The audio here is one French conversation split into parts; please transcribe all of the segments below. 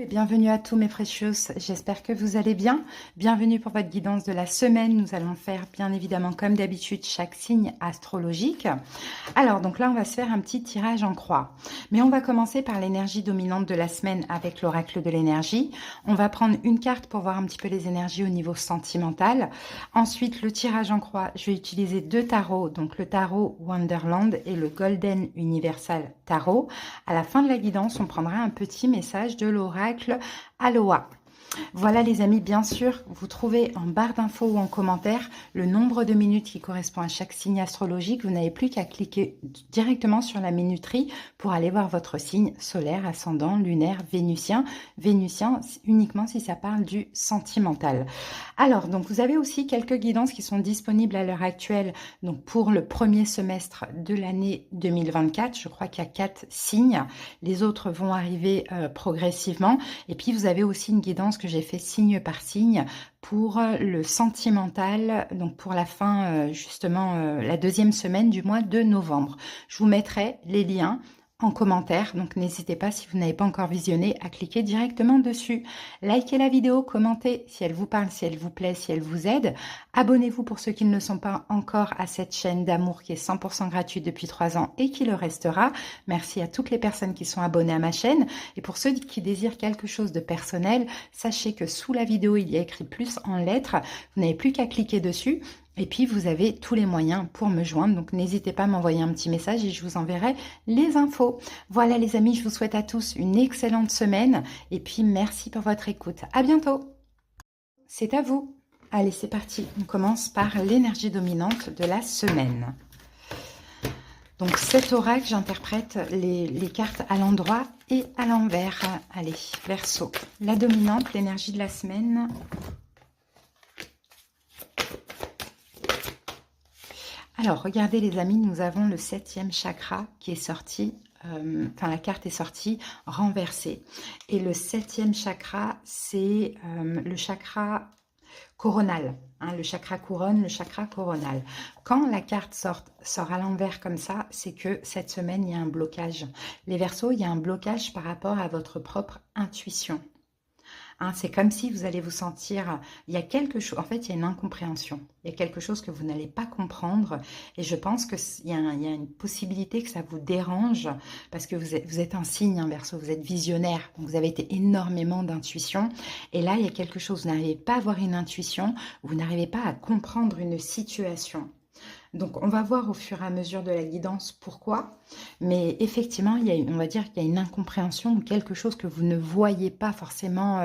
Et bienvenue à tous mes précieux, j'espère que vous allez bien. Bienvenue pour votre guidance de la semaine. Nous allons faire bien évidemment comme d'habitude chaque signe astrologique. Alors donc là on va se faire un petit tirage en croix. Mais on va commencer par l'énergie dominante de la semaine avec l'oracle de l'énergie. On va prendre une carte pour voir un petit peu les énergies au niveau sentimental. Ensuite le tirage en croix, je vais utiliser deux tarots, donc le tarot Wonderland et le Golden Universal Tarot. À la fin de la guidance, on prendra un petit message de l'oracle Aloha. Voilà les amis, bien sûr, vous trouvez en barre d'infos ou en commentaire le nombre de minutes qui correspond à chaque signe astrologique. Vous n'avez plus qu'à cliquer directement sur la minuterie pour aller voir votre signe solaire, ascendant, lunaire, vénusien. Vénusien uniquement si ça parle du sentimental. Alors, donc vous avez aussi quelques guidances qui sont disponibles à l'heure actuelle. Donc pour le premier semestre de l'année 2024, je crois qu'il y a 4 signes. Les autres vont arriver progressivement. Et puis vous avez aussi une guidance que j'ai fait signe par signe pour le sentimental, donc pour la fin, justement, la deuxième semaine du mois de novembre. Je vous mettrai les liens en commentaire, donc n'hésitez pas si vous n'avez pas encore visionné à cliquer directement dessus. Likez la vidéo, commentez si elle vous parle, si elle vous plaît, si elle vous aide. Abonnez-vous pour ceux qui ne le sont pas encore à cette chaîne d'amour qui est 100% gratuite depuis 3 ans et qui le restera. Merci à toutes les personnes qui sont abonnées à ma chaîne. Et pour ceux qui désirent quelque chose de personnel, sachez que sous la vidéo, il y a écrit plus en lettres. Vous n'avez plus qu'à cliquer dessus. Et puis, vous avez tous les moyens pour me joindre. Donc, n'hésitez pas à m'envoyer un petit message et je vous enverrai les infos. Voilà les amis, je vous souhaite à tous une excellente semaine. Et puis, merci pour votre écoute. À bientôt. C'est à vous. Allez, c'est parti. On commence par l'énergie dominante de la semaine. Donc, cet oracle, j'interprète les cartes à l'endroit et à l'envers. Allez, Verseau. La dominante, l'énergie de la semaine. Alors, regardez les amis, nous avons le 7e chakra qui est sorti, la carte est sortie renversée. Et le 7e chakra, c'est le chakra coronal, hein, le chakra couronne, le chakra coronal. Quand la carte sort à l'envers comme ça, c'est que cette semaine, il y a un blocage. Les Verseaux, il y a un blocage par rapport à votre propre intuition. Hein, c'est comme si vous allez vous sentir, il y a quelque chose, en fait il y a une incompréhension, il y a quelque chose que vous n'allez pas comprendre et je pense qu'il y a une possibilité que ça vous dérange parce que vous êtes un signe, hein, Verseau, vous êtes visionnaire, donc vous avez été énormément d'intuition et là il y a quelque chose, vous n'arrivez pas à avoir une intuition, vous n'arrivez pas à comprendre une situation. Donc, on va voir au fur et à mesure de la guidance pourquoi. Mais effectivement, on va dire qu'il y a une incompréhension ou quelque chose que vous ne voyez pas forcément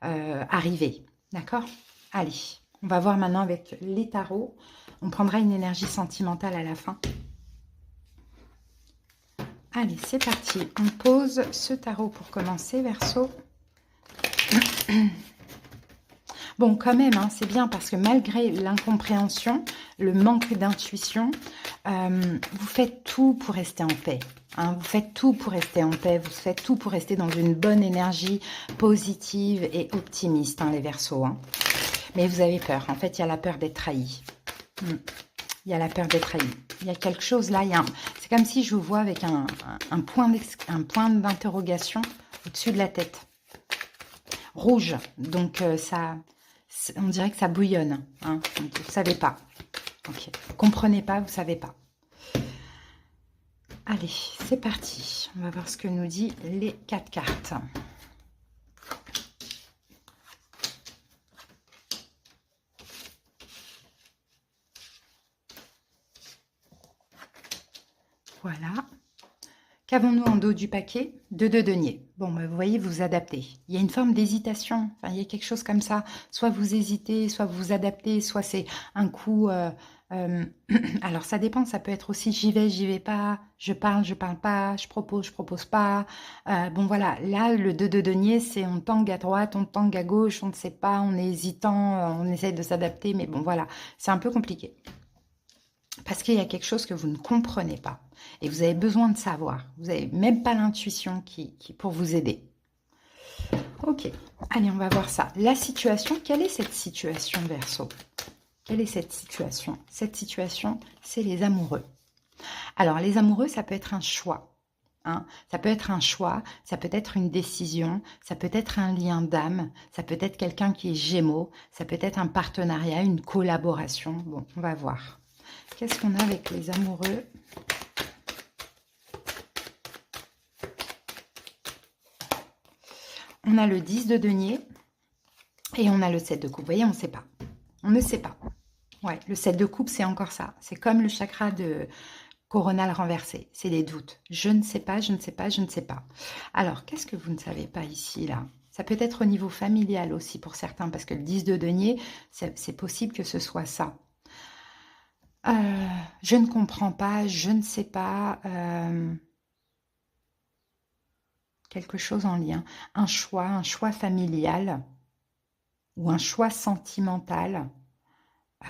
arriver. D'accord? Allez, on va voir maintenant avec les tarots. On prendra une énergie sentimentale à la fin. Allez, c'est parti. On pose ce tarot pour commencer, Verseau. Bon, quand même, hein, c'est bien parce que malgré l'incompréhension, le manque d'intuition, vous faites tout pour rester en paix. Hein, vous faites tout pour rester en paix, vous faites tout pour rester dans une bonne énergie positive et optimiste, hein, les Verseaux. Hein. Mais vous avez peur. En fait, il y a la peur d'être trahi. Il y a la peur d'être trahi. Il y a quelque chose là. C'est comme si je vous vois avec un point d'interrogation au-dessus de la tête. Rouge. Donc, on dirait que ça bouillonne. Hein. Vous ne savez pas. Okay. Vous ne comprenez pas, vous ne savez pas. Allez, c'est parti. On va voir ce que nous dit les 4 cartes. Voilà. Qu'avons-nous en dos du paquet? 2 de denier. Bon, bah, vous voyez, vous vous adaptez. Il y a une forme d'hésitation. Enfin, il y a quelque chose comme ça. Soit vous hésitez, soit vous vous adaptez, soit c'est un coup... alors, ça dépend. Ça peut être aussi j'y vais pas, je parle pas, je propose pas. Bon, voilà. Là, le 2 de denier, c'est on tangue à droite, on tangue à gauche, on ne sait pas, on est hésitant, on essaye de s'adapter. Mais bon, voilà. C'est un peu compliqué. Parce qu'il y a quelque chose que vous ne comprenez pas. Et vous avez besoin de savoir. Vous n'avez même pas l'intuition qui pour vous aider. Ok. Allez, on va voir ça. La situation. Quelle est cette situation, Verseau? Quelle est cette situation? Cette situation, c'est les amoureux. Alors, les amoureux, ça peut être un choix. Hein. Ça peut être un choix, ça peut être une décision, ça peut être un lien d'âme, ça peut être quelqu'un qui est Gémeaux, ça peut être un partenariat, une collaboration. Bon, on va voir. Qu'est-ce qu'on a avec les amoureux? On a le 10 de denier et on a le 7 de coupe. Vous voyez, on ne sait pas. On ne sait pas. Ouais, le 7 de coupe, c'est encore ça. C'est comme le chakra de coronal renversé. C'est les doutes. Je ne sais pas, je ne sais pas, je ne sais pas. Alors, qu'est-ce que vous ne savez pas ici, là? Ça peut être au niveau familial aussi pour certains, parce que le 10 de denier, c'est possible que ce soit ça. Je ne comprends pas, je ne sais pas. Quelque chose en lien. Un choix familial ou un choix sentimental.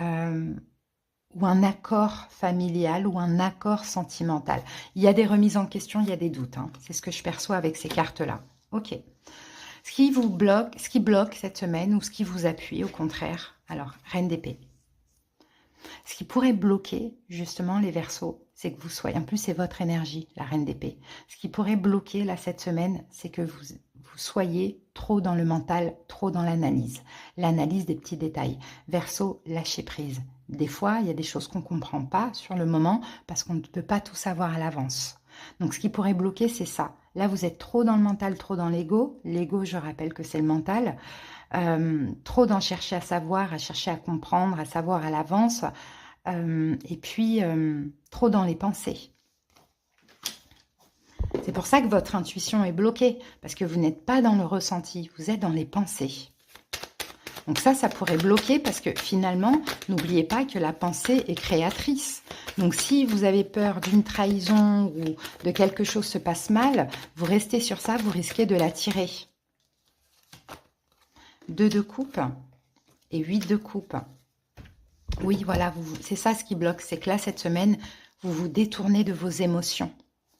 Ou un accord familial ou un accord sentimental. Il y a des remises en question, il y a des doutes. Hein. C'est ce que je perçois avec ces cartes-là. Ok. Ce qui vous bloque, ce qui bloque cette semaine ou ce qui vous appuie, au contraire. Alors, Reine d'épée. Ce qui pourrait bloquer, justement, les Verseaux, c'est que vous soyez... En plus, c'est votre énergie, la Reine d'épée. Ce qui pourrait bloquer, là, cette semaine, c'est que vous soyez trop dans le mental, trop dans l'analyse. L'analyse des petits détails. Verseau, lâchez prise. Des fois, il y a des choses qu'on ne comprend pas sur le moment parce qu'on ne peut pas tout savoir à l'avance. Donc, ce qui pourrait bloquer, c'est ça. Là, vous êtes trop dans le mental, trop dans l'ego. L'ego, je rappelle que c'est le mental. Trop dans chercher à savoir, à chercher à comprendre, à savoir à l'avance. Et puis, trop dans les pensées. C'est pour ça que votre intuition est bloquée, parce que vous n'êtes pas dans le ressenti, vous êtes dans les pensées. Donc ça pourrait bloquer parce que finalement, n'oubliez pas que la pensée est créatrice. Donc si vous avez peur d'une trahison ou de quelque chose se passe mal, vous restez sur ça, vous risquez de l'attirer. 2 de coupe et 8 de coupe. Oui, voilà, c'est ça ce qui bloque, c'est que là, cette semaine, vous vous détournez de vos émotions.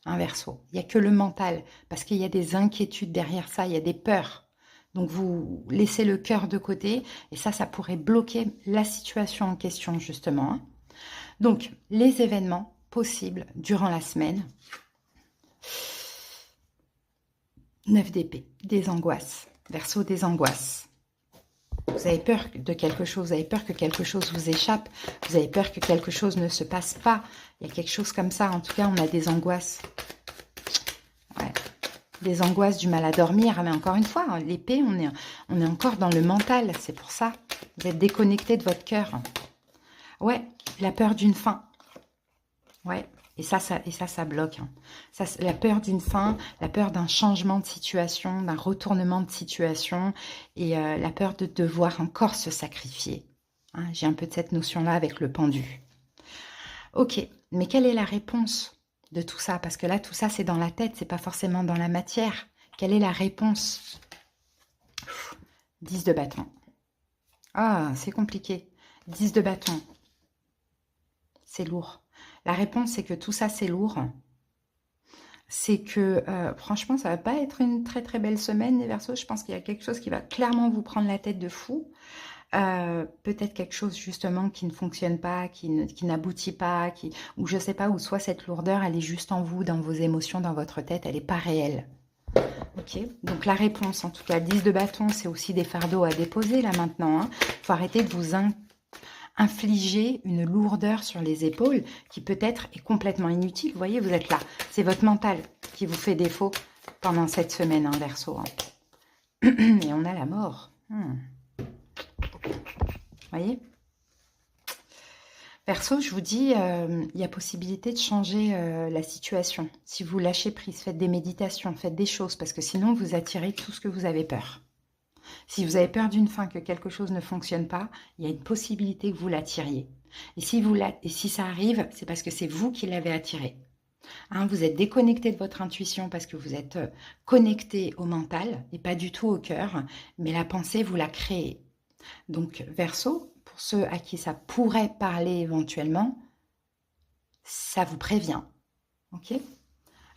Un Verseau. Il n'y a que le mental, parce qu'il y a des inquiétudes derrière ça, il y a des peurs. Donc, vous laissez le cœur de côté, et ça pourrait bloquer la situation en question, justement. Hein. Donc, les événements possibles durant la semaine. 9 d'épée, des angoisses. Verseau, des angoisses. Vous avez peur de quelque chose, vous avez peur que quelque chose vous échappe, vous avez peur que quelque chose ne se passe pas. Il y a quelque chose comme ça, en tout cas, on a des angoisses. Ouais. Des angoisses, du mal à dormir. Mais encore une fois, hein, l'épée, on est encore dans le mental, c'est pour ça. Vous êtes déconnecté de votre cœur. Ouais, la peur d'une fin. Ouais, et ça bloque. Hein. Ça, la peur d'une fin, la peur d'un changement de situation, d'un retournement de situation et la peur de devoir encore se sacrifier. Hein, j'ai un peu de cette notion-là avec le pendu. Ok, mais quelle est la réponse de tout ça? Parce que là, tout ça, c'est dans la tête, c'est pas forcément dans la matière. Quelle est la réponse? 10 de bâton. Ah, c'est compliqué. 10 de bâton. C'est lourd. La réponse, c'est que tout ça, c'est lourd. C'est que, franchement, ça va pas être une très très belle semaine, les Verseaux. Je pense qu'il y a quelque chose qui va clairement vous prendre la tête de fou. Peut-être quelque chose, justement, qui ne fonctionne pas, qui n'aboutit pas, ou je sais pas, ou soit cette lourdeur, elle est juste en vous, dans vos émotions, dans votre tête, elle n'est pas réelle. Ok, donc la réponse, en tout cas, 10 de bâton, c'est aussi des fardeaux à déposer, là, maintenant. Hein. Faut arrêter de vous infliger une lourdeur sur les épaules qui peut-être est complètement inutile. Vous voyez, vous êtes là. C'est votre mental qui vous fait défaut pendant cette semaine, hein, Verseau. Hein. Et on a la mort. Vous voyez, Verseau, je vous dis, il y a possibilité de changer la situation. Si vous lâchez prise, faites des méditations, faites des choses, parce que sinon, vous attirez tout ce que vous avez peur. Si vous avez peur d'une fin, que quelque chose ne fonctionne pas, il y a une possibilité que vous l'attiriez. Et si ça arrive, c'est parce que c'est vous qui l'avez attiré. Hein, vous êtes déconnecté de votre intuition parce que vous êtes connecté au mental et pas du tout au cœur, mais la pensée, vous la créez. Donc, Verseau, pour ceux à qui ça pourrait parler éventuellement, ça vous prévient. Ok ?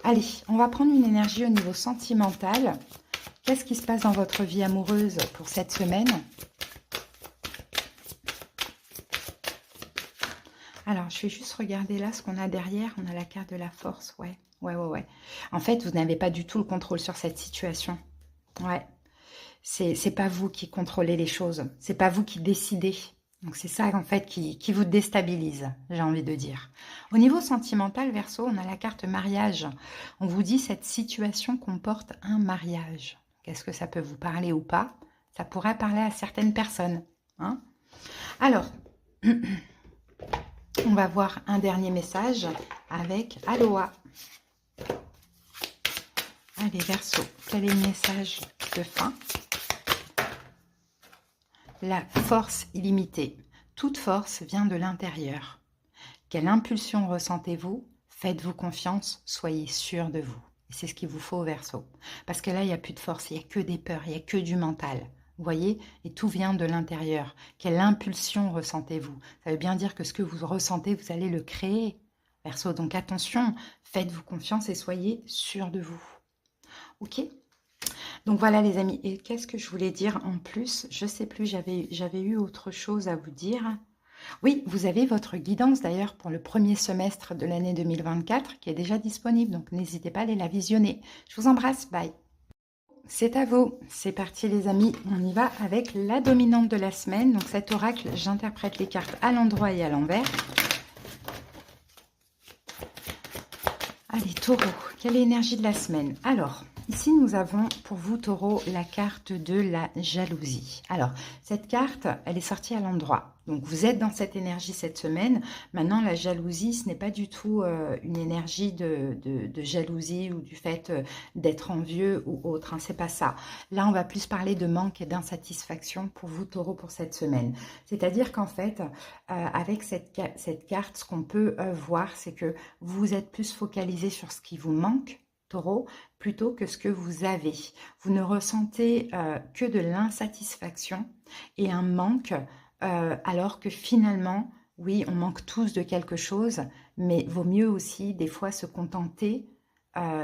Allez, on va prendre une énergie au niveau sentimental. Qu'est-ce qui se passe dans votre vie amoureuse pour cette semaine? Alors, je vais juste regarder là ce qu'on a derrière. On a la carte de la force, ouais. Ouais, ouais, ouais. En fait, vous n'avez pas du tout le contrôle sur cette situation. Ouais. C'est pas vous qui contrôlez les choses. C'est pas vous qui décidez. Donc c'est ça en fait qui vous déstabilise, j'ai envie de dire. Au niveau sentimental, Verseau, on a la carte mariage. On vous dit cette situation comporte un mariage. Qu'est-ce que ça peut vous parler ou pas? Ça pourrait parler à certaines personnes, hein. Alors, on va voir un dernier message avec Aloha. Allez, Verseau, quel est le message de fin? La force illimitée. Toute force vient de l'intérieur. Quelle impulsion ressentez-vous? Faites-vous confiance, soyez sûr de vous. Et c'est ce qu'il vous faut au Verseau. Parce que là, il n'y a plus de force, il n'y a que des peurs, il n'y a que du mental. Vous voyez? Et tout vient de l'intérieur. Quelle impulsion ressentez-vous? Ça veut bien dire que ce que vous ressentez, vous allez le créer. Verseau, donc attention, faites-vous confiance et soyez sûr de vous. Ok? Donc voilà les amis, et qu'est-ce que je voulais dire en plus? Je ne sais plus, j'avais eu autre chose à vous dire. Oui, vous avez votre guidance d'ailleurs pour le premier semestre de l'année 2024 qui est déjà disponible, donc n'hésitez pas à aller la visionner. Je vous embrasse, bye. C'est à vous, c'est parti les amis, on y va avec la dominante de la semaine. Donc cet oracle, j'interprète les cartes à l'endroit et à l'envers. Allez, taureau, quelle est l'énergie de la semaine? Alors, ici nous avons pour vous, taureau, la carte de la jalousie. Alors, cette carte, elle est sortie à l'endroit. Donc, vous êtes dans cette énergie cette semaine. Maintenant, la jalousie, ce n'est pas du tout une énergie de jalousie ou du fait d'être envieux ou autre. Hein, c'est pas ça. Là, on va plus parler de manque et d'insatisfaction pour vous, taureau, pour cette semaine. C'est-à-dire qu'en fait, avec cette carte, ce qu'on peut voir, c'est que vous êtes plus focalisé sur ce qui vous manque, taureau, plutôt que ce que vous avez. Vous ne ressentez que de l'insatisfaction et un manque, alors que finalement, oui, on manque tous de quelque chose, mais vaut mieux aussi des fois se contenter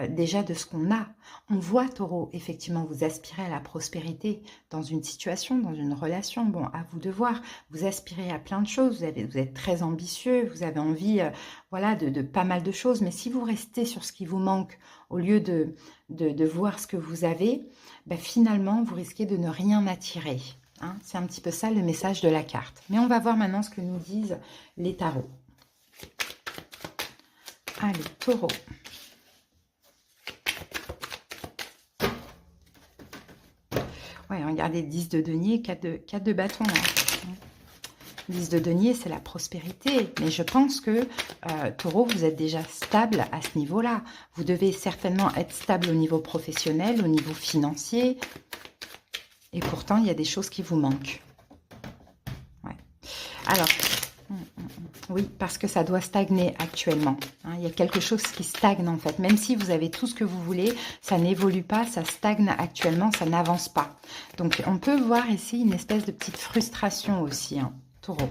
déjà de ce qu'on a. On voit, taureau, effectivement, vous aspirez à la prospérité dans une situation, dans une relation. Bon, à vous de voir. Vous aspirez à plein de choses. Vous êtes très ambitieux. Vous avez envie voilà, de pas mal de choses. Mais si vous restez sur ce qui vous manque, au lieu de voir ce que vous avez, ben, finalement, vous risquez de ne rien attirer. Hein. C'est un petit peu ça le message de la carte. Mais on va voir maintenant ce que nous disent les tarots. Allez, taureau. Ouais, regardez, 10 de denier, 4 de bâton. Hein. 10 de denier, c'est la prospérité. Mais je pense que, taureau, vous êtes déjà stable à ce niveau-là. Vous devez certainement être stable au niveau professionnel, au niveau financier. Et pourtant, il y a des choses qui vous manquent. Ouais. Alors, oui, parce que ça doit stagner actuellement. Hein, il y a quelque chose qui stagne en fait. Même si vous avez tout ce que vous voulez, ça n'évolue pas, ça stagne actuellement, ça n'avance pas. Donc, on peut voir ici une espèce de petite frustration aussi, hein, taureau.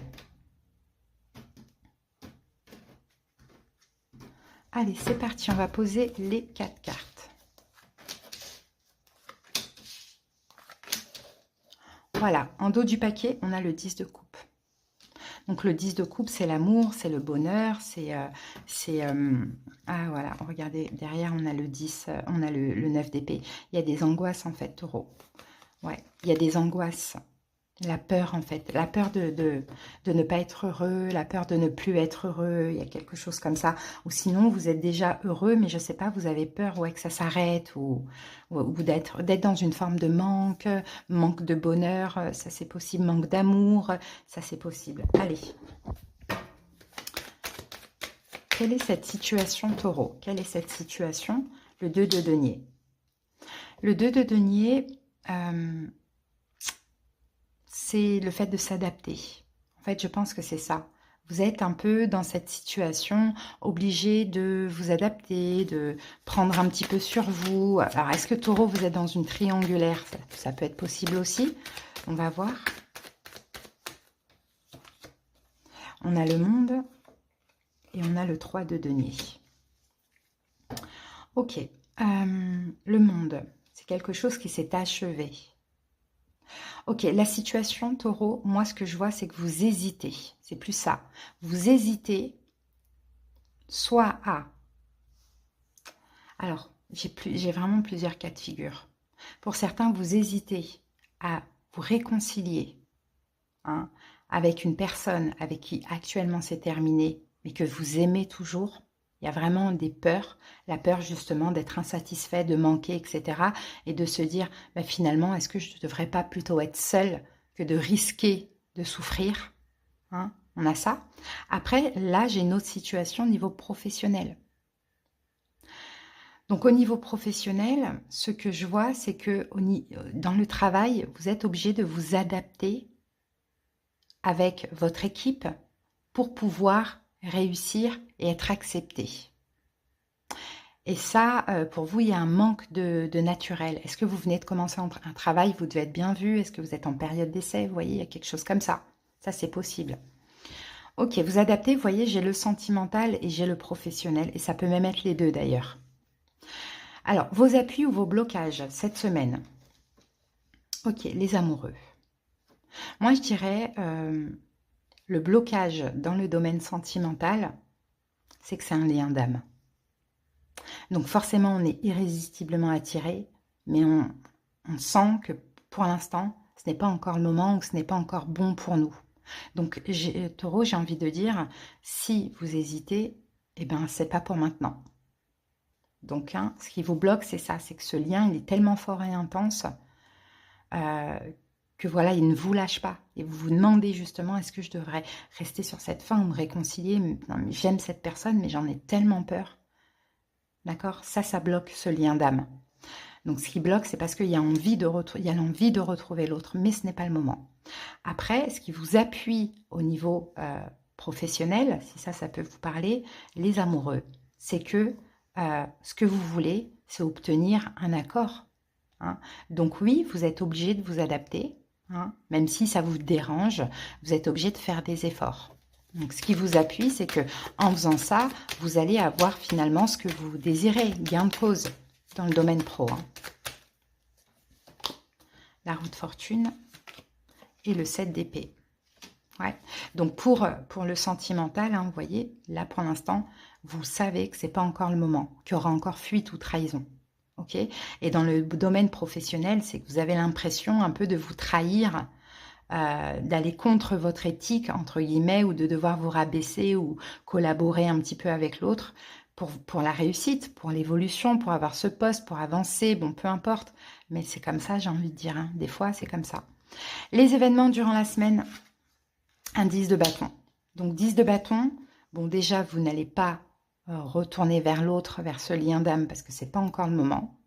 Allez, c'est parti, on va poser les 4 cartes. Voilà, en dos du paquet, on a le 10 de coupe. Donc, le 10 de coupe, c'est l'amour, c'est le bonheur, ah voilà, regardez, derrière, on a le 10, on a le 9 d'épée. Il y a des angoisses, en fait, taureau. Ouais, il y a des angoisses. La peur, en fait. La peur de ne pas être heureux, la peur de ne plus être heureux. Il y a quelque chose comme ça. Ou sinon, vous êtes déjà heureux, mais je ne sais pas, vous avez peur ouais, que ça s'arrête ou d'être dans une forme de manque de bonheur, ça c'est possible, manque d'amour, ça c'est possible. Allez. Quelle est cette situation, taureau? Quelle est cette situation? Le 2 de denier. Le 2 de denier... c'est le fait de s'adapter. En fait, je pense que c'est ça. Vous êtes un peu dans cette situation, obligé de vous adapter, de prendre un petit peu sur vous. Alors, est-ce que taureau, vous êtes dans une triangulaire? Ça peut être possible aussi. On va voir. On a le monde et on a le 3 de denier. Ok. Le monde, c'est quelque chose qui s'est achevé. Ok, la situation, taureau, moi, ce que je vois, c'est que vous hésitez. C'est plus ça. Vous hésitez soit à Alors, j'ai vraiment plusieurs cas de figure. Pour certains, vous hésitez à vous réconcilier, hein, avec une personne avec qui actuellement c'est terminé, mais que vous aimez toujours. Il y a vraiment des peurs, la peur justement d'être insatisfait, de manquer, etc. Et de se dire, bah, finalement, est-ce que je ne devrais pas plutôt être seule que de risquer de souffrir, hein? On a ça. Après, là, j'ai une autre situation au niveau professionnel. Donc au niveau professionnel, ce que je vois, c'est que dans le travail, vous êtes obligé de vous adapter avec votre équipe pour pouvoir réussir et être accepté. Et ça, pour vous, il y a un manque de naturel. Est-ce que vous venez de commencer un travail, vous devez être bien vu? Est-ce que vous êtes en période d'essai? Vous voyez, il y a quelque chose comme ça. Ça, c'est possible. Ok, vous adaptez, vous voyez, j'ai le sentimental et j'ai le professionnel. Et ça peut même être les deux d'ailleurs. Alors, vos appuis ou vos blocages cette semaine. Ok, les amoureux. Moi, je dirais, le blocage dans le domaine sentimental, c'est que c'est un lien d'âme. Donc forcément, on est irrésistiblement attiré, mais on sent que pour l'instant, ce n'est pas encore le moment ou que ce n'est pas encore bon pour nous. Donc, Taureau, j'ai envie de dire, si vous hésitez, eh ben, c'est pas pour maintenant. Donc, hein, ce qui vous bloque, c'est ça, c'est que ce lien, il est tellement fort et intense que voilà, il ne vous lâche pas. Et vous vous demandez justement, est-ce que je devrais rester sur cette fin ou me réconcilier? Non, mais j'aime cette personne, mais j'en ai tellement peur. D'accord? Ça bloque ce lien d'âme. Donc, ce qui bloque, c'est parce qu'il y a l'envie de retrouver l'autre, mais ce n'est pas le moment. Après, ce qui vous appuie au niveau professionnel, si ça peut vous parler, les amoureux, c'est que ce que vous voulez, c'est obtenir un accord. Hein. Donc oui, vous êtes obligé de vous adapter, hein, même si ça vous dérange, vous êtes obligé de faire des efforts. Donc ce qui vous appuie, c'est que en faisant ça, vous allez avoir finalement ce que vous désirez, gain de cause dans le domaine pro. Hein. La roue de fortune et le 7 d'épée. Ouais. Donc pour le sentimental, hein, vous voyez, là pour l'instant, vous savez que ce n'est pas encore le moment, qu'il y aura encore fuite ou trahison. Okay, et dans le domaine professionnel, c'est que vous avez l'impression un peu de vous trahir, d'aller contre votre éthique, entre guillemets, ou de devoir vous rabaisser ou collaborer un petit peu avec l'autre pour la réussite, pour l'évolution, pour avoir ce poste, pour avancer, bon, peu importe. Mais c'est comme ça, j'ai envie de dire. Hein. Des fois, c'est comme ça. Les événements durant la semaine, un 10 de bâton. Donc 10 de bâton, bon déjà, vous n'allez pas retourner vers l'autre, vers ce lien d'âme, parce que ce n'est pas encore le moment.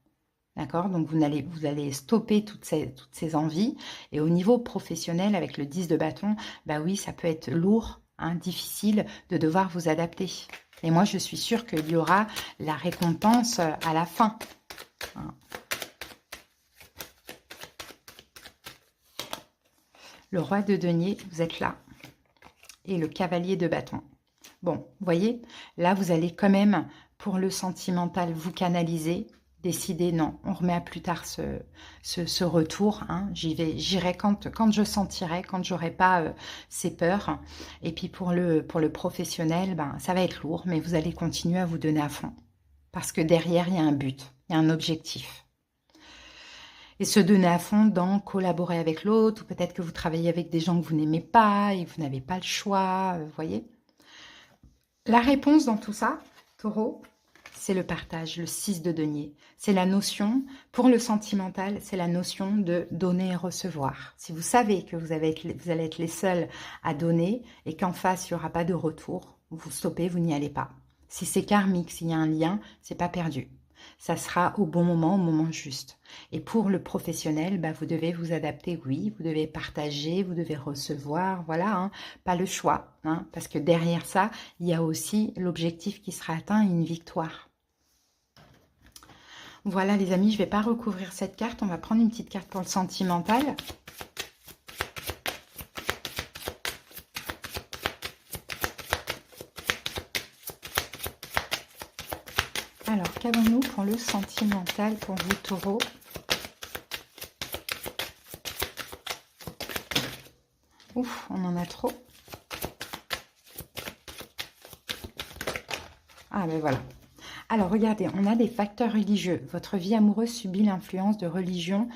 D'accord? Donc, vous allez stopper toutes ces envies. Et au niveau professionnel, avec le 10 de bâton, bah oui, ça peut être lourd, hein, difficile de devoir vous adapter. Et moi, je suis sûre qu'il y aura la récompense à la fin. Hein. Le roi de denier, vous êtes là. Et le cavalier de bâton. Bon, vous voyez, là, vous allez quand même, pour le sentimental, vous canaliser, décider, non, on remet à plus tard ce retour. Hein, j'irai quand je sentirai, quand j'aurai pas ces peurs. Et puis pour le professionnel, ben, ça va être lourd, mais vous allez continuer à vous donner à fond. Parce que derrière, il y a un but, il y a un objectif. Et se donner à fond dans collaborer avec l'autre, ou peut-être que vous travaillez avec des gens que vous n'aimez pas et vous n'avez pas le choix, vous voyez. La réponse dans tout ça, Taureau, c'est le partage, le 6 de denier. C'est la notion, pour le sentimental, c'est la notion de donner et recevoir. Si vous savez que vous allez être les seuls à donner et qu'en face, il n'y aura pas de retour, vous stoppez, vous n'y allez pas. Si c'est karmique, s'il y a un lien, c'est pas perdu. Ça sera au bon moment, au moment juste. Et pour le professionnel, bah, vous devez vous adapter, oui, vous devez partager, vous devez recevoir, voilà, hein, pas le choix, hein, parce que derrière ça, il y a aussi l'objectif qui sera atteint, une victoire. Voilà les amis, je ne vais pas recouvrir cette carte, on va prendre une petite carte pour le sentimental. Alors, qu'avons-nous pour le sentimental pour vous, Taureau? Ouf, on en a trop. Ah ben voilà. Alors, regardez, on a des facteurs religieux. Votre vie amoureuse subit l'influence de religion,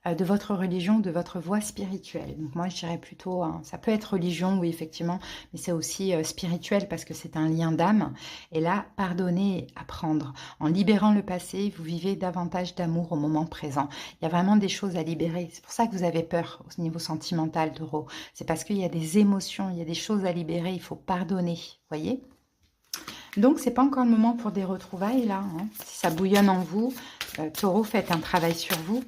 de votre religion, de votre voie spirituelle. Donc, moi, je dirais plutôt, hein, ça peut être religion, oui, effectivement, mais c'est aussi spirituel parce que c'est un lien d'âme. Et là, pardonner et apprendre. En libérant le passé, vous vivez davantage d'amour au moment présent. Il y a vraiment des choses à libérer. C'est pour ça que vous avez peur au niveau sentimental, Taureau. C'est parce qu'il y a des émotions, il y a des choses à libérer, il faut pardonner, voyez? Donc, c'est pas encore le moment pour des retrouvailles, là. Hein. Si ça bouillonne en vous, Taureau, faites un travail sur vous.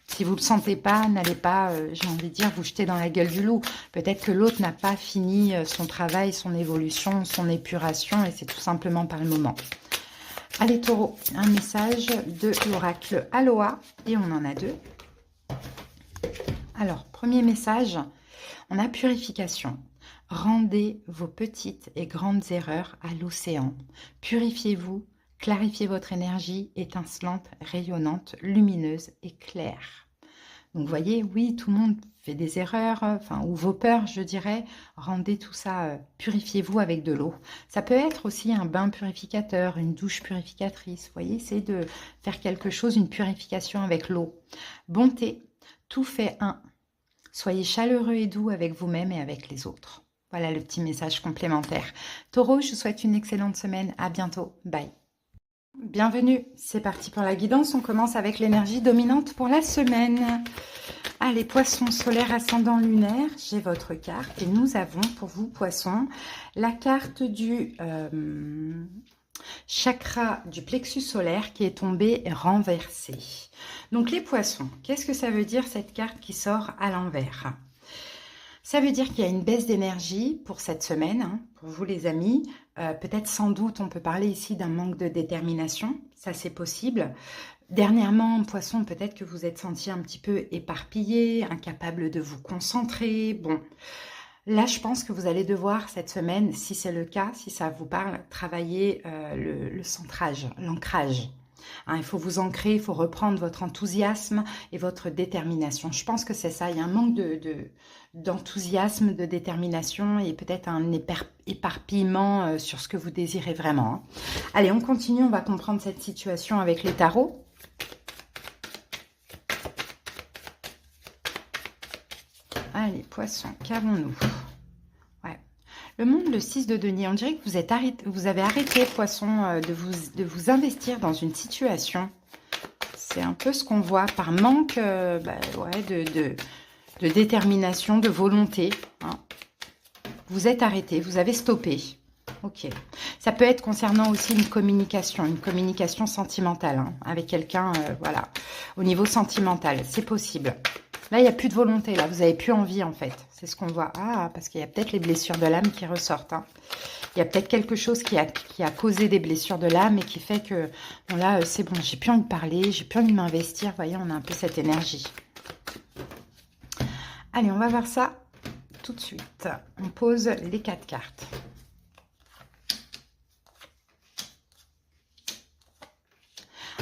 Si vous ne le sentez pas, n'allez pas, j'ai envie de dire, vous jeter dans la gueule du loup. Peut-être que l'autre n'a pas fini son travail, son évolution, son épuration, et c'est tout simplement pas le moment. Allez, Taureau, un message de l'oracle Aloha, et on en a deux. Alors, premier message, on a purification. Rendez vos petites et grandes erreurs à l'océan. Purifiez-vous, clarifiez votre énergie étincelante, rayonnante, lumineuse et claire. Donc, vous voyez, oui, tout le monde fait des erreurs, enfin, ou vos peurs, je dirais. Rendez tout ça, purifiez-vous avec de l'eau. Ça peut être aussi un bain purificateur, une douche purificatrice. Vous voyez, c'est de faire quelque chose, une purification avec l'eau. Bonté, tout fait un. Soyez chaleureux et doux avec vous-même et avec les autres. Voilà le petit message complémentaire. Taureau, je vous souhaite une excellente semaine. À bientôt. Bye. Bienvenue. C'est parti pour la guidance. On commence avec l'énergie dominante pour la semaine. Allez, poisson solaire, ascendant lunaire. J'ai votre carte. Et nous avons pour vous, poisson, la carte du chakra du plexus solaire qui est tombé renversé. Donc les poissons, qu'est-ce que ça veut dire cette carte qui sort à l'envers? Ça veut dire qu'il y a une baisse d'énergie pour cette semaine, hein, pour vous les amis. Peut-être sans doute on peut parler ici d'un manque de détermination, ça c'est possible. Dernièrement, poisson, peut-être que vous êtes senti un petit peu éparpillé, incapable de vous concentrer. Bon, là je pense que vous allez devoir cette semaine, si c'est le cas, si ça vous parle, travailler le centrage, l'ancrage. Hein, il faut vous ancrer, il faut reprendre votre enthousiasme et votre détermination. Je pense que c'est ça, il y a un manque d'enthousiasme, de détermination et peut-être un éparpillement sur ce que vous désirez vraiment. Hein. Allez, on continue, on va comprendre cette situation avec les tarots. Allez, poissons, qu'avons-nous? Le monde, le 6 de denier, on dirait que vous avez arrêté, poisson, de vous investir dans une situation. C'est un peu ce qu'on voit par manque de détermination, de volonté. Hein. Vous êtes arrêté, vous avez stoppé. Ok. Ça peut être concernant aussi une communication sentimentale hein, avec quelqu'un, voilà, au niveau sentimental. C'est possible. Là, il n'y a plus de volonté, là. Vous n'avez plus envie, en fait. C'est ce qu'on voit. Ah, parce qu'il y a peut-être les blessures de l'âme qui ressortent. Hein. Il y a peut-être quelque chose qui a causé des blessures de l'âme et qui fait que, bon, là, c'est bon, j'ai plus envie de parler, j'ai plus envie de m'investir. Vous voyez, on a un peu cette énergie. Allez, on va voir ça tout de suite. On pose les 4 cartes.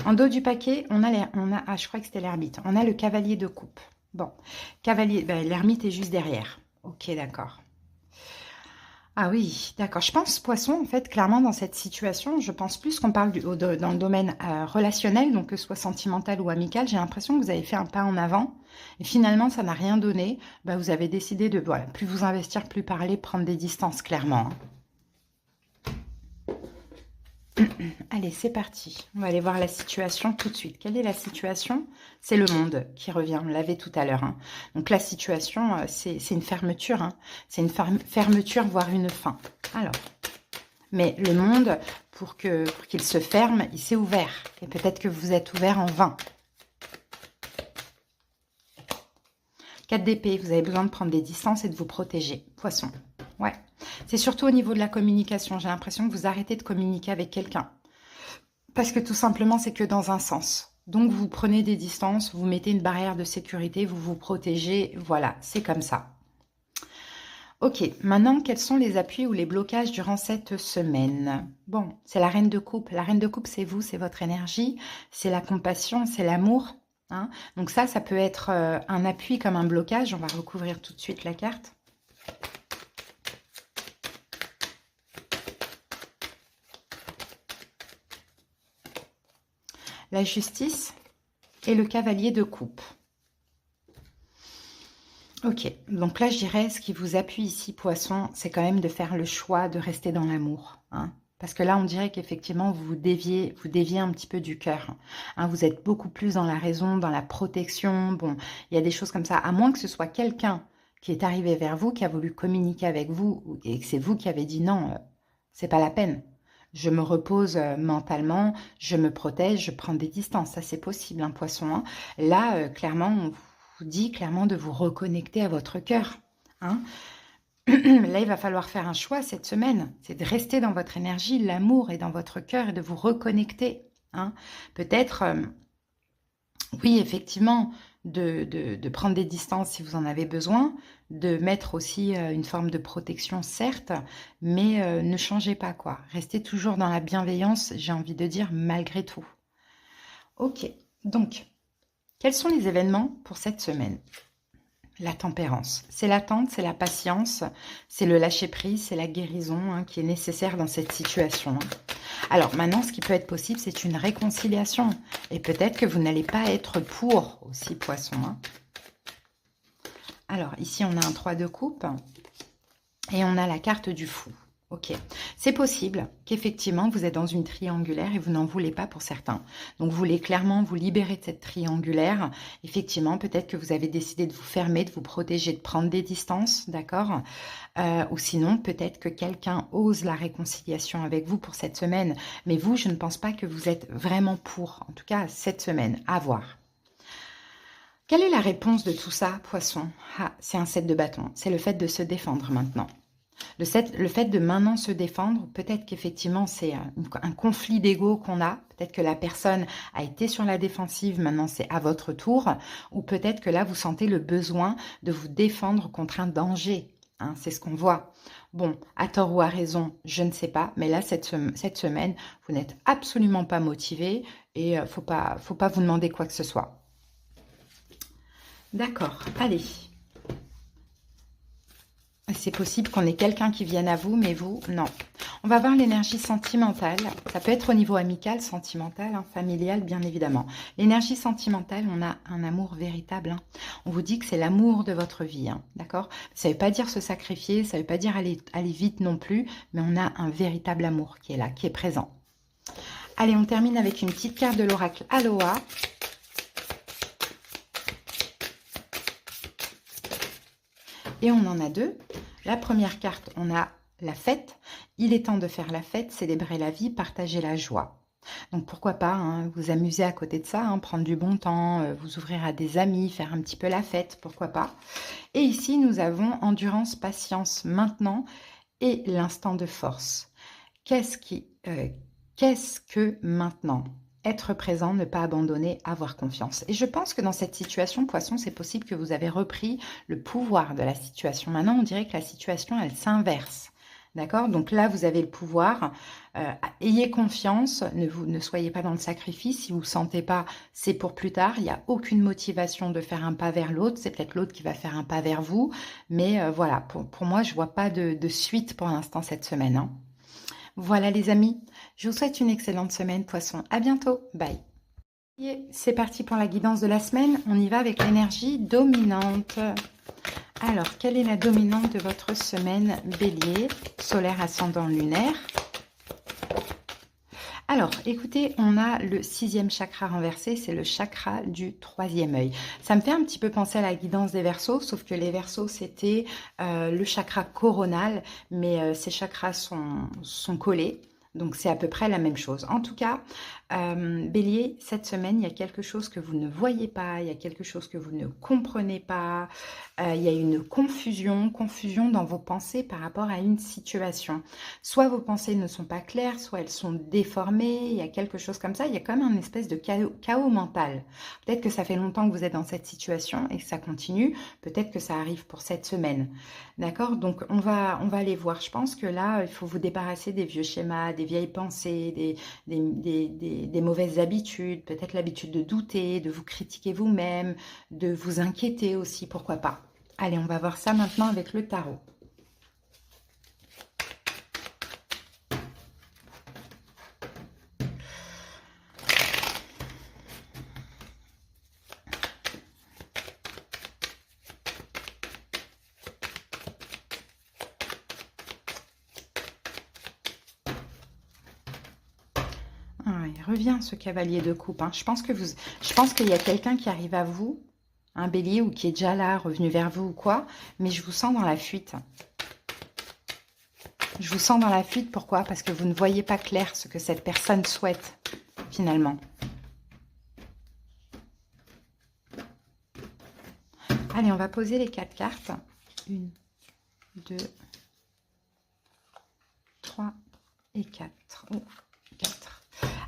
En dos du paquet, je crois que c'était l'ermite. On a le cavalier de coupe. Bon, cavalier, l'ermite est juste derrière. Ok, d'accord. Ah oui, d'accord. Je pense, poisson, en fait, clairement, dans cette situation, je pense plus qu'on parle dans le domaine relationnel, donc que ce soit sentimental ou amical. J'ai l'impression que vous avez fait un pas en avant et finalement, ça n'a rien donné. Vous avez décidé de, voilà, plus vous investir, plus parler, prendre des distances, clairement. Hein. Allez, c'est parti. On va aller voir la situation tout de suite. Quelle est la situation? C'est le monde qui revient. On l'avait tout à l'heure. Hein. Donc la situation, c'est une fermeture. Hein. C'est une fermeture, voire une fin. Alors, mais le monde, pour qu'il se ferme, il s'est ouvert. Et peut-être que vous êtes ouvert en vain. 4 d'épée, vous avez besoin de prendre des distances et de vous protéger. Poisson, ouais. C'est surtout au niveau de la communication. J'ai l'impression que vous arrêtez de communiquer avec quelqu'un. Parce que tout simplement, c'est que dans un sens. Donc, vous prenez des distances, vous mettez une barrière de sécurité, vous vous protégez. Voilà, c'est comme ça. Ok, maintenant, quels sont les appuis ou les blocages durant cette semaine? Bon, c'est la reine de coupe. La reine de coupe, c'est vous, c'est votre énergie, c'est la compassion, c'est l'amour. Hein. Donc ça peut être un appui comme un blocage. On va recouvrir tout de suite la carte. la justice et le cavalier de coupe. Ok, donc là je dirais ce qui vous appuie ici, Poisson, c'est quand même de faire le choix de rester dans l'amour. Hein, parce que là on dirait qu'effectivement vous déviez un petit peu du cœur. Hein, vous êtes beaucoup plus dans la raison, dans la protection. Bon, il y a des choses comme ça, à moins que ce soit quelqu'un qui est arrivé vers vous, qui a voulu communiquer avec vous, et que c'est vous qui avez dit non, c'est pas la peine. Je me repose mentalement, je me protège, je prends des distances. Ça, c'est possible, un Poisson. Hein. Là, clairement, on vous dit clairement de vous reconnecter à votre cœur. Hein. Là, il va falloir faire un choix cette semaine. C'est de rester dans votre énergie, l'amour est dans votre cœur et de vous reconnecter. Hein. Peut-être, oui, effectivement, de prendre des distances si vous en avez besoin, de mettre aussi une forme de protection, certes, mais ne changez pas, quoi. Restez toujours dans la bienveillance, j'ai envie de dire, malgré tout. Ok, donc, quels sont les événements pour cette semaine? La tempérance, c'est l'attente, c'est la patience, c'est le lâcher-prise, c'est la guérison hein, qui est nécessaire dans cette situation. Alors maintenant, ce qui peut être possible, c'est une réconciliation. Et peut-être que vous n'allez pas être pour aussi, Poisson. Hein. Alors ici, on a un 3 de coupe et on a la carte du fou. Ok, c'est possible qu'effectivement vous êtes dans une triangulaire et vous n'en voulez pas pour certains. Donc vous voulez clairement vous libérer de cette triangulaire. Effectivement, peut-être que vous avez décidé de vous fermer, de vous protéger, de prendre des distances, d'accord ou sinon, peut-être que quelqu'un ose la réconciliation avec vous pour cette semaine. Mais vous, je ne pense pas que vous êtes vraiment pour, en tout cas cette semaine, à voir. Quelle est la réponse de tout ça, Poisson? Ah, c'est un 7 de bâton, c'est le fait de se défendre maintenant. Le fait de maintenant se défendre, peut-être qu'effectivement c'est un conflit d'ego qu'on a, peut-être que la personne a été sur la défensive, maintenant c'est à votre tour, ou peut-être que là vous sentez le besoin de vous défendre contre un danger, hein, c'est ce qu'on voit. Bon, à tort ou à raison, je ne sais pas, mais là cette semaine, vous n'êtes absolument pas motivé et faut pas vous demander quoi que ce soit. D'accord, allez. C'est possible qu'on ait quelqu'un qui vienne à vous, mais vous, non. On va voir l'énergie sentimentale. Ça peut être au niveau amical, sentimental, hein, familial, bien évidemment. L'énergie sentimentale, on a un amour véritable. Hein. On vous dit que c'est l'amour de votre vie, hein, d'accord? Ça ne veut pas dire se sacrifier, ça ne veut pas dire aller vite non plus, mais on a un véritable amour qui est là, qui est présent. Allez, on termine avec une petite carte de l'oracle Aloha. Et on en a deux. La première carte, on a la fête. Il est temps de faire la fête, célébrer la vie, partager la joie. Donc pourquoi pas hein, vous amuser à côté de ça, hein, prendre du bon temps, vous ouvrir à des amis, faire un petit peu la fête, pourquoi pas. Et ici, nous avons endurance, patience maintenant et l'instant de force. Qu'est-ce que maintenant ? Être présent, ne pas abandonner, avoir confiance. Et je pense que dans cette situation, Poisson, c'est possible que vous avez repris le pouvoir de la situation. Maintenant, on dirait que la situation, elle s'inverse. D'accord? Donc là, vous avez le pouvoir. Ayez confiance. Ne soyez pas dans le sacrifice. Si vous ne le sentez pas, c'est pour plus tard. Il n'y a aucune motivation de faire un pas vers l'autre. C'est peut-être l'autre qui va faire un pas vers vous. Mais voilà, pour moi, je ne vois pas de suite pour l'instant cette semaine. Hein. Voilà les amis, je vous souhaite une excellente semaine, Poisson. À bientôt, bye. C'est parti pour la guidance de la semaine. On y va avec l'énergie dominante. Alors, quelle est la dominante de votre semaine, Bélier, solaire, ascendant, lunaire? Alors, écoutez, on a le 6e chakra renversé, c'est le chakra du 3e œil. Ça me fait un petit peu penser à la guidance des Verseaux, sauf que les Verseaux, c'était le chakra coronal, mais ces chakras sont collés. Donc, c'est à peu près la même chose. En tout cas, Bélier, cette semaine, il y a quelque chose que vous ne voyez pas, il y a quelque chose que vous ne comprenez pas, il y a une confusion dans vos pensées par rapport à une situation. Soit vos pensées ne sont pas claires, soit elles sont déformées, il y a quelque chose comme ça, il y a quand même une espèce de chaos mental. Peut-être que ça fait longtemps que vous êtes dans cette situation et que ça continue, peut-être que ça arrive pour cette semaine. D'accord? Donc, on va aller voir. Je pense que là, il faut vous débarrasser des vieux schémas, des vieilles pensées, des mauvaises habitudes, peut-être l'habitude de douter, de vous critiquer vous-même, de vous inquiéter aussi, pourquoi pas. Allez, on va voir ça maintenant avec le tarot. revient ce cavalier de coupe. Hein. Je pense qu'il y a quelqu'un qui arrive à vous, un bélier, ou qui est déjà là, revenu vers vous ou quoi, mais je vous sens dans la fuite. Je vous sens dans la fuite, pourquoi? Parce que vous ne voyez pas clair ce que cette personne souhaite, finalement. Allez, on va poser les 4 cartes. 1, 2, 3 et 4. Oh, 4.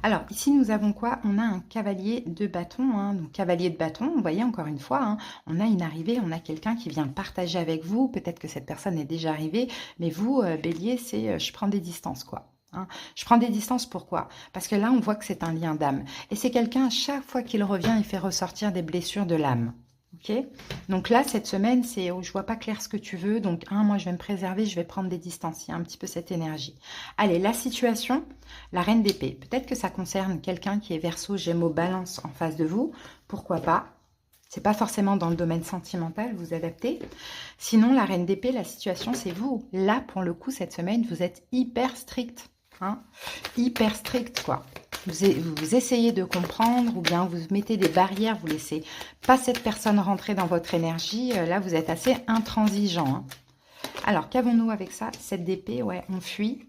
Alors, ici, nous avons quoi? On a un cavalier de bâton. Hein. Donc, cavalier de bâton, vous voyez, encore une fois, hein, on a une arrivée, on a quelqu'un qui vient partager avec vous. Peut-être que cette personne est déjà arrivée, mais vous, bélier, c'est je prends des distances, quoi. Hein. Je prends des distances, pourquoi? Parce que là, on voit que c'est un lien d'âme. Et c'est quelqu'un, à chaque fois qu'il revient, il fait ressortir des blessures de l'âme. Ok, donc là, cette semaine, c'est oh, je vois pas clair ce que tu veux. Donc, moi, je vais me préserver, je vais prendre des distances. Il y a un petit peu cette énergie. Allez, la situation, la reine d'épée. Peut-être que ça concerne quelqu'un qui est Verseau, Gémeaux, Balance en face de vous. Pourquoi pas? C'est pas forcément dans le domaine sentimental, vous adaptez. Sinon, la reine d'épée, la situation, c'est vous. Là, pour le coup, cette semaine, vous êtes hyper strict. Hein, hyper strict, quoi. Vous essayez de comprendre ou bien vous mettez des barrières, vous laissez pas cette personne rentrer dans votre énergie. Là, vous êtes assez intransigeant. Hein. Alors, qu'avons-nous avec ça? 7 d'épée, ouais, on fuit.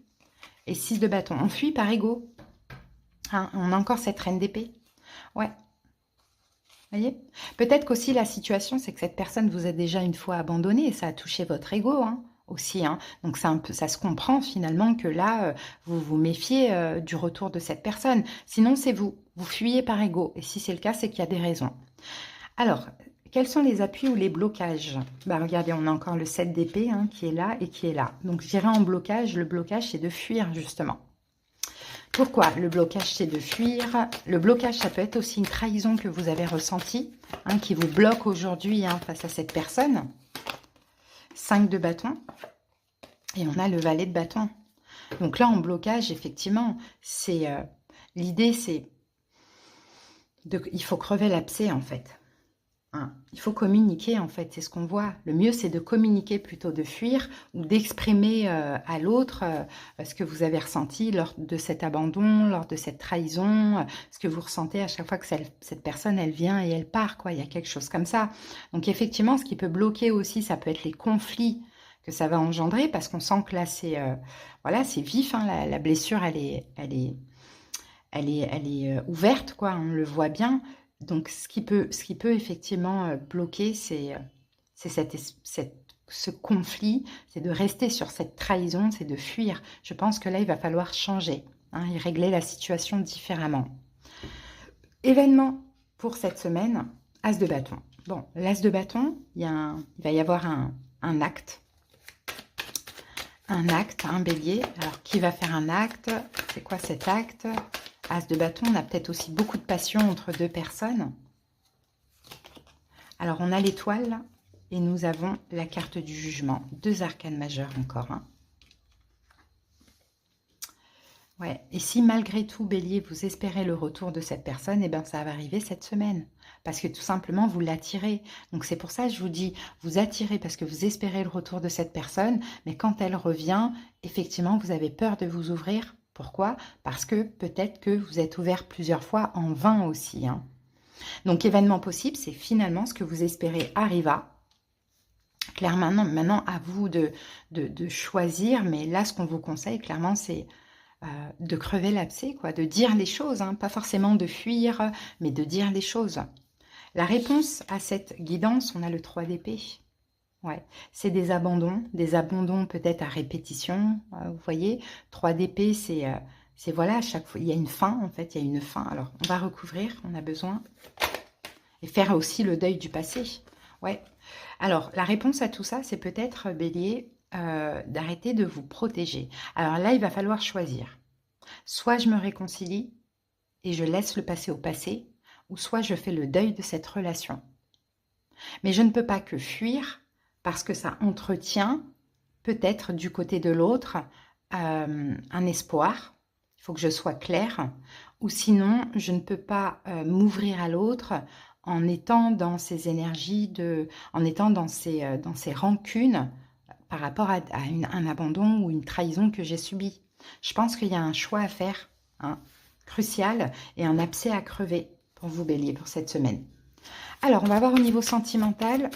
Et 6 de bâton. On fuit par ego. Hein, on a encore cette reine d'épée. Ouais. Vous voyez? Peut-être qu'aussi la situation, c'est que cette personne vous a déjà une fois abandonné et ça a touché votre ego, hein. Aussi, hein. Donc c'est un peu, ça se comprend finalement que là, vous vous méfiez du retour de cette personne. Sinon, c'est vous. Vous fuyez par ego. Et si c'est le cas, c'est qu'il y a des raisons. Alors, quels sont les appuis ou les blocages? Bah, regardez, on a encore le 7 d'épée hein, qui est là et qui est là. Donc, je dirais en blocage, le blocage, c'est de fuir justement. Pourquoi? Le blocage, c'est de fuir. Le blocage, ça peut être aussi une trahison que vous avez ressentie, hein, qui vous bloque aujourd'hui hein, face à cette personne. 5 de bâton. Et on a le valet de bâton. Donc là, en blocage, effectivement, c'est l'idée, c'est il faut crever l'abcès, en fait. Hein. Il faut communiquer, en fait. C'est ce qu'on voit. Le mieux, c'est de communiquer plutôt de fuir ou d'exprimer à l'autre ce que vous avez ressenti lors de cet abandon, lors de cette trahison, ce que vous ressentez à chaque fois que cette personne, elle vient et elle part, quoi. Il y a quelque chose comme ça. Donc, effectivement, ce qui peut bloquer aussi, ça peut être les conflits que ça va engendrer, parce qu'on sent que là, c'est voilà, c'est vif, hein, la blessure, elle est ouverte, quoi, on le voit bien. Donc, ce qui peut effectivement bloquer, c'est ce conflit, c'est de rester sur cette trahison, c'est de fuir. Je pense que là, il va falloir changer, hein, et régler la situation différemment. Événement pour cette semaine, As de bâton. Bon, l'As de bâton, il va y avoir un acte. Un acte, un bélier. Alors, qui va faire un acte? C'est quoi cet acte? As de bâton, on a peut-être aussi beaucoup de passion entre deux personnes. Alors, on a l'étoile et nous avons la carte du jugement. 2 arcanes majeures encore. Hein. Ouais. Et si malgré tout, bélier, vous espérez le retour de cette personne, eh bien, ça va arriver cette semaine. Parce que tout simplement, vous l'attirez. Donc, c'est pour ça que je vous dis, vous attirez parce que vous espérez le retour de cette personne. Mais quand elle revient, effectivement, vous avez peur de vous ouvrir. Pourquoi? Parce que peut-être que vous êtes ouvert plusieurs fois en vain aussi. Hein. Donc, événement possible, c'est finalement ce que vous espérez arriva. Clairement, maintenant, à vous de choisir. Mais là, ce qu'on vous conseille, clairement, c'est de crever l'abcès, quoi, de dire les choses. Hein, pas forcément de fuir, mais de dire les choses. La réponse à cette guidance, on a le 3 d'épée. Ouais, c'est des abandons peut-être à répétition, vous voyez. 3 d'épée, c'est voilà, à chaque fois, il y a une fin, en fait, il y a une fin. Alors, on va recouvrir, on a besoin. Et faire aussi le deuil du passé. Ouais. Alors, la réponse à tout ça, c'est peut-être, bélier, d'arrêter de vous protéger. Alors là, il va falloir choisir. Soit je me réconcilie et je laisse le passé au passé, ou soit je fais le deuil de cette relation. Mais je ne peux pas que fuir, parce que ça entretient peut-être du côté de l'autre un espoir. Il faut que je sois claire. Ou sinon, je ne peux pas m'ouvrir à l'autre en étant dans ces énergies, en étant dans ces rancunes par rapport à un abandon ou une trahison que j'ai subie. Je pense qu'il y a un choix à faire. Hein. crucial et un abcès à crever pour vous, Bélier, pour cette semaine. Alors, on va voir au niveau sentimental.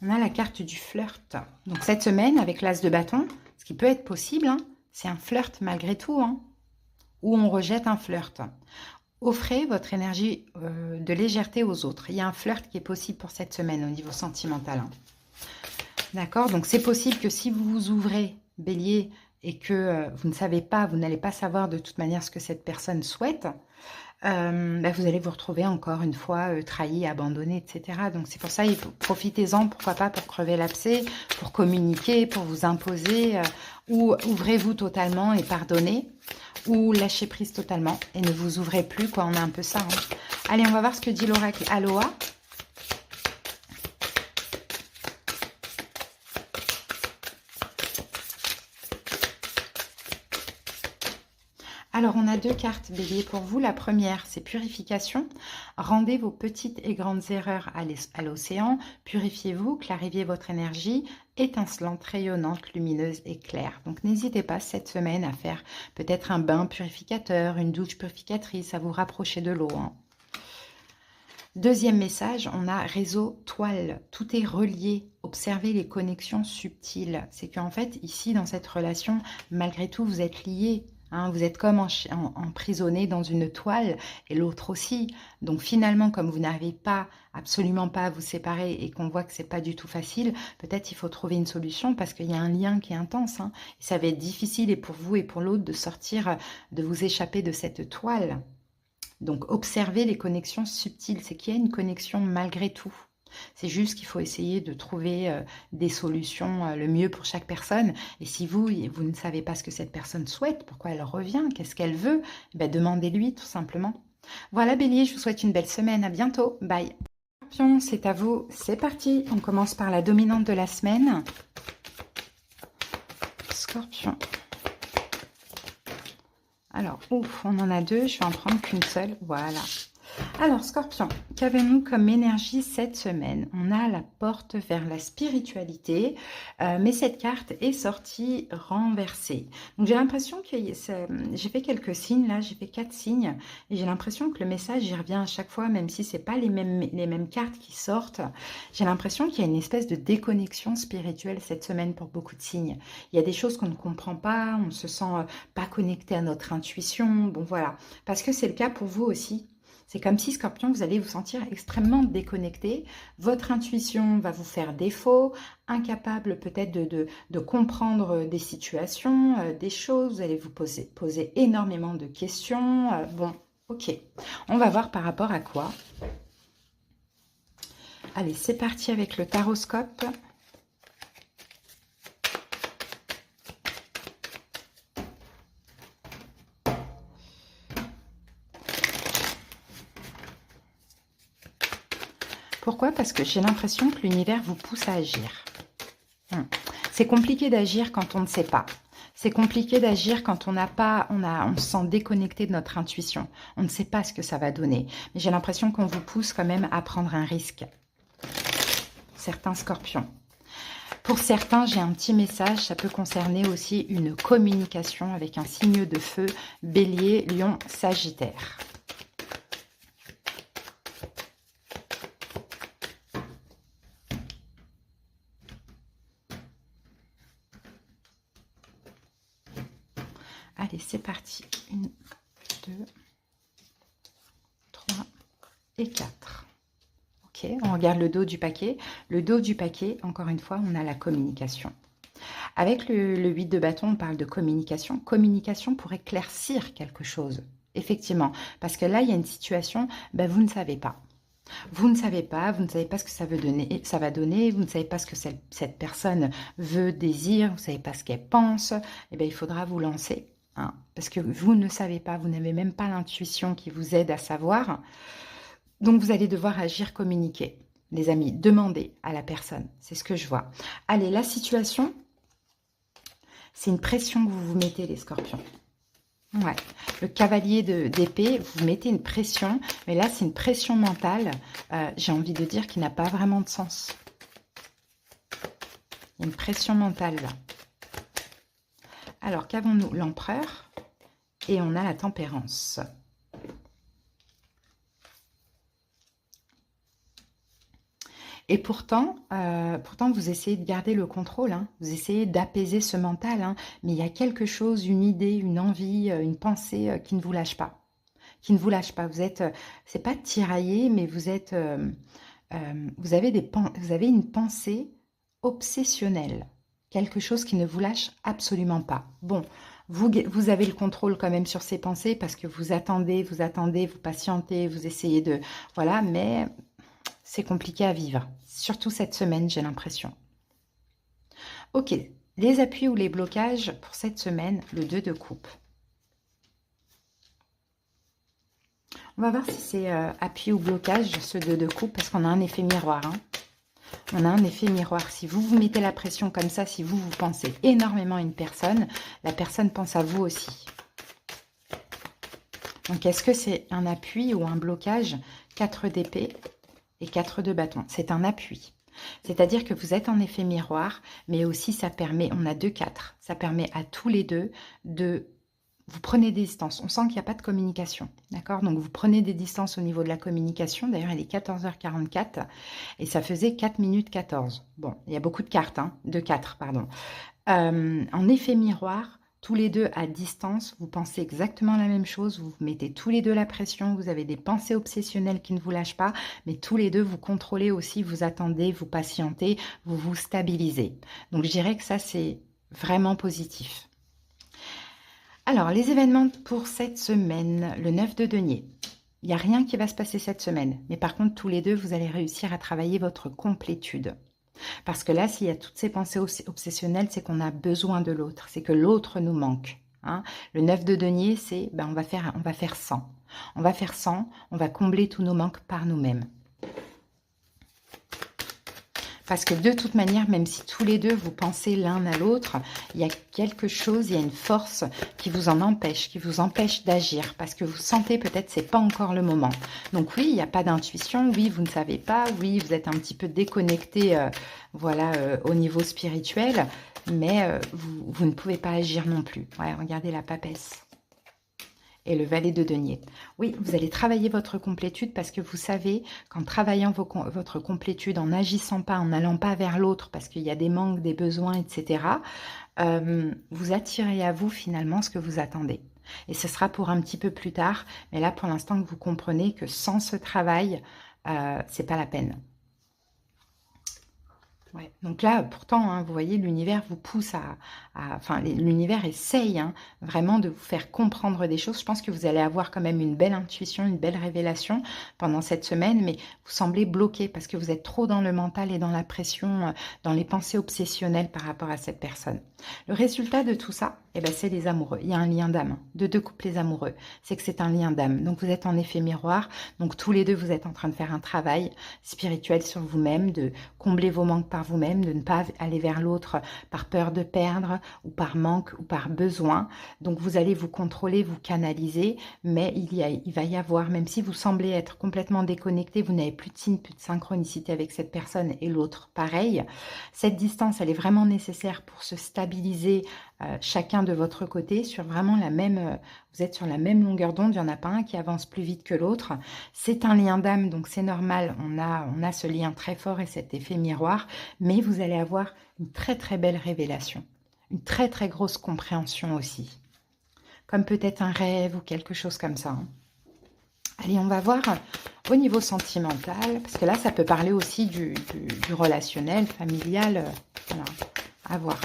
On a la carte du flirt. Donc, cette semaine, avec l'as de bâton, ce qui peut être possible, hein, c'est un flirt malgré tout, hein, ou on rejette un flirt. Offrez votre énergie de légèreté aux autres. Il y a un flirt qui est possible pour cette semaine au niveau sentimental. Hein. D'accord? Donc, c'est possible que si vous vous ouvrez, Bélier, et que vous ne savez pas, vous n'allez pas savoir de toute manière ce que cette personne souhaite, vous allez vous retrouver encore une fois trahi, abandonné, etc. Donc, c'est pour ça, profitez-en, pourquoi pas, pour crever l'abcès, pour communiquer, pour vous imposer, ou ouvrez-vous totalement et pardonnez, ou lâchez prise totalement et ne vous ouvrez plus, quoi. On a un peu ça. Hein. Allez, on va voir ce que dit l'oracle Aloha. Alors, on a deux cartes, Bélier, pour vous. La première, c'est purification. Rendez vos petites et grandes erreurs à l'océan. Purifiez-vous, clarifiez votre énergie, étincelante, rayonnante, lumineuse et claire. Donc, n'hésitez pas cette semaine à faire peut-être un bain purificateur, une douche purificatrice, à vous rapprocher de l'eau. Hein. Deuxième message, on a réseau toile. Tout est relié. Observez les connexions subtiles. C'est qu'en fait, ici, dans cette relation, malgré tout, vous êtes liés. Hein, vous êtes comme emprisonné dans une toile et l'autre aussi. Donc finalement, comme vous n'arrivez pas, absolument pas à vous séparer et qu'on voit que c'est pas du tout facile, peut-être il faut trouver une solution parce qu'il y a un lien qui est intense. Hein, et ça va être difficile et pour vous et pour l'autre de sortir, de vous échapper de cette toile. Donc observez les connexions subtiles. C'est qu'il y a une connexion malgré tout. C'est juste qu'il faut essayer de trouver des solutions le mieux pour chaque personne. Et si vous ne savez pas ce que cette personne souhaite, pourquoi elle revient, qu'est-ce qu'elle veut, demandez-lui tout simplement. Voilà Bélier, je vous souhaite une belle semaine. À bientôt. Bye. Scorpion, c'est à vous. C'est parti. On commence par la dominante de la semaine. Scorpion. Alors, ouf, on en a deux. Je vais en prendre qu'une seule. Voilà. Alors, Scorpion, qu'avons-nous comme énergie cette semaine? On a la porte vers la spiritualité, mais cette carte est sortie renversée. Donc, j'ai l'impression que j'ai fait quelques signes, là, j'ai fait 4 signes, et j'ai l'impression que le message, y revient à chaque fois, même si ce n'est pas les mêmes cartes qui sortent. J'ai l'impression qu'il y a une espèce de déconnexion spirituelle cette semaine pour beaucoup de signes. Il y a des choses qu'on ne comprend pas, on ne se sent pas connecté à notre intuition, bon voilà, parce que c'est le cas pour vous aussi. C'est comme si, Scorpion, vous allez vous sentir extrêmement déconnecté. Votre intuition va vous faire défaut, incapable peut-être de comprendre des situations, des choses. Vous allez vous poser énormément de questions. Bon, ok. On va voir par rapport à quoi. Allez, c'est parti avec le taroscope. Pourquoi? Parce que j'ai l'impression que l'univers vous pousse à agir. C'est compliqué d'agir quand on ne sait pas. C'est compliqué d'agir quand on se sent déconnecté de notre intuition. On ne sait pas ce que ça va donner. Mais j'ai l'impression qu'on vous pousse quand même à prendre un risque. Certains Scorpions. Pour certains, j'ai un petit message. Ça peut concerner aussi une communication avec un signe de feu, Bélier, Lion, Sagittaire. Allez, c'est parti. 1, 2, 3 et 4. Ok, on regarde le dos du paquet. Le dos du paquet, encore une fois, on a la communication. Avec le 8 de bâton, on parle de communication. Communication pour éclaircir quelque chose. Effectivement, parce que là, il y a une situation, vous ne savez pas. Vous ne savez pas ce que ça va donner, vous ne savez pas ce que cette personne veut, désire, vous ne savez pas ce qu'elle pense. Eh bien, il faudra vous lancer. Hein, parce que vous ne savez pas, vous n'avez même pas l'intuition qui vous aide à savoir. Donc, vous allez devoir agir, communiquer. Les amis, demandez à la personne. C'est ce que je vois. Allez, la situation, c'est une pression que vous vous mettez, les Scorpions. Ouais. Le cavalier d'épée, vous mettez une pression, mais là, c'est une pression mentale, j'ai envie de dire, qui n'a pas vraiment de sens. Il y a une pression mentale, là. Alors, qu'avons-nous? L'empereur et on a la tempérance. Et pourtant, vous essayez de garder le contrôle, hein, vous essayez d'apaiser ce mental, hein, mais il y a quelque chose, une idée, une envie, une pensée qui ne vous lâche pas. Qui ne vous lâche pas. Vous êtes, c'est pas tiraillé, mais vous êtes, vous avez une pensée obsessionnelle. Quelque chose qui ne vous lâche absolument pas. Bon, vous avez le contrôle quand même sur ces pensées parce que vous attendez, vous patientez, vous essayez de... Voilà, mais c'est compliqué à vivre. Surtout cette semaine, j'ai l'impression. Ok, les appuis ou les blocages pour cette semaine, le 2 de coupe. On va voir si c'est appui ou blocage, ce 2 de coupe, parce qu'on a un effet miroir. Hein. On a un effet miroir. Si vous vous mettez la pression comme ça, si vous pensez énormément à une personne, la personne pense à vous aussi. Donc, est-ce que c'est un appui ou un blocage? 4 d'épée et 4 de bâton. C'est un appui. C'est-à-dire que vous êtes en effet miroir, mais aussi ça permet, on a 2-4, ça permet à tous les deux de... Vous prenez des distances. On sent qu'il n'y a pas de communication. D'accord? Donc, vous prenez des distances au niveau de la communication. D'ailleurs, il est 14h44 et ça faisait 4 minutes 14. Bon, il y a beaucoup de cartes, hein, de 4, pardon. En effet miroir, tous les deux à distance, vous pensez exactement la même chose. Vous mettez tous les deux la pression. Vous avez des pensées obsessionnelles qui ne vous lâchent pas. Mais tous les deux, vous contrôlez aussi, vous attendez, vous patientez, vous vous stabilisez. Donc, je dirais que ça, c'est vraiment positif. Alors, les événements pour cette semaine, le 9 de denier. Il n'y a rien qui va se passer cette semaine. Mais par contre, tous les deux, vous allez réussir à travailler votre complétude. Parce que là, s'il y a toutes ces pensées obsessionnelles, c'est qu'on a besoin de l'autre. C'est que l'autre nous manque. Hein. Le 9 de denier, c'est ben, on va faire 100. On va faire 100, on va combler tous nos manques par nous-mêmes. Parce que de toute manière, même si tous les deux vous pensez l'un à l'autre, il y a quelque chose, il y a une force qui vous en empêche, qui vous empêche d'agir. Parce que vous sentez peut-être que ce n'est pas encore le moment. Donc oui, il n'y a pas d'intuition, oui, vous ne savez pas, oui, vous êtes un petit peu déconnecté voilà, au niveau spirituel, mais vous ne pouvez pas agir non plus. Ouais, regardez la papesse. Et le valet de denier. Oui, vous allez travailler votre complétude parce que vous savez qu'en travaillant votre complétude, en n'agissant pas, en n'allant pas vers l'autre parce qu'il y a des manques, des besoins, etc., vous attirez à vous finalement ce que vous attendez. Et ce sera pour un petit peu plus tard, mais là pour l'instant que vous comprenez que sans ce travail, c'est pas la peine. Ouais. Donc là, pourtant, hein, vous voyez, l'univers vous pousse enfin, l'univers essaye hein, vraiment de vous faire comprendre des choses. Je pense que vous allez avoir quand même une belle intuition, une belle révélation pendant cette semaine, mais vous semblez bloqué parce que vous êtes trop dans le mental et dans la pression, dans les pensées obsessionnelles par rapport à cette personne. Le résultat de tout ça, eh ben, c'est les amoureux. Il y a un lien d'âme, de deux couples amoureux. C'est que c'est un lien d'âme. Donc vous êtes en effet miroir. Donc tous les deux, vous êtes en train de faire un travail spirituel sur vous-même, de combler vos manques par vous-même, de ne pas aller vers l'autre par peur de perdre ou par manque ou par besoin. Donc vous allez vous contrôler, vous canaliser, mais il va y avoir, même si vous semblez être complètement déconnecté, vous n'avez plus de signe, plus de synchronicité avec cette personne et l'autre pareil. Cette distance, elle est vraiment nécessaire pour se stabiliser chacun de votre côté sur vraiment la même, vous êtes sur la même longueur d'onde, il n'y en a pas un qui avance plus vite que l'autre. C'est un lien d'âme, donc c'est normal, on a ce lien très fort et cet effet miroir, mais vous allez avoir une très très belle révélation, une très très grosse compréhension aussi, comme peut-être un rêve ou quelque chose comme ça. Hein. Allez, on va voir au niveau sentimental, parce que là, ça peut parler aussi du relationnel, familial, voilà, à voir.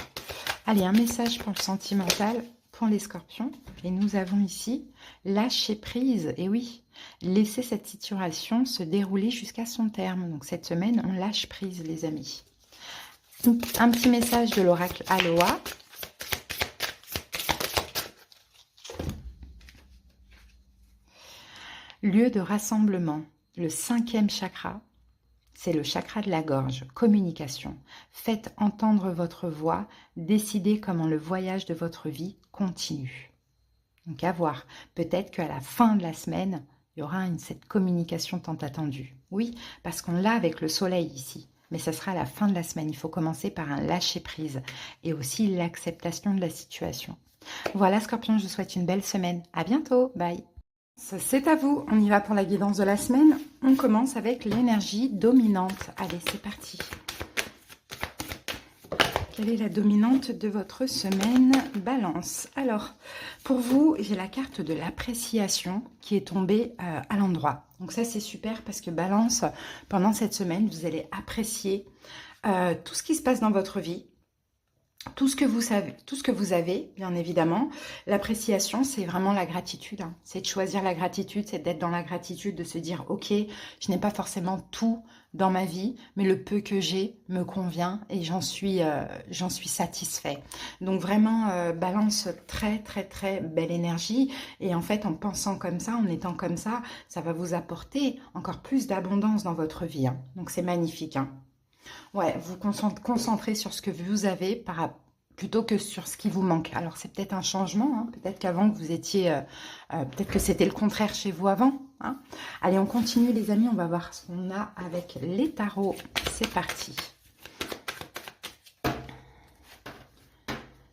Allez, un message pour le sentimental, pour les scorpions. Et nous avons ici lâcher prise. Et oui, laisser cette situation se dérouler jusqu'à son terme. Donc cette semaine, on lâche prise, les amis. Un petit message de l'oracle Aloha. Lieu de rassemblement, le 5e chakra. C'est le chakra de la gorge, communication. Faites entendre votre voix, décidez comment le voyage de votre vie continue. Donc à voir, peut-être qu'à la fin de la semaine, il y aura cette communication tant attendue. Oui, parce qu'on l'a avec le soleil ici, mais ça sera à la fin de la semaine. Il faut commencer par un lâcher-prise et aussi l'acceptation de la situation. Voilà, Scorpion, je vous souhaite une belle semaine. À bientôt. Bye. C'est à vous. On y va pour la guidance de la semaine. On commence avec l'énergie dominante. Allez, c'est parti. Quelle est la dominante de votre semaine? Balance. Alors, pour vous, j'ai la carte de l'appréciation qui est tombée à l'endroit. Donc ça, c'est super parce que Balance, pendant cette semaine, vous allez apprécier tout ce qui se passe dans votre vie. Tout ce que vous savez, tout ce que vous avez, bien évidemment. L'appréciation, c'est vraiment la gratitude. Hein. C'est de choisir la gratitude, c'est d'être dans la gratitude, de se dire, ok, je n'ai pas forcément tout dans ma vie, mais le peu que j'ai me convient et j'en suis satisfait. Donc vraiment, Balance, très très très belle énergie. Et en fait, en pensant comme ça, en étant comme ça va vous apporter encore plus d'abondance dans votre vie. Hein. Donc c'est magnifique. Hein. Ouais, vous concentrez sur ce que vous avez plutôt que sur ce qui vous manque. Alors, c'est peut-être un changement. Hein. Peut-être qu'avant, vous étiez... peut-être que c'était le contraire chez vous avant. Hein. Allez, on continue, les amis. On va voir ce qu'on a avec les tarots. C'est parti.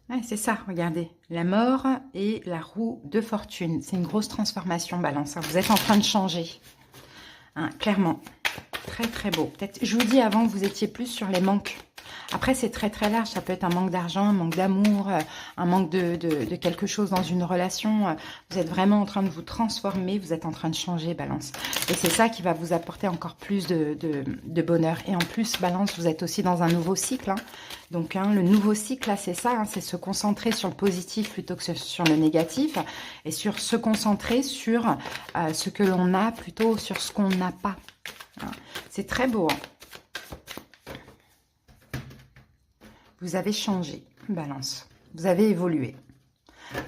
Ouais, c'est ça, regardez. La mort et la roue de fortune. C'est une grosse transformation, Balance. Hein. Vous êtes en train de changer. Hein, clairement. Très très beau. Peut-être, je vous dis avant, vous étiez plus sur les manques. Après, c'est très très large. Ça peut être un manque d'argent, un manque d'amour, un manque de quelque chose dans une relation. Vous êtes vraiment en train de vous transformer. Vous êtes en train de changer, Balance. Et c'est ça qui va vous apporter encore plus de bonheur. Et en plus, Balance, vous êtes aussi dans un nouveau cycle. Hein. Donc, hein, le nouveau cycle, là, c'est ça. Hein, c'est se concentrer sur le positif plutôt que sur le négatif. Et sur se concentrer sur ce que l'on a plutôt sur ce qu'on n'a pas. C'est très beau. Hein. Vous avez changé, Balance. Vous avez évolué.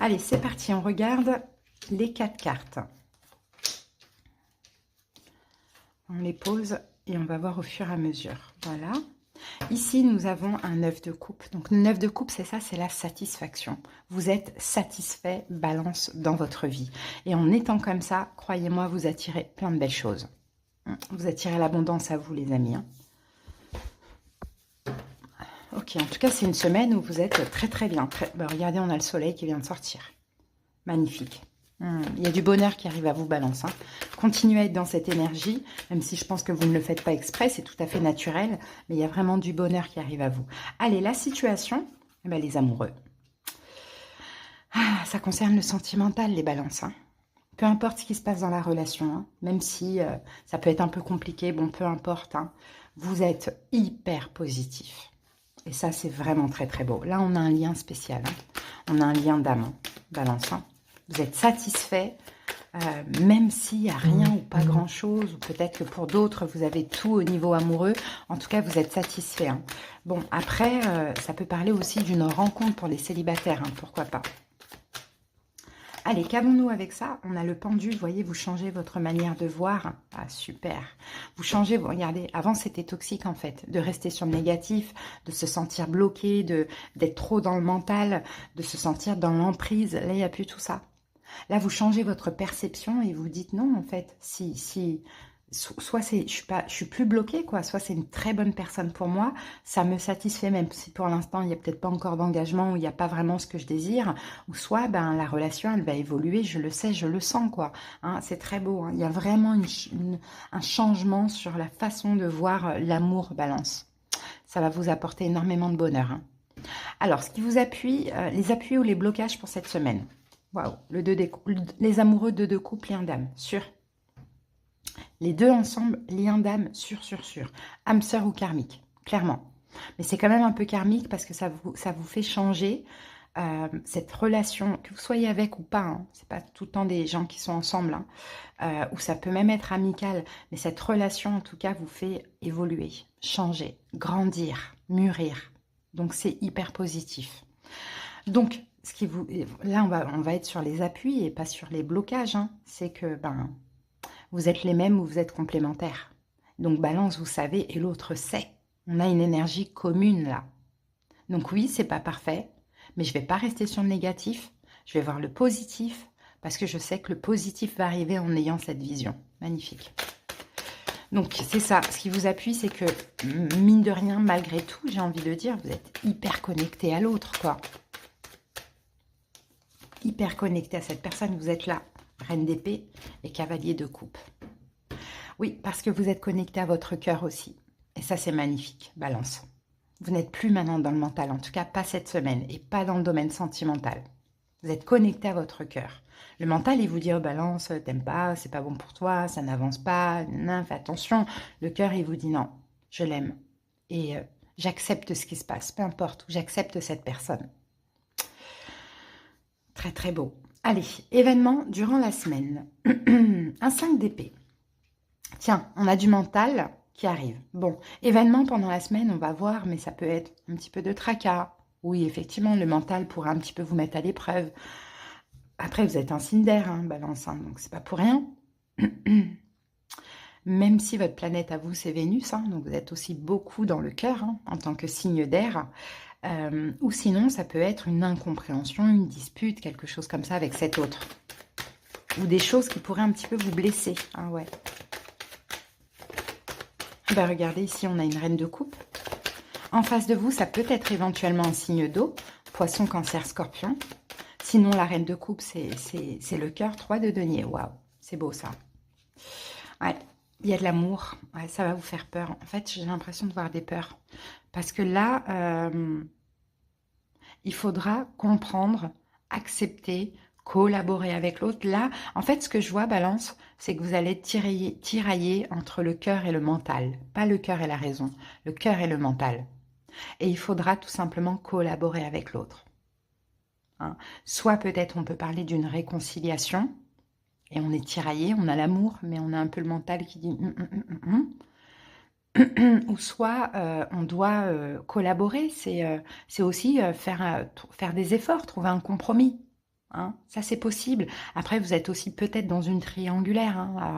Allez, c'est parti. On regarde les 4 cartes. On les pose et on va voir au fur et à mesure. Voilà. Ici, nous avons un 9 de coupe. Donc, le 9 de coupe, c'est ça, c'est la satisfaction. Vous êtes satisfait, Balance, dans votre vie. Et en étant comme ça, croyez-moi, vous attirez plein de belles choses. Vous attirez l'abondance à vous, les amis. Hein. Ok, en tout cas, c'est une semaine où vous êtes très très bien. Ben, regardez, on a le soleil qui vient de sortir. Magnifique. Il y a du bonheur qui arrive à vous, Balance. Hein. Continuez à être dans cette énergie, même si je pense que vous ne le faites pas exprès, c'est tout à fait naturel. Mais il y a vraiment du bonheur qui arrive à vous. Allez, la situation, eh ben, les amoureux. Ah, ça concerne le sentimental, les Balances. Hein. Peu importe ce qui se passe dans la relation, hein, même si ça peut être un peu compliqué, bon, peu importe, hein, vous êtes hyper positif. Et ça, c'est vraiment très, très beau. Là, on a un lien spécial. Hein. On a un lien d'âme, hein, Balance. Hein. Vous êtes satisfait, même s'il n'y a rien ou pas grand-chose, ou peut-être que pour d'autres, vous avez tout au niveau amoureux. En tout cas, vous êtes satisfait. Hein. Bon, après, ça peut parler aussi d'une rencontre pour les célibataires, hein, pourquoi pas. Allez, qu'avons-nous avec ça? On a le pendule, vous voyez, vous changez votre manière de voir. Ah, super. Vous changez, vous regardez, avant c'était toxique en fait, de rester sur le négatif, de se sentir bloqué, d'être trop dans le mental, de se sentir dans l'emprise. Là, il n'y a plus tout ça. Là, vous changez votre perception et vous dites non, en fait, soit je suis plus bloquée, quoi. Soit c'est une très bonne personne pour moi, ça me satisfait, même si pour l'instant il n'y a peut-être pas encore d'engagement ou il n'y a pas vraiment ce que je désire, ou soit ben la relation elle va évoluer, je le sais, je le sens, quoi. Hein, c'est très beau. Hein. Il y a vraiment un changement sur la façon de voir l'amour, Balance. Ça va vous apporter énormément de bonheur. Hein. Alors, ce qui vous appuie, les appuis ou les blocages pour cette semaine. Waouh, les amoureux de deux couples, lien d'âme, sûr. Les deux ensemble, lien d'âme, sûr. Âme sœur ou karmique, clairement. Mais c'est quand même un peu karmique parce que ça vous fait changer cette relation, que vous soyez avec ou pas. Hein, c'est pas tout le temps des gens qui sont ensemble. Hein, ou ça peut même être amical. Mais cette relation, en tout cas, vous fait évoluer, changer, grandir, mûrir. Donc, c'est hyper positif. Donc, là, on va être sur les appuis et pas sur les blocages. Hein. C'est que vous êtes les mêmes ou vous êtes complémentaires. Donc, Balance, vous savez, et l'autre sait. On a une énergie commune là. Donc oui, c'est pas parfait, mais je vais pas rester sur le négatif. Je vais voir le positif parce que je sais que le positif va arriver en ayant cette vision. Magnifique. Donc, c'est ça. Ce qui vous appuie, c'est que, mine de rien, malgré tout, j'ai envie de dire, vous êtes hyper connecté à l'autre, quoi. hyper connecté à cette personne. Vous êtes là, reine d'épée et cavalier de coupe. Oui, parce que vous êtes connecté à votre cœur aussi. Et ça, c'est magnifique, Balance. Vous n'êtes plus maintenant dans le mental, en tout cas pas cette semaine, et pas dans le domaine sentimental. Vous êtes connecté à votre cœur. Le mental, il vous dit, oh Balance, t'aimes pas, c'est pas bon pour toi, ça n'avance pas, non, fais attention. Le cœur, il vous dit, non, je l'aime. Et j'accepte ce qui se passe, peu importe, j'accepte cette personne. Très très beau. Allez, événement durant la semaine. Un 5 d'épée. Tiens, on a du mental qui arrive. Bon, événement pendant la semaine, on va voir, mais ça peut être un petit peu de tracas. Oui, effectivement, le mental pourra un petit peu vous mettre à l'épreuve. Après, vous êtes un signe d'air, hein, Balance, hein, donc c'est pas pour rien. Même si votre planète à vous, c'est Vénus, hein, donc vous êtes aussi beaucoup dans le cœur, hein, en tant que signe d'air. Ou sinon, ça peut être une incompréhension, une dispute, quelque chose comme ça avec cet autre. Ou des choses qui pourraient un petit peu vous blesser. Ah ouais. Bah regardez, ici, on a une reine de coupe. En face de vous, ça peut être éventuellement un signe d'eau. Poisson, cancer, scorpion. Sinon, la reine de coupe, c'est le cœur. 3 de denier. Waouh, c'est beau ça. Ouais, il y a de l'amour. Ouais, ça va vous faire peur. En fait, j'ai l'impression de voir des peurs. Parce que là, il faudra comprendre, accepter, collaborer avec l'autre. Là, en fait, ce que je vois, Balance, c'est que vous allez tirailler entre le cœur et le mental. Pas le cœur et la raison, le cœur et le mental. Et il faudra tout simplement collaborer avec l'autre. Hein. Soit peut-être on peut parler d'une réconciliation, et on est tiraillé, on a l'amour, mais on a un peu le mental qui dit ou soit on doit collaborer, c'est aussi faire des efforts, trouver un compromis. Hein. Ça, c'est possible. Après, vous êtes aussi peut-être dans une triangulaire. Hein. Alors,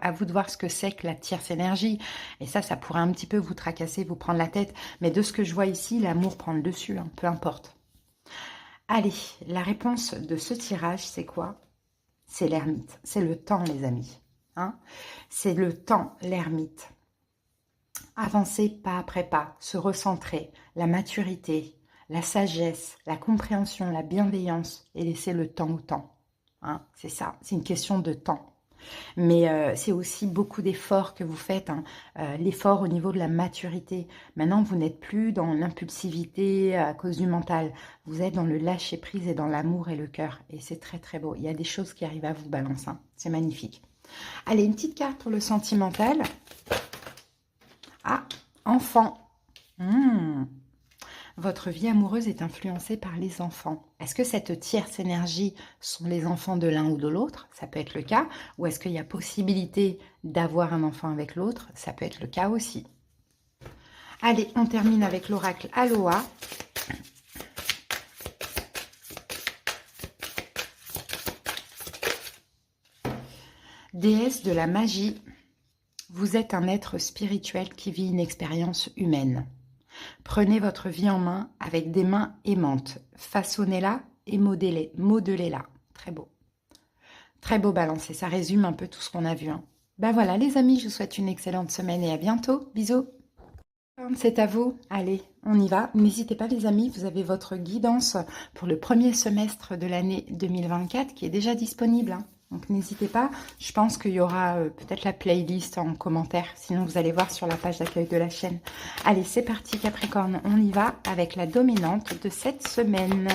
à vous de voir ce que c'est que la tierce énergie. Et ça pourrait un petit peu vous tracasser, vous prendre la tête. Mais de ce que je vois ici, l'amour prend le dessus, hein, peu importe. Allez, la réponse de ce tirage, c'est quoi? C'est l'ermite. C'est le temps, les amis. Hein. C'est le temps, l'ermite. Avancer pas après pas, se recentrer, la maturité, la sagesse, la compréhension, la bienveillance et laisser le temps au temps. Hein, c'est ça, c'est une question de temps. Mais c'est aussi beaucoup d'efforts que vous faites, hein, l'effort au niveau de la maturité. Maintenant, vous n'êtes plus dans l'impulsivité à cause du mental. Vous êtes dans le lâcher-prise et dans l'amour et le cœur. Et c'est très très beau. Il y a des choses qui arrivent à vous, Balance. Hein. C'est magnifique. Allez, une petite carte pour le sentimental. Ah, enfant. Votre vie amoureuse est influencée par les enfants. Est-ce que cette tierce énergie sont les enfants de l'un ou de l'autre? Ça peut être le cas. Ou est-ce qu'il y a possibilité d'avoir un enfant avec l'autre? Ça peut être le cas aussi. Allez, on termine avec l'oracle Aloha. Déesse de la magie. Vous êtes un être spirituel qui vit une expérience humaine. Prenez votre vie en main avec des mains aimantes. Façonnez-la et modelez-la. Très beau. Très beau, Balance. Et ça résume un peu tout ce qu'on a vu. Hein. Ben voilà, les amis, je vous souhaite une excellente semaine et à bientôt. Bisous. C'est à vous. Allez, on y va. N'hésitez pas, les amis, vous avez votre guidance pour le premier semestre de l'année 2024 qui est déjà disponible. Hein. Donc n'hésitez pas, je pense qu'il y aura peut-être la playlist en commentaire, sinon vous allez voir sur la page d'accueil de la chaîne. Allez, c'est parti Capricorne, on y va avec la dominante de cette semaine.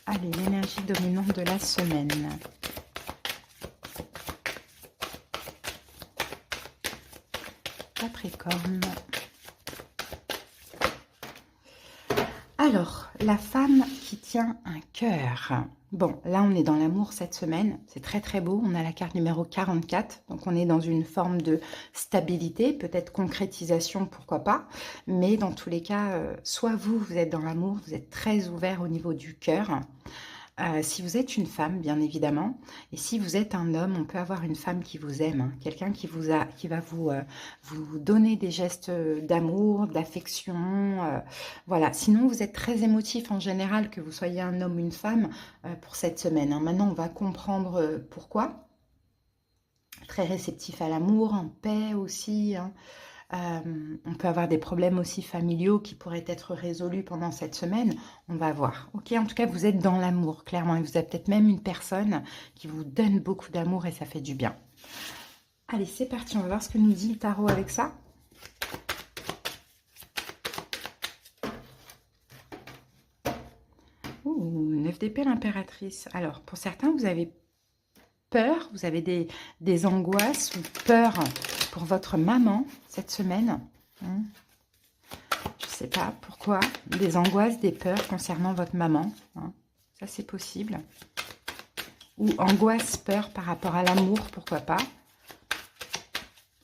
Allez, l'énergie dominante de la semaine. Capricorne. Alors, la femme qui tient un cœur. Bon, là, on est dans l'amour cette semaine. C'est très, très beau. On a la carte numéro 44. Donc, on est dans une forme de stabilité, peut-être concrétisation, pourquoi pas. Mais dans tous les cas, soit vous êtes dans l'amour, vous êtes très ouvert au niveau du cœur. Si vous êtes une femme, bien évidemment, et si vous êtes un homme, on peut avoir une femme qui vous aime, hein, quelqu'un qui va vous donner des gestes d'amour, d'affection, voilà. Sinon, vous êtes très émotif en général, que vous soyez un homme ou une femme, pour cette semaine. Hein. Maintenant, on va comprendre pourquoi. Très réceptif à l'amour, en paix aussi, hein. On peut avoir des problèmes aussi familiaux qui pourraient être résolus pendant cette semaine. On va voir. Ok, en tout cas, vous êtes dans l'amour, clairement. Et vous avez peut-être même une personne qui vous donne beaucoup d'amour et ça fait du bien. Allez, c'est parti. On va voir ce que nous dit le tarot avec ça. Ouh, 9 d'épée, l'impératrice. Alors, pour certains, vous avez peur, vous avez des angoisses ou peur pour votre maman cette semaine. Je ne sais pas pourquoi. Des angoisses, des peurs concernant votre maman. Ça, c'est possible. Ou angoisse, peur par rapport à l'amour, pourquoi pas.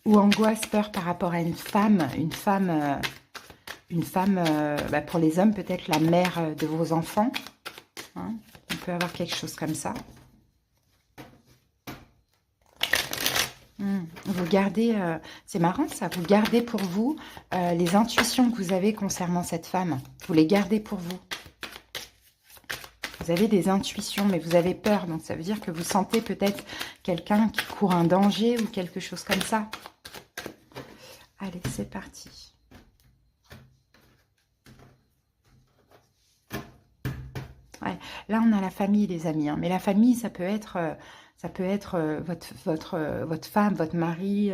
Ou angoisse, peur par rapport à une femme. Bah, pour les hommes, peut-être la mère de vos enfants. On peut avoir quelque chose comme ça. Vous gardez, c'est marrant ça, vous gardez pour vous les intuitions que vous avez concernant cette femme. Vous les gardez pour vous. Vous avez des intuitions, mais vous avez peur. Donc ça veut dire que vous sentez peut-être quelqu'un qui court un danger ou quelque chose comme ça. Allez, c'est parti. Ouais. Là, on a la famille, les amis. Mais la famille, ça peut être votre femme, votre mari,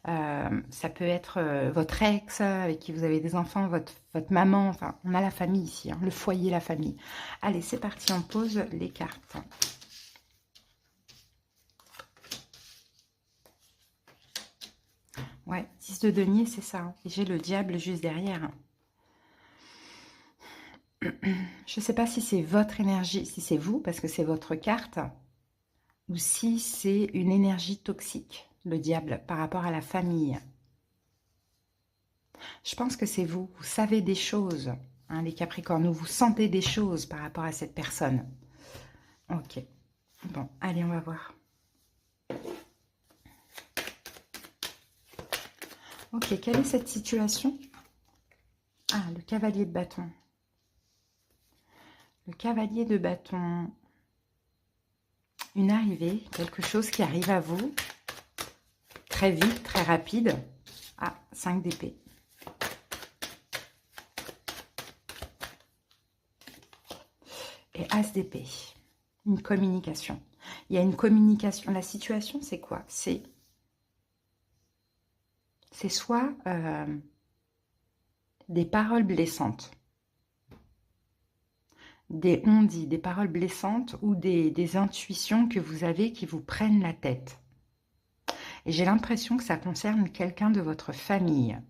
ça peut être votre ex avec qui vous avez des enfants, votre maman. Enfin, on a la famille ici, le foyer, la famille. Allez, c'est parti, on pose les cartes. Ouais, 10 de denier, c'est ça. Et j'ai le diable juste derrière. Je ne sais pas si c'est votre énergie, si c'est vous, parce que c'est votre carte, ou si c'est une énergie toxique, le diable, par rapport à la famille. Je pense que c'est vous. Vous savez des choses, les Capricornes, ou vous sentez des choses par rapport à cette personne. Ok. Bon, allez, on va voir. Ok, quelle est cette situation? Ah, le cavalier de bâton. Le cavalier de bâton. Une arrivée, quelque chose qui arrive à vous. Très vite, très rapide. Ah, 5 d'épée. Et As d'épée. Une communication. Il y a une communication. La situation, c'est quoi? C'est soit des paroles blessantes. Des on-dit, des paroles blessantes ou des intuitions que vous avez qui vous prennent la tête. Et j'ai l'impression que ça concerne quelqu'un de votre famille.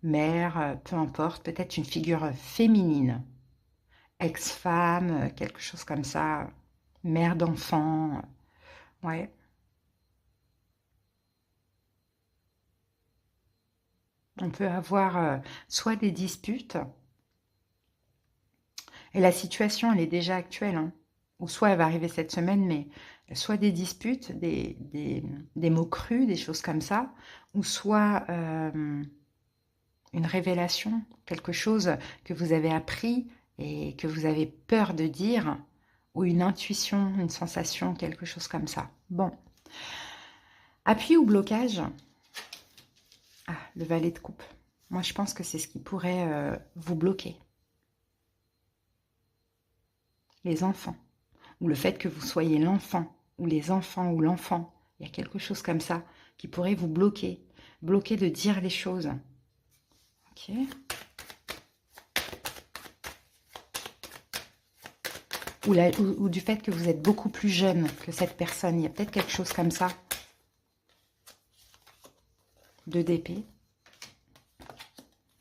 Mère, peu importe, peut-être une figure féminine. Ex-femme, quelque chose comme ça. Mère d'enfant. Ouais. On peut avoir soit des disputes. Et la situation, elle est déjà actuelle. Ou soit elle va arriver cette semaine, mais soit des disputes, des mots crus, des choses comme ça. Ou soit une révélation, quelque chose que vous avez appris et que vous avez peur de dire, ou une intuition, une sensation, quelque chose comme ça. Bon. Appui ou blocage? Ah, le valet de coupe. Moi, je pense que c'est ce qui pourrait vous bloquer. Les enfants. Ou le fait que vous soyez l'enfant, ou les enfants, ou l'enfant. Il y a quelque chose comme ça qui pourrait vous bloquer. Bloquer de dire les choses. Ok. Ou du fait que vous êtes beaucoup plus jeune que cette personne. Il y a peut-être quelque chose comme ça. 2 d'épée.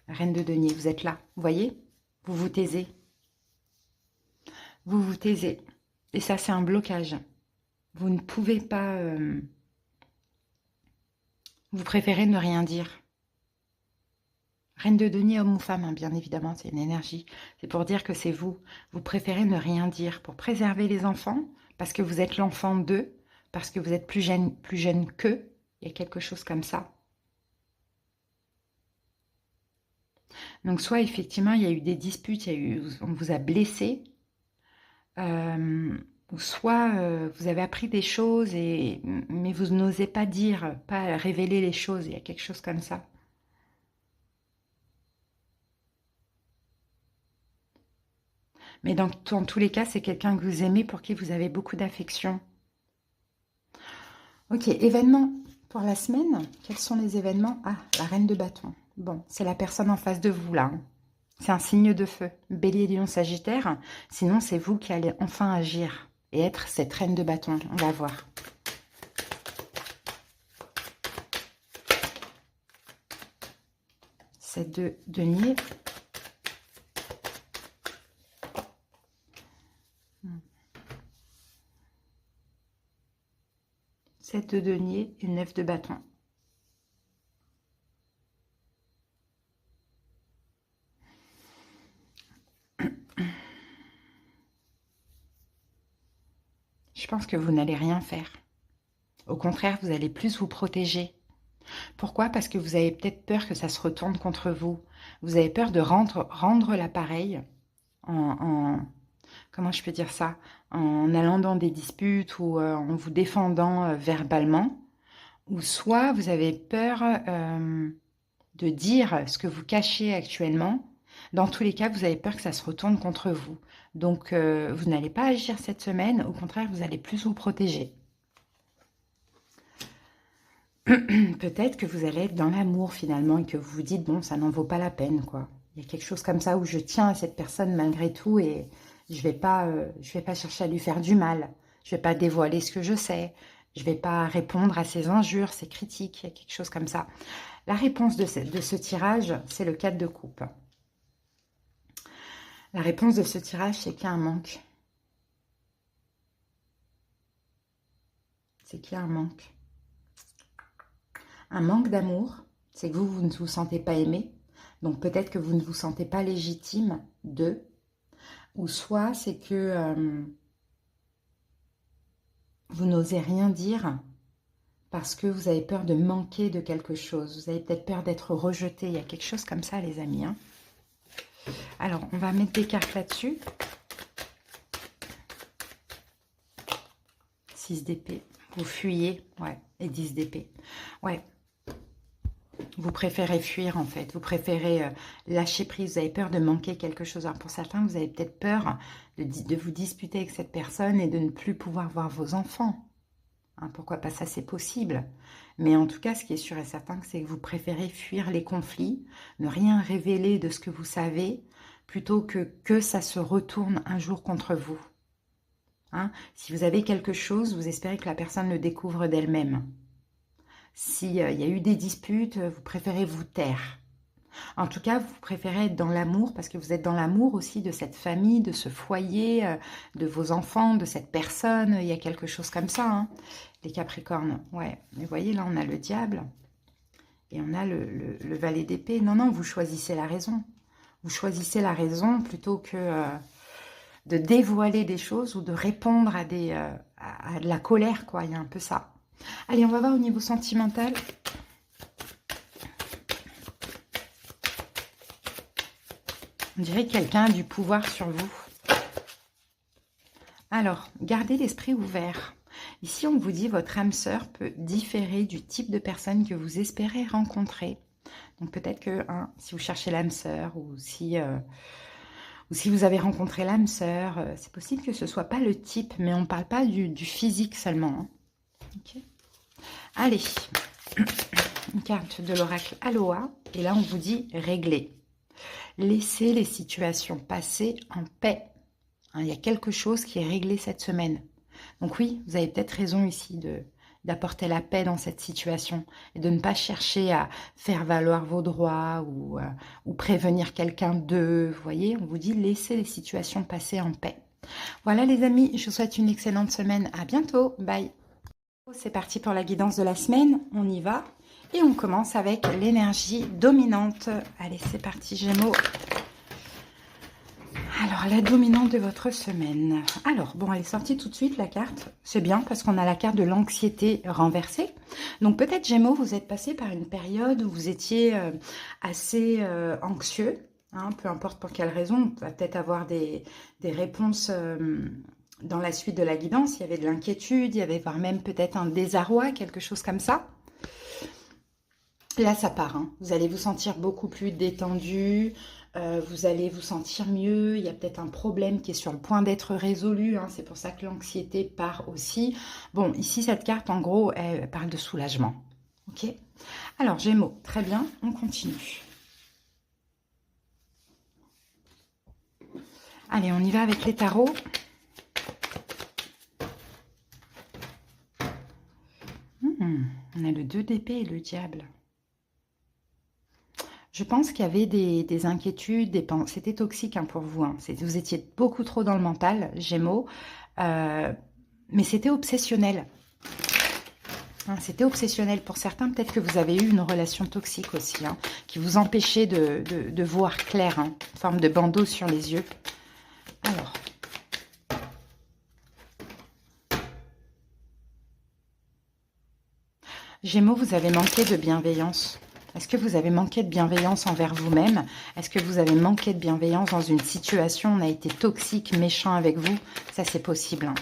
Reine de denier, vous êtes là. Vous voyez? Vous vous taisez. Vous vous taisez. Et ça, c'est un blocage. Vous ne pouvez pas... vous préférez ne rien dire. Reine de denier, homme ou femme, bien évidemment, c'est une énergie. C'est pour dire que c'est vous. Vous préférez ne rien dire pour préserver les enfants, parce que vous êtes l'enfant d'eux, parce que vous êtes plus jeune qu'eux. Il y a quelque chose comme ça. Donc, soit effectivement, il y a eu des disputes, on vous a blessé, Ou soit vous avez appris des choses, mais vous n'osez pas dire, pas révéler les choses. Il y a quelque chose comme ça. Mais dans tous les cas, c'est quelqu'un que vous aimez, pour qui vous avez beaucoup d'affection. Ok, événements pour la semaine. Quels sont les événements? Ah, la reine de bâton. Bon, c'est la personne en face de vous, là, hein. C'est un signe de feu. Bélier, Lion, Sagittaire. Sinon, c'est vous qui allez enfin agir et être cette reine de bâton. On va voir. C'est de denier. 7 de denier et 9 de bâton. Je pense que vous n'allez rien faire. Au contraire, vous allez plus vous protéger. Pourquoi? Parce que vous avez peut-être peur que ça se retourne contre vous. Vous avez peur de rendre l'appareil comment je peux dire ça? En allant dans des disputes ou en vous défendant verbalement. Ou soit vous avez peur de dire ce que vous cachez actuellement. Dans tous les cas, vous avez peur que ça se retourne contre vous. Donc, vous n'allez pas agir cette semaine. Au contraire, vous allez plus vous protéger. Peut-être que vous allez être dans l'amour finalement et que vous vous dites, bon, ça n'en vaut pas la peine, quoi. Il y a quelque chose comme ça où je tiens à cette personne malgré tout et je vais pas chercher à lui faire du mal. Je vais pas dévoiler ce que je sais. Je vais pas répondre à ses injures, ses critiques. Il y a quelque chose comme ça. La réponse de ce tirage, c'est le 4 de coupe. La réponse de ce tirage, c'est qu'il y a un manque. C'est qu'il y a un manque. Un manque d'amour, c'est que vous ne vous sentez pas aimé. Donc peut-être que vous ne vous sentez pas légitime d'eux. Ou soit c'est que vous n'osez rien dire parce que vous avez peur de manquer de quelque chose. Vous avez peut-être peur d'être rejeté. Il y a quelque chose comme ça, les amis, hein. Alors, on va mettre des cartes là-dessus. 6 d'épée. Vous fuyez, ouais, et 10 d'épée. Ouais. Vous préférez fuir, en fait. Vous préférez lâcher prise. Vous avez peur de manquer quelque chose. Alors, pour certains, vous avez peut-être peur de vous disputer avec cette personne et de ne plus pouvoir voir vos enfants. Hein, pourquoi pas, ça, c'est possible. Mais en tout cas, ce qui est sûr et certain, c'est que vous préférez fuir les conflits, ne rien révéler de ce que vous savez, plutôt que ça se retourne un jour contre vous. Hein, si vous avez quelque chose, vous espérez que la personne le découvre d'elle-même. S'il y a eu des disputes, vous préférez vous taire. En tout cas, vous préférez être dans l'amour parce que vous êtes dans l'amour aussi de cette famille, de ce foyer, de vos enfants, de cette personne. Il y a quelque chose comme ça, hein, les Capricornes. Ouais, mais vous voyez, là, on a le diable et on a le valet d'épée. Non, non, vous choisissez la raison. Vous choisissez la raison plutôt que de dévoiler des choses ou de répondre à de la colère, quoi. Il y a un peu ça. Allez, on va voir au niveau sentimental. On dirait que quelqu'un a du pouvoir sur vous. Alors, gardez l'esprit ouvert. Ici, on vous dit votre âme sœur peut différer du type de personne que vous espérez rencontrer. Donc, peut-être que si vous cherchez l'âme sœur ou si vous avez rencontré l'âme sœur, c'est possible que ce ne soit pas le type, mais on ne parle pas du physique seulement. Hein. Okay. Allez, une carte de l'oracle Aloha. Et là, on vous dit régler. Laissez les situations passer en paix. Hein, il y a quelque chose qui est réglé cette semaine. Donc oui, vous avez peut-être raison ici d'apporter la paix dans cette situation et de ne pas chercher à faire valoir vos droits ou prévenir quelqu'un d'eux. Vous voyez, on vous dit laissez les situations passer en paix. Voilà les amis, je vous souhaite une excellente semaine. À bientôt, bye. C'est parti pour la guidance de la semaine, on y va. Et on commence avec l'énergie dominante. Allez, c'est parti Gémeaux. Alors, la dominante de votre semaine. Alors, bon, elle est sortie tout de suite, la carte. C'est bien parce qu'on a la carte de l'anxiété renversée. Donc, peut-être, Gémeaux, vous êtes passé par une période où vous étiez assez anxieux. Hein, peu importe pour quelle raison. On va peut-être avoir des réponses dans la suite de la guidance, il y avait de l'inquiétude, il y avait voire même peut-être un désarroi, quelque chose comme ça. Là, ça part, hein. Vous allez vous sentir beaucoup plus détendu, vous allez vous sentir mieux. Il y a peut-être un problème qui est sur le point d'être résolu, hein. C'est pour ça que l'anxiété part aussi. Bon, ici, cette carte, en gros, elle parle de soulagement. Ok? Alors, Gémeaux, très bien, on continue. Allez, on y va avec les tarots. On a le 2 d'épée et le diable. Je pense qu'il y avait des inquiétudes, c'était toxique, hein, pour vous. Hein. Vous étiez beaucoup trop dans le mental, Gémeaux, mais c'était obsessionnel. Hein, c'était obsessionnel pour certains. Peut-être que vous avez eu une relation toxique aussi, hein, qui vous empêchait de voir clair, hein, une forme de bandeau sur les yeux. Alors, Gémeaux, vous avez manqué de bienveillance. Est-ce que vous avez manqué de bienveillance envers vous-même? Est-ce que vous avez manqué de bienveillance dans une situation? On a été toxique, méchant avec vous? Ça, c'est possible. Hein.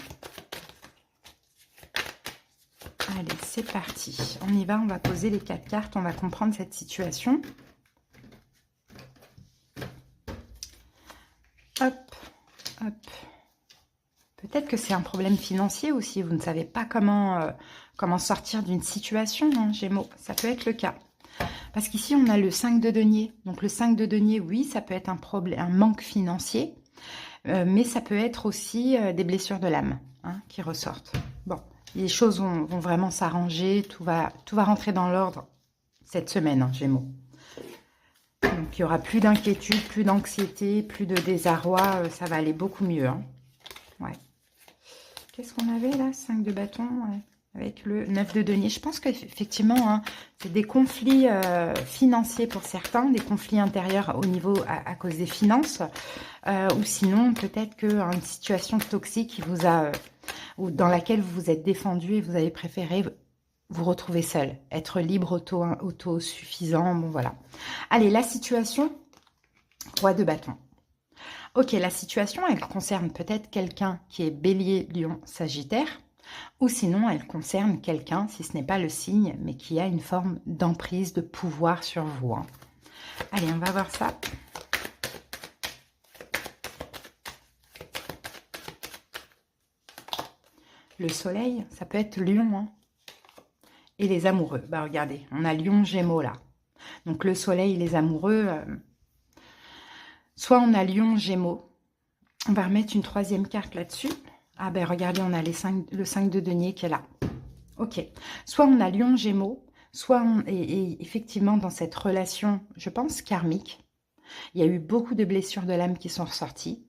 Allez, c'est parti. On y va, on va poser les 4 cartes, on va comprendre cette situation. Hop, hop. Peut-être que c'est un problème financier aussi. Vous ne savez pas comment, comment sortir d'une situation, hein, Gémeaux. Ça peut être le cas. Parce qu'ici, on a le 5 de denier. Donc, le 5 de denier, oui, ça peut être un problème, un manque financier. Mais ça peut être aussi des blessures de l'âme, hein, qui ressortent. Bon, les choses vont vraiment s'arranger. Tout va rentrer dans l'ordre cette semaine, hein, Gémeaux. Donc, il n'y aura plus d'inquiétude, plus d'anxiété, plus de désarroi. Ça va aller beaucoup mieux. Hein. Ouais. Qu'est-ce qu'on avait là? 5 de bâton, ouais. Avec le 9 de denier. Je pense qu'effectivement, hein, c'est des conflits financiers pour certains, des conflits intérieurs au niveau à cause des finances, ou sinon peut-être qu'une situation toxique qui vous a, ou dans laquelle vous vous êtes défendu et vous avez préféré vous retrouver seul, être libre, autosuffisant, bon voilà. Allez, la situation, roi de bâton. Ok, la situation, elle concerne peut-être quelqu'un qui est bélier, lion, sagittaire, ou sinon, elle concerne quelqu'un, si ce n'est pas le signe, mais qui a une forme d'emprise, de pouvoir sur vous. Hein. Allez, on va voir ça. Le soleil, ça peut être lion. Hein. Et les amoureux. Bah regardez, on a lion, gémeaux là. Donc le soleil, les amoureux. Soit on a lion, gémeaux. On va remettre une 3e carte là-dessus. Ah ben regardez, on a le 5 de denier qui est là. Ok. Soit on a lion, gémeaux, soit on et effectivement dans cette relation, je pense, karmique, il y a eu beaucoup de blessures de l'âme qui sont ressorties.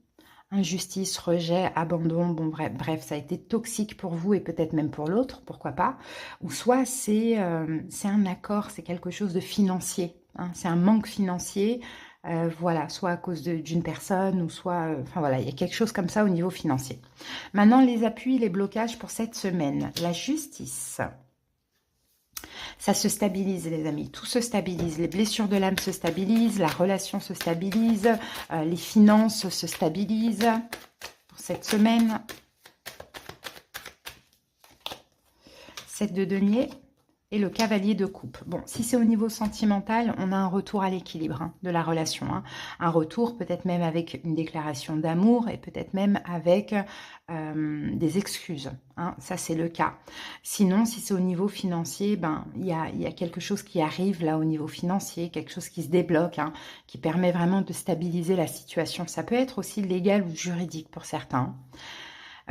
Injustice, rejet, abandon, bon bref, ça a été toxique pour vous et peut-être même pour l'autre, pourquoi pas. Ou soit c'est un accord, c'est quelque chose de financier. Hein, c'est un manque financier. Voilà, soit à cause d'une personne ou soit... enfin voilà, il y a quelque chose comme ça au niveau financier. Maintenant, les appuis, les blocages pour cette semaine. La justice. Ça se stabilise, les amis. Tout se stabilise. Les blessures de l'âme se stabilisent. La relation se stabilise. Les finances se stabilisent pour cette semaine. 7 de denier. Et le cavalier de coupe. Bon, si c'est au niveau sentimental, on a un retour à l'équilibre, hein, de la relation. Hein. Un retour peut-être même avec une déclaration d'amour et peut-être même avec des excuses. Hein. Ça, c'est le cas. Sinon, si c'est au niveau financier, ben, il y a quelque chose qui arrive là au niveau financier, quelque chose qui se débloque, hein, qui permet vraiment de stabiliser la situation. Ça peut être aussi légal ou juridique pour certains.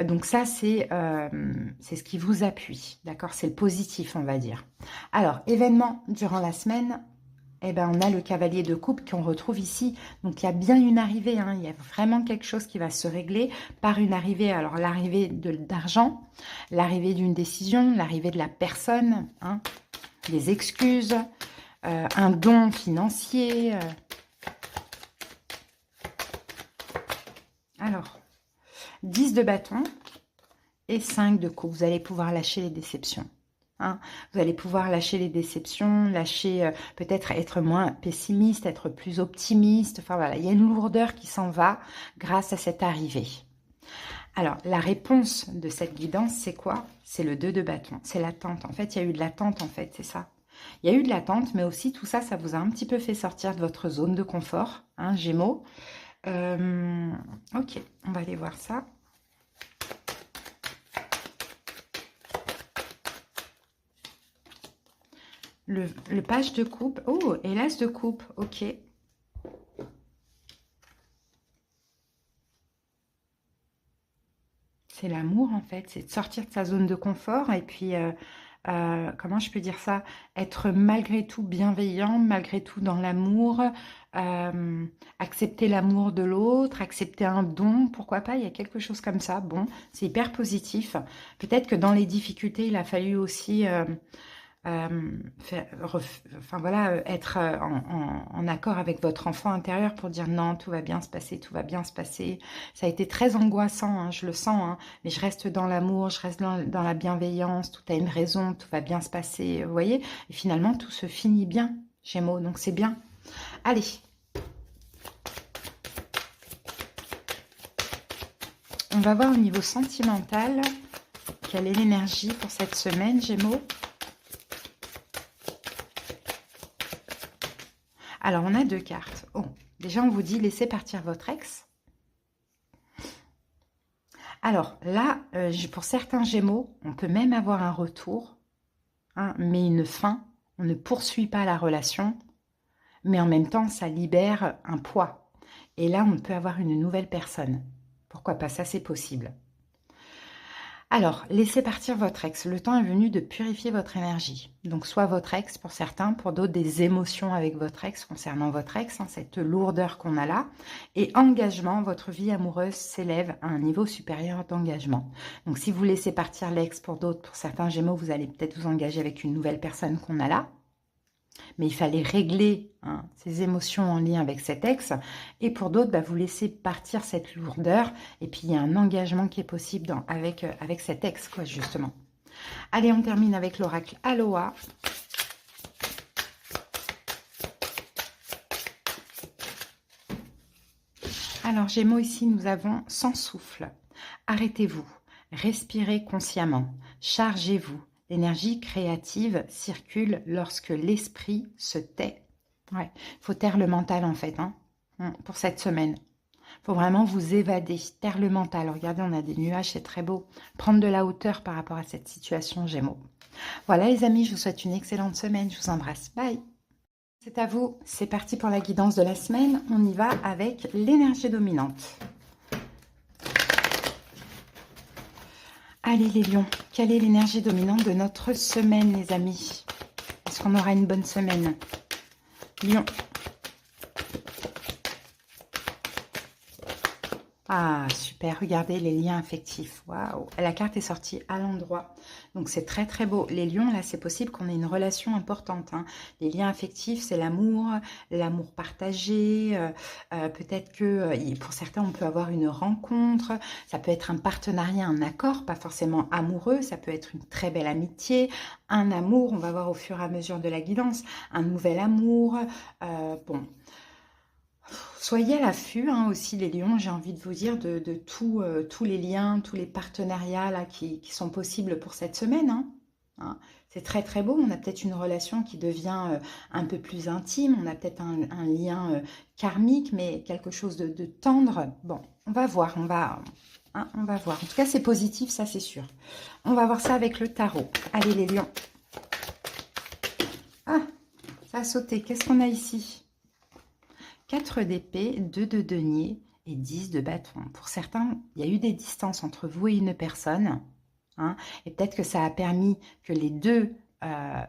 Donc ça, c'est ce qui vous appuie, d'accord? C'est le positif, on va dire. Alors, événement durant la semaine, eh ben, on a le cavalier de coupe qu'on retrouve ici. Donc, il y a bien une arrivée, hein, il y a vraiment quelque chose qui va se régler par une arrivée. Alors, l'arrivée d'argent, l'arrivée d'une décision, l'arrivée de la personne, hein, des excuses, un don financier. Alors... 10 de bâton et 5 de coupe. Vous allez pouvoir lâcher les déceptions. Hein. Vous allez pouvoir lâcher les déceptions, lâcher peut-être être moins pessimiste, être plus optimiste. Enfin voilà, il y a une lourdeur qui s'en va grâce à cette arrivée. Alors, la réponse de cette guidance, c'est quoi? C'est le 2 de bâton. C'est l'attente. En fait, il y a eu de l'attente, en fait, c'est ça. Il y a eu de l'attente, mais aussi tout ça, ça vous a un petit peu fait sortir de votre zone de confort, hein, Gémeaux. Ok, on va aller voir ça. Le page de coupe. Oh, et l'as de coupe, ok. C'est l'amour, en fait. C'est de sortir de sa zone de confort et puis... comment je peux dire ça? Être malgré tout bienveillant, malgré tout dans l'amour, accepter l'amour de l'autre, accepter un don, pourquoi pas, il y a quelque chose comme ça. Bon, c'est hyper positif. Peut-être que dans les difficultés, il a fallu aussi enfin voilà, être en accord avec votre enfant intérieur pour dire non, tout va bien se passer, tout va bien se passer. Ça a été très angoissant, hein, je le sens, hein, mais je reste dans l'amour, je reste dans la bienveillance, tout a une raison, tout va bien se passer, vous voyez. Et finalement, tout se finit bien, Gémeaux, donc c'est bien. Allez. On va voir au niveau sentimental, quelle est l'énergie pour cette semaine, Gémeaux. Alors, on a 2 cartes. Oh, déjà, on vous dit laissez partir votre ex. Alors, là, pour certains Gémeaux, on peut même avoir un retour, hein, mais une fin. On ne poursuit pas la relation, mais en même temps, ça libère un poids. Et là, on peut avoir une nouvelle personne. Pourquoi pas? Ça, c'est possible. Alors, laissez partir votre ex. Le temps est venu de purifier votre énergie. Donc, soit votre ex pour certains, pour d'autres, des émotions avec votre ex concernant votre ex, hein, cette lourdeur qu'on a là. Et engagement, votre vie amoureuse s'élève à un niveau supérieur d'engagement. Donc, si vous laissez partir l'ex pour d'autres, pour certains Gémeaux, vous allez peut-être vous engager avec une nouvelle personne qu'on a là. Mais il fallait régler, hein, ces émotions en lien avec cet ex. Et pour d'autres, vous laissez partir cette lourdeur. Et puis, il y a un engagement qui est possible avec cet ex, quoi, justement. Allez, on termine avec l'oracle Aloha. Alors, Gémeaux, ici, nous avons sans souffle. Arrêtez-vous, respirez consciemment, chargez-vous. L'énergie créative circule lorsque l'esprit se tait. Ouais, il faut taire le mental en fait, hein, pour cette semaine. Il faut vraiment vous évader, taire le mental. Regardez, on a des nuages, c'est très beau. Prendre de la hauteur par rapport à cette situation, Gémeaux. Voilà les amis, je vous souhaite une excellente semaine. Je vous embrasse. Bye. C'est à vous. C'est parti pour la guidance de la semaine. On y va avec l'énergie dominante. Allez les lions, quelle est l'énergie dominante de notre semaine les amis? Est-ce qu'on aura une bonne semaine? Lion. Ah, super, regardez les liens affectifs. Waouh, la carte est sortie à l'endroit. Donc, c'est très, très beau. Les lions, là, c'est possible qu'on ait une relation importante, hein. Les liens affectifs, c'est l'amour partagé. Peut-être que pour certains, on peut avoir une rencontre. Ça peut être un partenariat, un accord, pas forcément amoureux. Ça peut être une très belle amitié, un amour. On va voir au fur et à mesure de la guidance. Un nouvel amour. Bon... Soyez à l'affût, hein, aussi les lions, j'ai envie de vous dire, de tous les liens, tous les partenariats là, qui sont possibles pour cette semaine. Hein. C'est très très beau, on a peut-être une relation qui devient un peu plus intime, on a peut-être un lien karmique, mais quelque chose de tendre. Bon, on va voir, on va voir. En tout cas, c'est positif, ça c'est sûr. On va voir ça avec le tarot. Allez les lions. Ah, ça a sauté. Qu'est-ce qu'on a ici ? 4 d'épée, 2 de denier et 10 de bâton. Pour certains, il y a eu des distances entre vous et une personne. Hein, et peut-être que ça a permis que les deux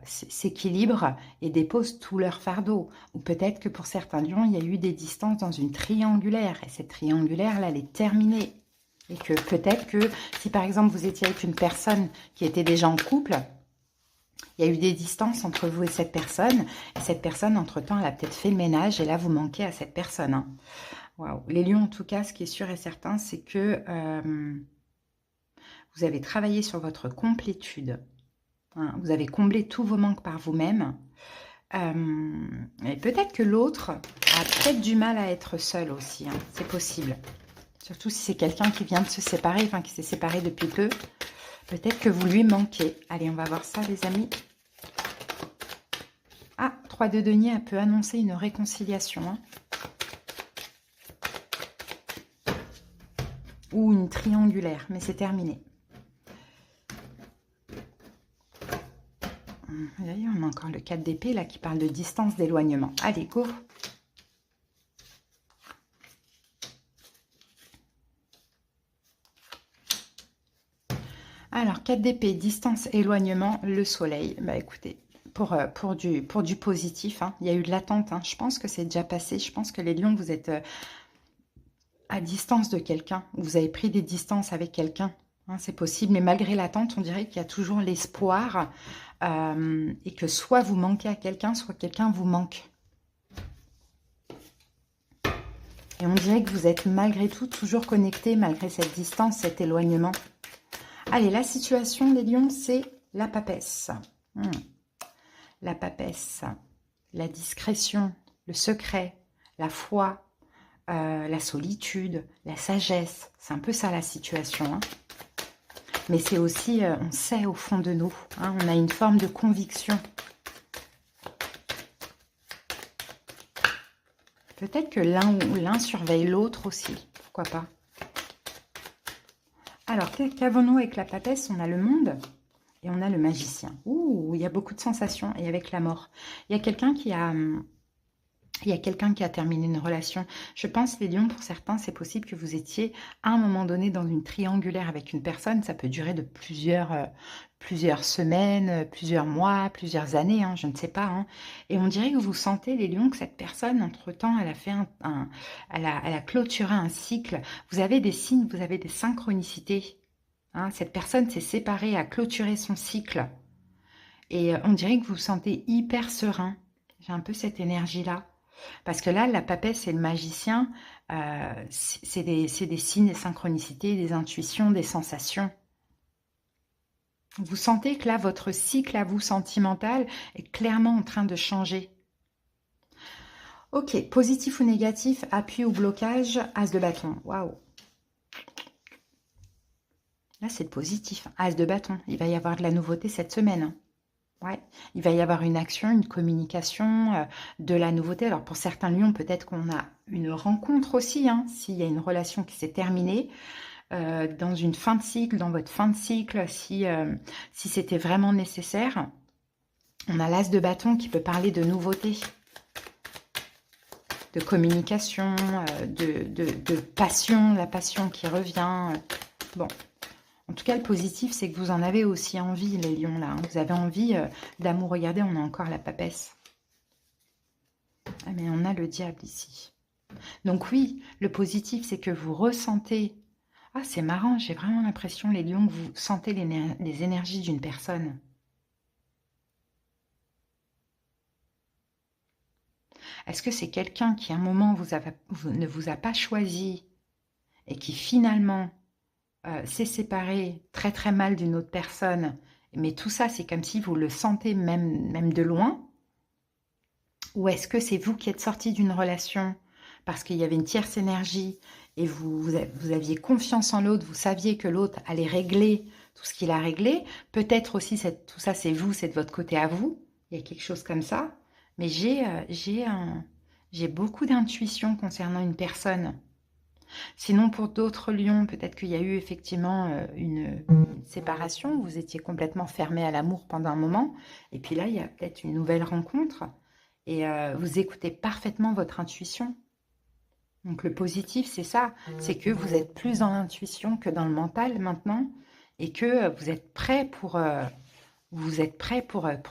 s'équilibrent et déposent tout leur fardeau. Ou peut-être que pour certains lions, il y a eu des distances dans une triangulaire. Et cette triangulaire-là, elle est terminée. Et que peut-être que si par exemple vous étiez avec une personne qui était déjà en couple, il y a eu des distances entre vous et cette personne. Et cette personne, entre-temps, elle a peut-être fait le ménage. Et là, vous manquez à cette personne. Hein. Waouh. Les lions, en tout cas, ce qui est sûr et certain, c'est que vous avez travaillé sur votre complétude. Hein. Vous avez comblé tous vos manques par vous-même. Et peut-être que l'autre a peut-être du mal à être seul aussi. Hein. C'est possible. Surtout si c'est quelqu'un qui vient de se séparer, enfin qui s'est séparé depuis peu. Peut-être que vous lui manquez. Allez, on va voir ça, les amis. Ah, 3 de denier, elle peut annoncer une réconciliation. Hein. Ou une triangulaire, mais c'est terminé. Voyez, on a encore le 4 d'épée, là, qui parle de distance, d'éloignement. Allez, go. Alors, 4 d'épée, distance, éloignement, le soleil. Bah écoutez, pour du positif, hein, il y a eu de l'attente. Hein. Je pense que c'est déjà passé. Je pense que les lions, vous êtes à distance de quelqu'un. Vous avez pris des distances avec quelqu'un. Hein, c'est possible, mais malgré l'attente, on dirait qu'il y a toujours l'espoir et que soit vous manquez à quelqu'un, soit quelqu'un vous manque. Et on dirait que vous êtes malgré tout toujours connecté, malgré cette distance, cet éloignement. Allez, la situation, les lions, c'est la papesse. La papesse, la discrétion, le secret, la foi, la solitude, la sagesse. C'est un peu ça la situation. Hein. Mais c'est aussi, on sait au fond de nous, hein, on a une forme de conviction. Peut-être que l'un surveille l'autre aussi, pourquoi pas. Alors, qu'avons-nous avec la papesse? On a le monde et on a le magicien. Ouh, il y a beaucoup de sensations. Et avec la mort, il y a quelqu'un qui a... Il y a quelqu'un qui a terminé une relation. Je pense, les lions, pour certains, c'est possible que vous étiez à un moment donné dans une triangulaire avec une personne. Ça peut durer de plusieurs semaines, plusieurs mois, plusieurs années, hein, je ne sais pas. Hein. Et on dirait que vous sentez, les lions, que cette personne, entre-temps, elle a fait elle a clôturé un cycle. Vous avez des signes, vous avez des synchronicités. Hein. Cette personne s'est séparée, a clôturé son cycle. Et on dirait que vous vous sentez hyper serein. J'ai un peu cette énergie-là. Parce que là, la papesse et le magicien, c'est des signes, des synchronicités, des intuitions, des sensations. Vous sentez que là, votre cycle à vous sentimental est clairement en train de changer. Ok, positif ou négatif, appui ou blocage, as de bâton. Waouh. Là, c'est le positif. As de bâton. Il va y avoir de la nouveauté cette semaine. Ouais, il va y avoir une action, une communication, de la nouveauté. Alors pour certains lions, peut-être qu'on a une rencontre aussi, hein, s'il y a une relation qui s'est terminée, dans une fin de cycle, dans votre fin de cycle, si c'était vraiment nécessaire. On a l'as de bâton qui peut parler de nouveauté, de communication, de passion, la passion qui revient. Bon. En tout cas, le positif, c'est que vous en avez aussi envie, les lions, là. Hein. Vous avez envie d'amour. Regardez, on a encore la papesse. Ah, mais on a le diable ici. Donc oui, le positif, c'est que vous ressentez... Ah, c'est marrant, j'ai vraiment l'impression, les lions, que vous sentez les énergies d'une personne. Est-ce que c'est quelqu'un qui, à un moment, ne vous a pas choisi et qui, finalement... s'est séparé très très mal d'une autre personne, mais tout ça c'est comme si vous le sentez même de loin, ou est-ce que c'est vous qui êtes sorti d'une relation parce qu'il y avait une tierce énergie et vous aviez confiance en l'autre, vous saviez que l'autre allait régler tout ce qu'il a réglé, peut-être aussi tout ça c'est vous, c'est de votre côté à vous, il y a quelque chose comme ça, mais j'ai beaucoup d'intuition concernant une personne. Sinon, pour d'autres lions, peut-être qu'il y a eu effectivement une séparation, vous étiez complètement fermé à l'amour pendant un moment, et puis là, il y a peut-être une nouvelle rencontre, et vous écoutez parfaitement votre intuition. Donc le positif, c'est ça, c'est que vous êtes plus dans l'intuition que dans le mental maintenant, et que vous êtes prêt pour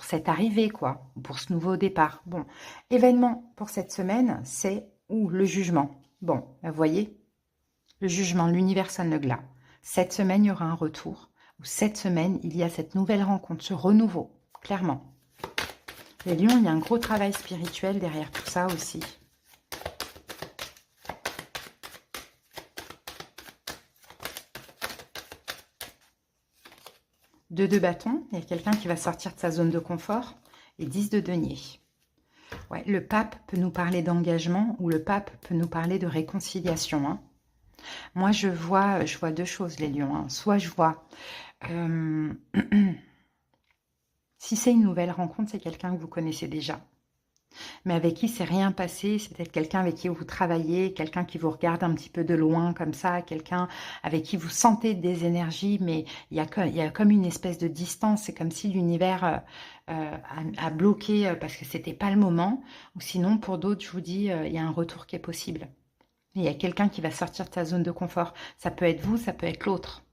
cette arrivée, quoi, pour ce nouveau départ. Bon, événement pour cette semaine, c'est le jugement. Bon, vous voyez, le jugement, l'univers sonne le glas. Cette semaine, il y aura un retour. Ou cette semaine, il y a cette nouvelle rencontre, ce renouveau, clairement. Les lions, il y a un gros travail spirituel derrière tout ça aussi. Deux de bâton, il y a quelqu'un qui va sortir de sa zone de confort. Et 10 de denier. Ouais, le pape peut nous parler d'engagement ou le pape peut nous parler de réconciliation, hein. Moi, je vois deux choses, les lions, hein. Soit je vois, euh, si c'est une nouvelle rencontre, c'est quelqu'un que vous connaissez déjà, mais avec qui c'est rien passé. C'est peut-être quelqu'un avec qui vous travaillez, quelqu'un qui vous regarde un petit peu de loin comme ça, quelqu'un avec qui vous sentez des énergies, mais il y a comme une espèce de distance. C'est comme si l'univers a bloqué parce que c'était pas le moment. Ou sinon, pour d'autres, je vous dis, il y a un retour qui est possible. Il y a quelqu'un qui va sortir de sa zone de confort. Ça peut être vous, ça peut être l'autre.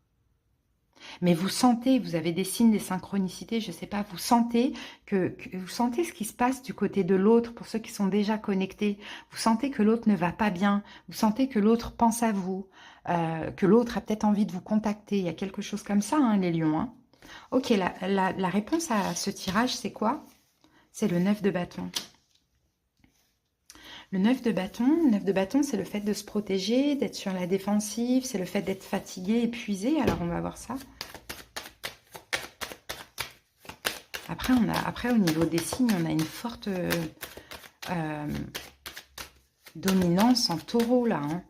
Mais vous sentez, vous avez des signes, des synchronicités, je ne sais pas, vous sentez que vous sentez ce qui se passe du côté de l'autre, pour ceux qui sont déjà connectés. Vous sentez que l'autre ne va pas bien, vous sentez que l'autre pense à vous, que l'autre a peut-être envie de vous contacter. Il y a quelque chose comme ça, hein, les lions, hein. Ok, la réponse à ce tirage, c'est quoi? C'est le 9 de bâton. Le 9 de bâton, c'est le fait de se protéger, d'être sur la défensive, c'est le fait d'être fatigué, épuisé. Alors, on va voir ça. Après, au niveau des signes, on a une forte dominance en taureau, là, hein.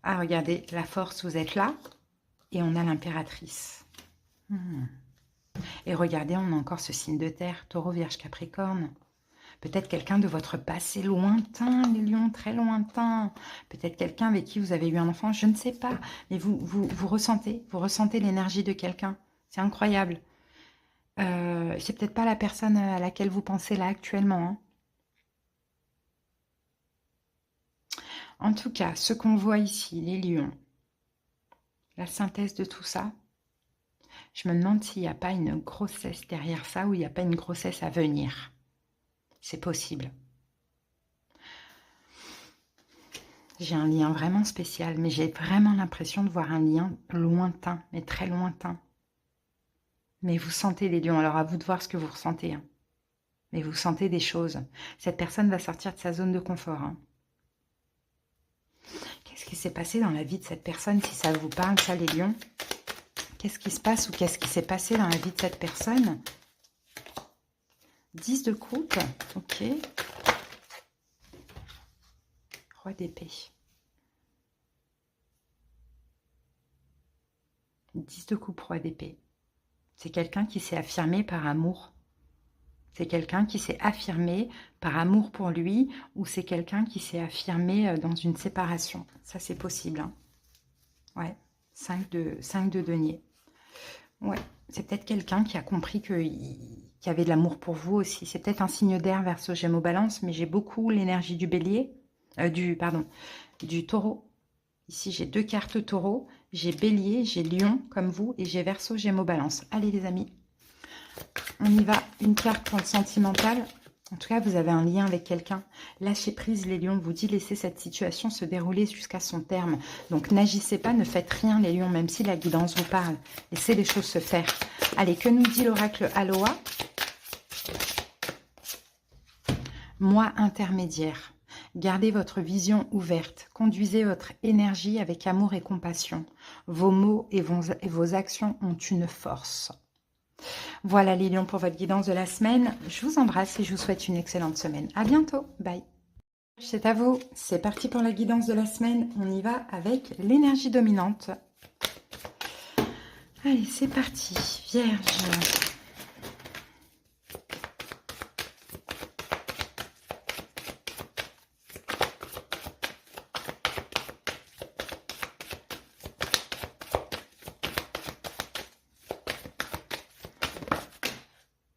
Ah, regardez, la force, vous êtes là. Et on a l'impératrice. Et regardez, on a encore ce signe de terre, taureau, vierge, capricorne. Peut-être quelqu'un de votre passé lointain, les lions, très lointain. Peut-être quelqu'un avec qui vous avez eu un enfant, je ne sais pas. Mais vous ressentez l'énergie de quelqu'un. C'est incroyable. C'est peut-être pas la personne à laquelle vous pensez là actuellement, hein. En tout cas, ce qu'on voit ici, les lions, la synthèse de tout ça, je me demande s'il n'y a pas une grossesse derrière ça ou il n'y a pas une grossesse à venir. C'est possible. J'ai un lien vraiment spécial, mais j'ai vraiment l'impression de voir un lien lointain, mais très lointain. Mais vous sentez les lions, alors à vous de voir ce que vous ressentez, hein. Mais vous sentez des choses. Cette personne va sortir de sa zone de confort, hein. Qu'est-ce qui s'est passé dans la vie de cette personne, si ça vous parle, ça, les lions? Qu'est-ce qui se passe ou qu'est-ce qui s'est passé dans la vie de cette personne? 10 de coupe, ok. Roi d'épée. 10 de coupe, roi d'épée. C'est quelqu'un qui s'est affirmé par amour. C'est quelqu'un qui s'est affirmé par amour pour lui ou c'est quelqu'un qui s'est affirmé dans une séparation. Ça, c'est possible, hein. Ouais, 5 de denier. Ouais, c'est peut-être quelqu'un qui a compris qu'il y avait de l'amour pour vous aussi. C'est peut-être un signe d'air Verseau, Gémeaux, Balance, mais j'ai beaucoup l'énergie du bélier, du taureau. Ici, j'ai deux cartes taureau, j'ai bélier, j'ai lion comme vous et j'ai Verseau, Gémeaux, Balance. Allez les amis, on y va. Une carte pour le sentimental. En tout cas, vous avez un lien avec quelqu'un. Lâchez prise, les lions. Vous dit laissez cette situation se dérouler jusqu'à son terme. Donc, n'agissez pas, ne faites rien, les lions, même si la guidance vous parle. Laissez les choses se faire. Allez, que nous dit l'oracle Aloha? Moi intermédiaire. Gardez votre vision ouverte. Conduisez votre énergie avec amour et compassion. Vos mots et vos actions ont une force. Voilà les lions pour votre guidance de la semaine. Je vous embrasse et je vous souhaite une excellente semaine. À bientôt. Bye. C'est à vous. C'est parti pour la guidance de la semaine. On y va avec l'énergie dominante. Allez, c'est parti. Vierge.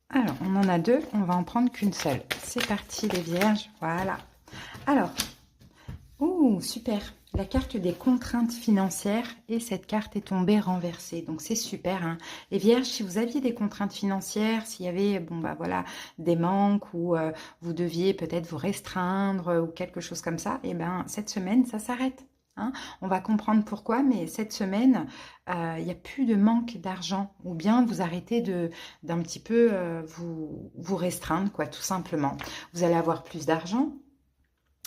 Alors, on en a deux, on va en prendre qu'une seule. C'est parti les vierges, voilà. Alors, super, la carte des contraintes financières et cette carte est tombée renversée. Donc, c'est super, hein. Les vierges, si vous aviez des contraintes financières, s'il y avait, bon, bah voilà, des manques ou vous deviez peut-être vous restreindre ou quelque chose comme ça, et ben cette semaine, ça s'arrête. Hein, on va comprendre pourquoi, mais cette semaine, il n'y a plus de manque d'argent. Ou bien vous arrêtez d'un petit peu vous restreindre, quoi, tout simplement. Vous allez avoir plus d'argent.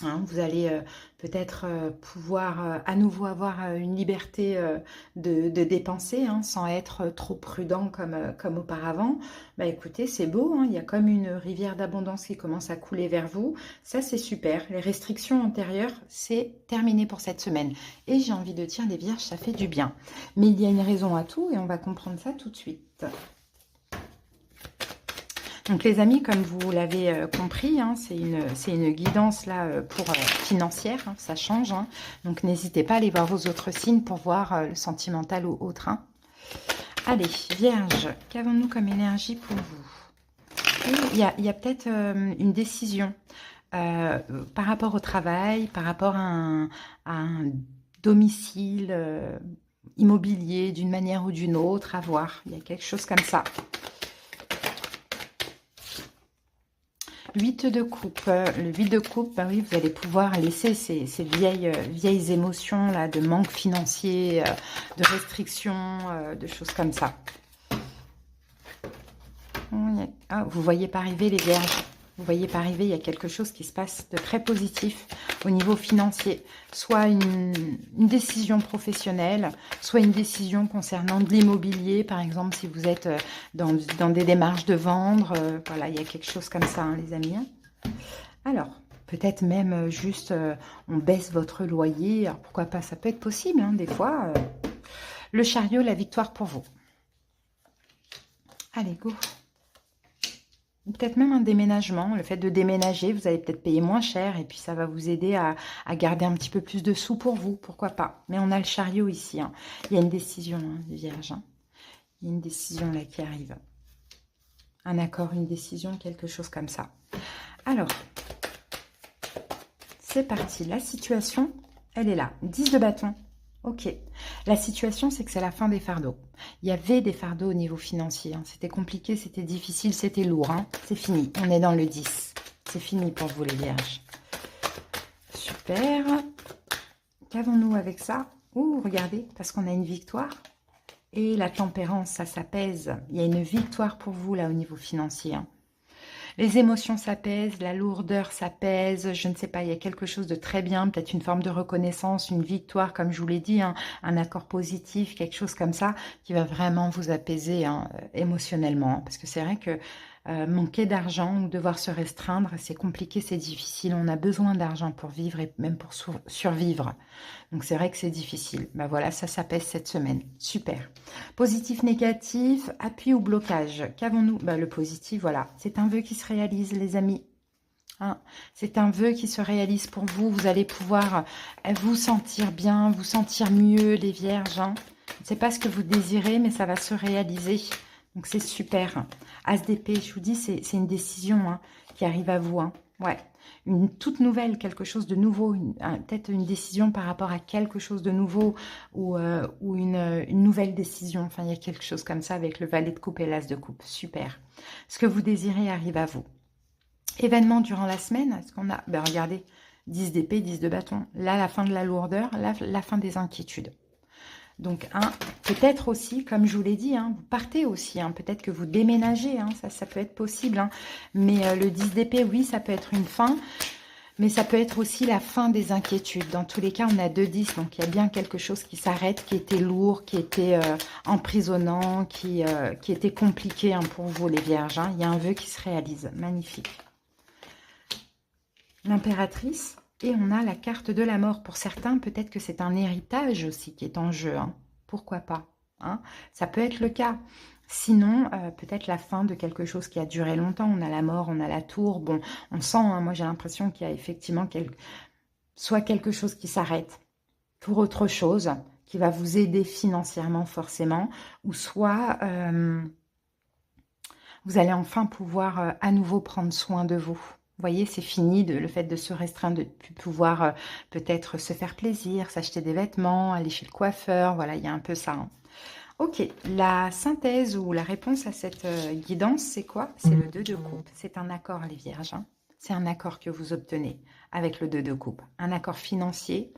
Hein, vous allez peut-être pouvoir à nouveau avoir une liberté de dépenser, hein, sans être trop prudent comme auparavant. Bah écoutez, c'est beau, hein, il y a comme une rivière d'abondance qui commence à couler vers vous. Ça, c'est super. Les restrictions antérieures, c'est terminé pour cette semaine. Et j'ai envie de dire, les vierges, ça fait du bien. Mais il y a une raison à tout et on va comprendre ça tout de suite. Donc les amis, comme vous l'avez compris, hein, c'est une guidance là pour financière, hein, ça change. Hein. Donc n'hésitez pas à aller voir vos autres signes pour voir le sentimental ou autre. Hein. Allez, Vierge, qu'avons-nous comme énergie pour vous? Il y a peut-être une décision par rapport au travail, par rapport à un domicile immobilier d'une manière ou d'une autre, à voir. Il y a quelque chose comme ça. 8 de coupe. Le 8 de coupe, bah oui, vous allez pouvoir laisser ces vieilles émotions là, de manque financier, de restrictions, de choses comme ça. Ah, vous voyez pas arriver les vierges. Vous voyez pas arriver, il y a quelque chose qui se passe de très positif au niveau financier. Soit une décision professionnelle, soit une décision concernant de l'immobilier. Par exemple, si vous êtes dans des démarches de vendre. Voilà, il y a quelque chose comme ça, hein, les amis. Alors, peut-être même juste, on baisse votre loyer. Alors, pourquoi pas, ça peut être possible, hein, des fois. Le chariot, la victoire pour vous. Allez, go. Peut-être même un déménagement, le fait de déménager, vous allez peut-être payer moins cher et puis ça va vous aider à garder un petit peu plus de sous pour vous, pourquoi pas. Mais on a le chariot ici, hein. Il y a une décision, hein, les vierges. Hein. Il y a une décision là qui arrive. Un accord, une décision, quelque chose comme ça. Alors, c'est parti. La situation, elle est là. 10 de bâton. Ok. La situation, c'est que c'est la fin des fardeaux. Il y avait des fardeaux au niveau financier. Hein. C'était compliqué, c'était difficile, c'était lourd. Hein. C'est fini. On est dans le 10. C'est fini pour vous, les vierges. Super. Qu'avons-nous avec ça? Ouh, regardez, parce qu'on a une victoire. Et la tempérance, ça s'apaise. Il y a une victoire pour vous, là, au niveau financier. Hein. Les émotions s'apaisent, la lourdeur s'apaise, je ne sais pas, il y a quelque chose de très bien, peut-être une forme de reconnaissance, une victoire, comme je vous l'ai dit, hein, un accord positif, quelque chose comme ça, qui va vraiment vous apaiser hein, émotionnellement. Hein, parce que c'est vrai que manquer d'argent ou devoir se restreindre, c'est compliqué, c'est difficile. On a besoin d'argent pour vivre et même pour survivre. Donc c'est vrai que c'est difficile. Ben voilà, ça s'apaise cette semaine. Super. Positif, négatif, appui ou blocage. Qu'avons-nous? Ben, le positif, voilà. C'est un vœu qui se réalise, les amis. Hein, c'est un vœu qui se réalise pour vous. Vous allez pouvoir vous sentir bien, vous sentir mieux, les vierges. Hein. Je ne sais pas ce que vous désirez, mais ça va se réaliser. Donc, c'est super. As d'épée, je vous dis, c'est une décision hein, qui arrive à vous. Hein. Ouais. Une toute nouvelle, quelque chose de nouveau. Peut-être une décision par rapport à quelque chose de nouveau ou une nouvelle décision. Enfin, il y a quelque chose comme ça avec le valet de coupe et l'as de coupe. Super. Ce que vous désirez arrive à vous. Événement durant la semaine, est-ce qu'on a... Ben regardez, 10 d'épée, 10 de bâton. Là, la fin de la lourdeur, là, la fin des inquiétudes. Donc, peut-être aussi, comme je vous l'ai dit, hein, vous partez aussi. Hein, peut-être que vous déménagez, hein, ça peut être possible. Hein, mais le 10 d'épée, oui, ça peut être une fin. Mais ça peut être aussi la fin des inquiétudes. Dans tous les cas, on a 2-10. Donc, il y a bien quelque chose qui s'arrête, qui était lourd, qui était emprisonnant, qui était compliqué hein, pour vous, les vierges. Hein. Il y a un vœu qui se réalise. Magnifique. L'impératrice. Et on a la carte de la mort. Pour certains, peut-être que c'est un héritage aussi qui est en jeu. Hein. Pourquoi pas hein. Ça peut être le cas. Sinon, peut-être la fin de quelque chose qui a duré longtemps. On a la mort, on a la tour. Bon, on sent, hein, moi j'ai l'impression qu'il y a effectivement soit quelque chose qui s'arrête pour autre chose, qui va vous aider financièrement forcément, ou soit vous allez enfin pouvoir à nouveau prendre soin de vous. Vous voyez, c'est fini le fait de se restreindre, de pouvoir peut-être se faire plaisir, s'acheter des vêtements, aller chez le coiffeur. Voilà, il y a un peu ça. Hein. Ok, la synthèse ou la réponse à cette guidance, c'est quoi? C'est le 2 de coupe. C'est un accord, les vierges. Hein. C'est un accord que vous obtenez avec le 2 de coupe. Un accord financier,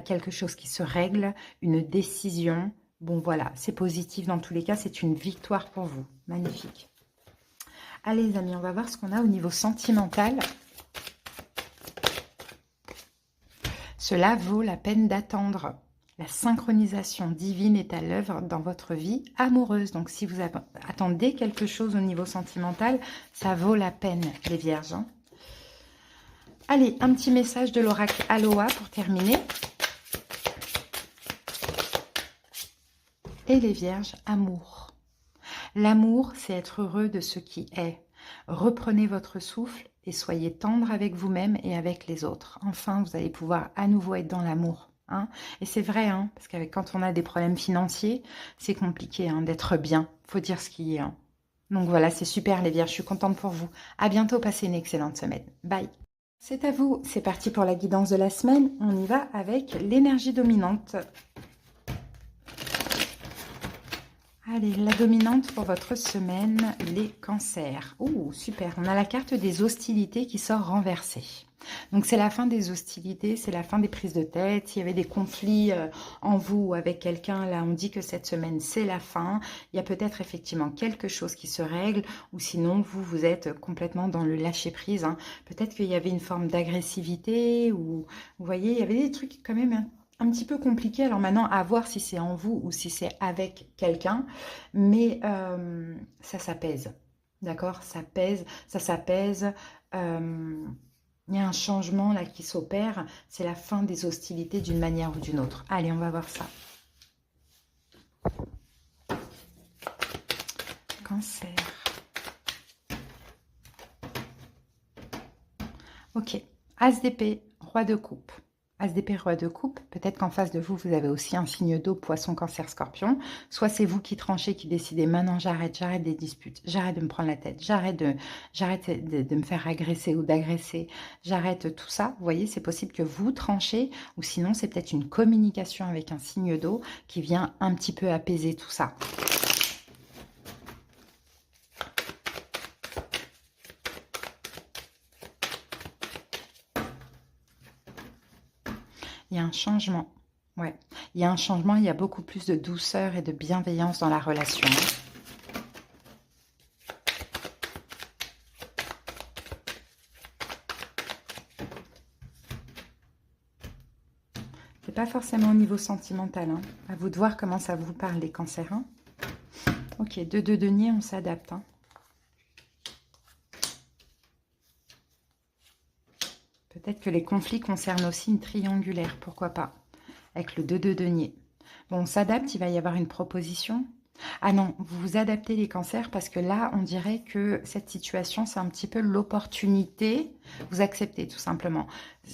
quelque chose qui se règle, une décision. Bon, voilà, c'est positif dans tous les cas. C'est une victoire pour vous. Magnifique. Allez les amis, on va voir ce qu'on a au niveau sentimental. Cela vaut la peine d'attendre. La synchronisation divine est à l'œuvre dans votre vie amoureuse. Donc, si vous attendez quelque chose au niveau sentimental, ça vaut la peine, les vierges. Hein. Allez, un petit message de l'oracle Aloha pour terminer. Et les vierges, amour. L'amour, c'est être heureux de ce qui est. Reprenez votre souffle et soyez tendre avec vous-même et avec les autres. Enfin, vous allez pouvoir à nouveau être dans l'amour. Hein. Et c'est vrai, hein, parce que quand on a des problèmes financiers, c'est compliqué hein, d'être bien. Faut dire ce qui est. Hein. Donc voilà, c'est super les vierges, je suis contente pour vous. À bientôt, passez une excellente semaine. Bye. C'est à vous, c'est parti pour la guidance de la semaine. On y va avec l'énergie dominante. Allez, la dominante pour votre semaine, les cancers. Oh, super, on a la carte des hostilités qui sort renversée. Donc, c'est la fin des hostilités, c'est la fin des prises de tête. S'il y avait des conflits en vous ou avec quelqu'un, là, on dit que cette semaine, c'est la fin. Il y a peut-être effectivement quelque chose qui se règle ou sinon, vous êtes complètement dans le lâcher-prise. Hein. Peut-être qu'il y avait une forme d'agressivité ou, vous voyez, il y avait des trucs quand même... Hein, un petit peu compliqué, alors maintenant à voir si c'est en vous ou si c'est avec quelqu'un, mais ça s'apaise, d'accord, ça pèse, ça s'apaise, il y a un changement là qui s'opère, c'est la fin des hostilités d'une manière ou d'une autre. Allez, on va voir ça. Cancer. Ok, As d'épée, roi de coupe. As d'épée, roi de coupe, peut-être qu'en face de vous, vous avez aussi un signe d'eau, poisson, cancer, scorpion. Soit c'est vous qui tranchez, qui décidez, maintenant j'arrête des disputes, j'arrête de me prendre la tête, j'arrête de me faire agresser ou d'agresser, j'arrête tout ça. Vous voyez, c'est possible que vous tranchez, ou sinon c'est peut-être une communication avec un signe d'eau qui vient un petit peu apaiser tout ça. Il y a un changement. Ouais, il y a un changement, il y a beaucoup plus de douceur et de bienveillance dans la relation. C'est pas forcément au niveau sentimental. Hein. À vous de voir comment ça vous parle, les cancers. Hein. Ok, de denier, on s'adapte. Hein. Peut-être que les conflits concernent aussi une triangulaire, pourquoi pas, avec le 2 de denier. Bon, on s'adapte, il va y avoir une proposition. Ah non, vous vous adaptez les cancers parce que là, on dirait que cette situation, c'est un petit peu l'opportunité. Vous acceptez tout simplement.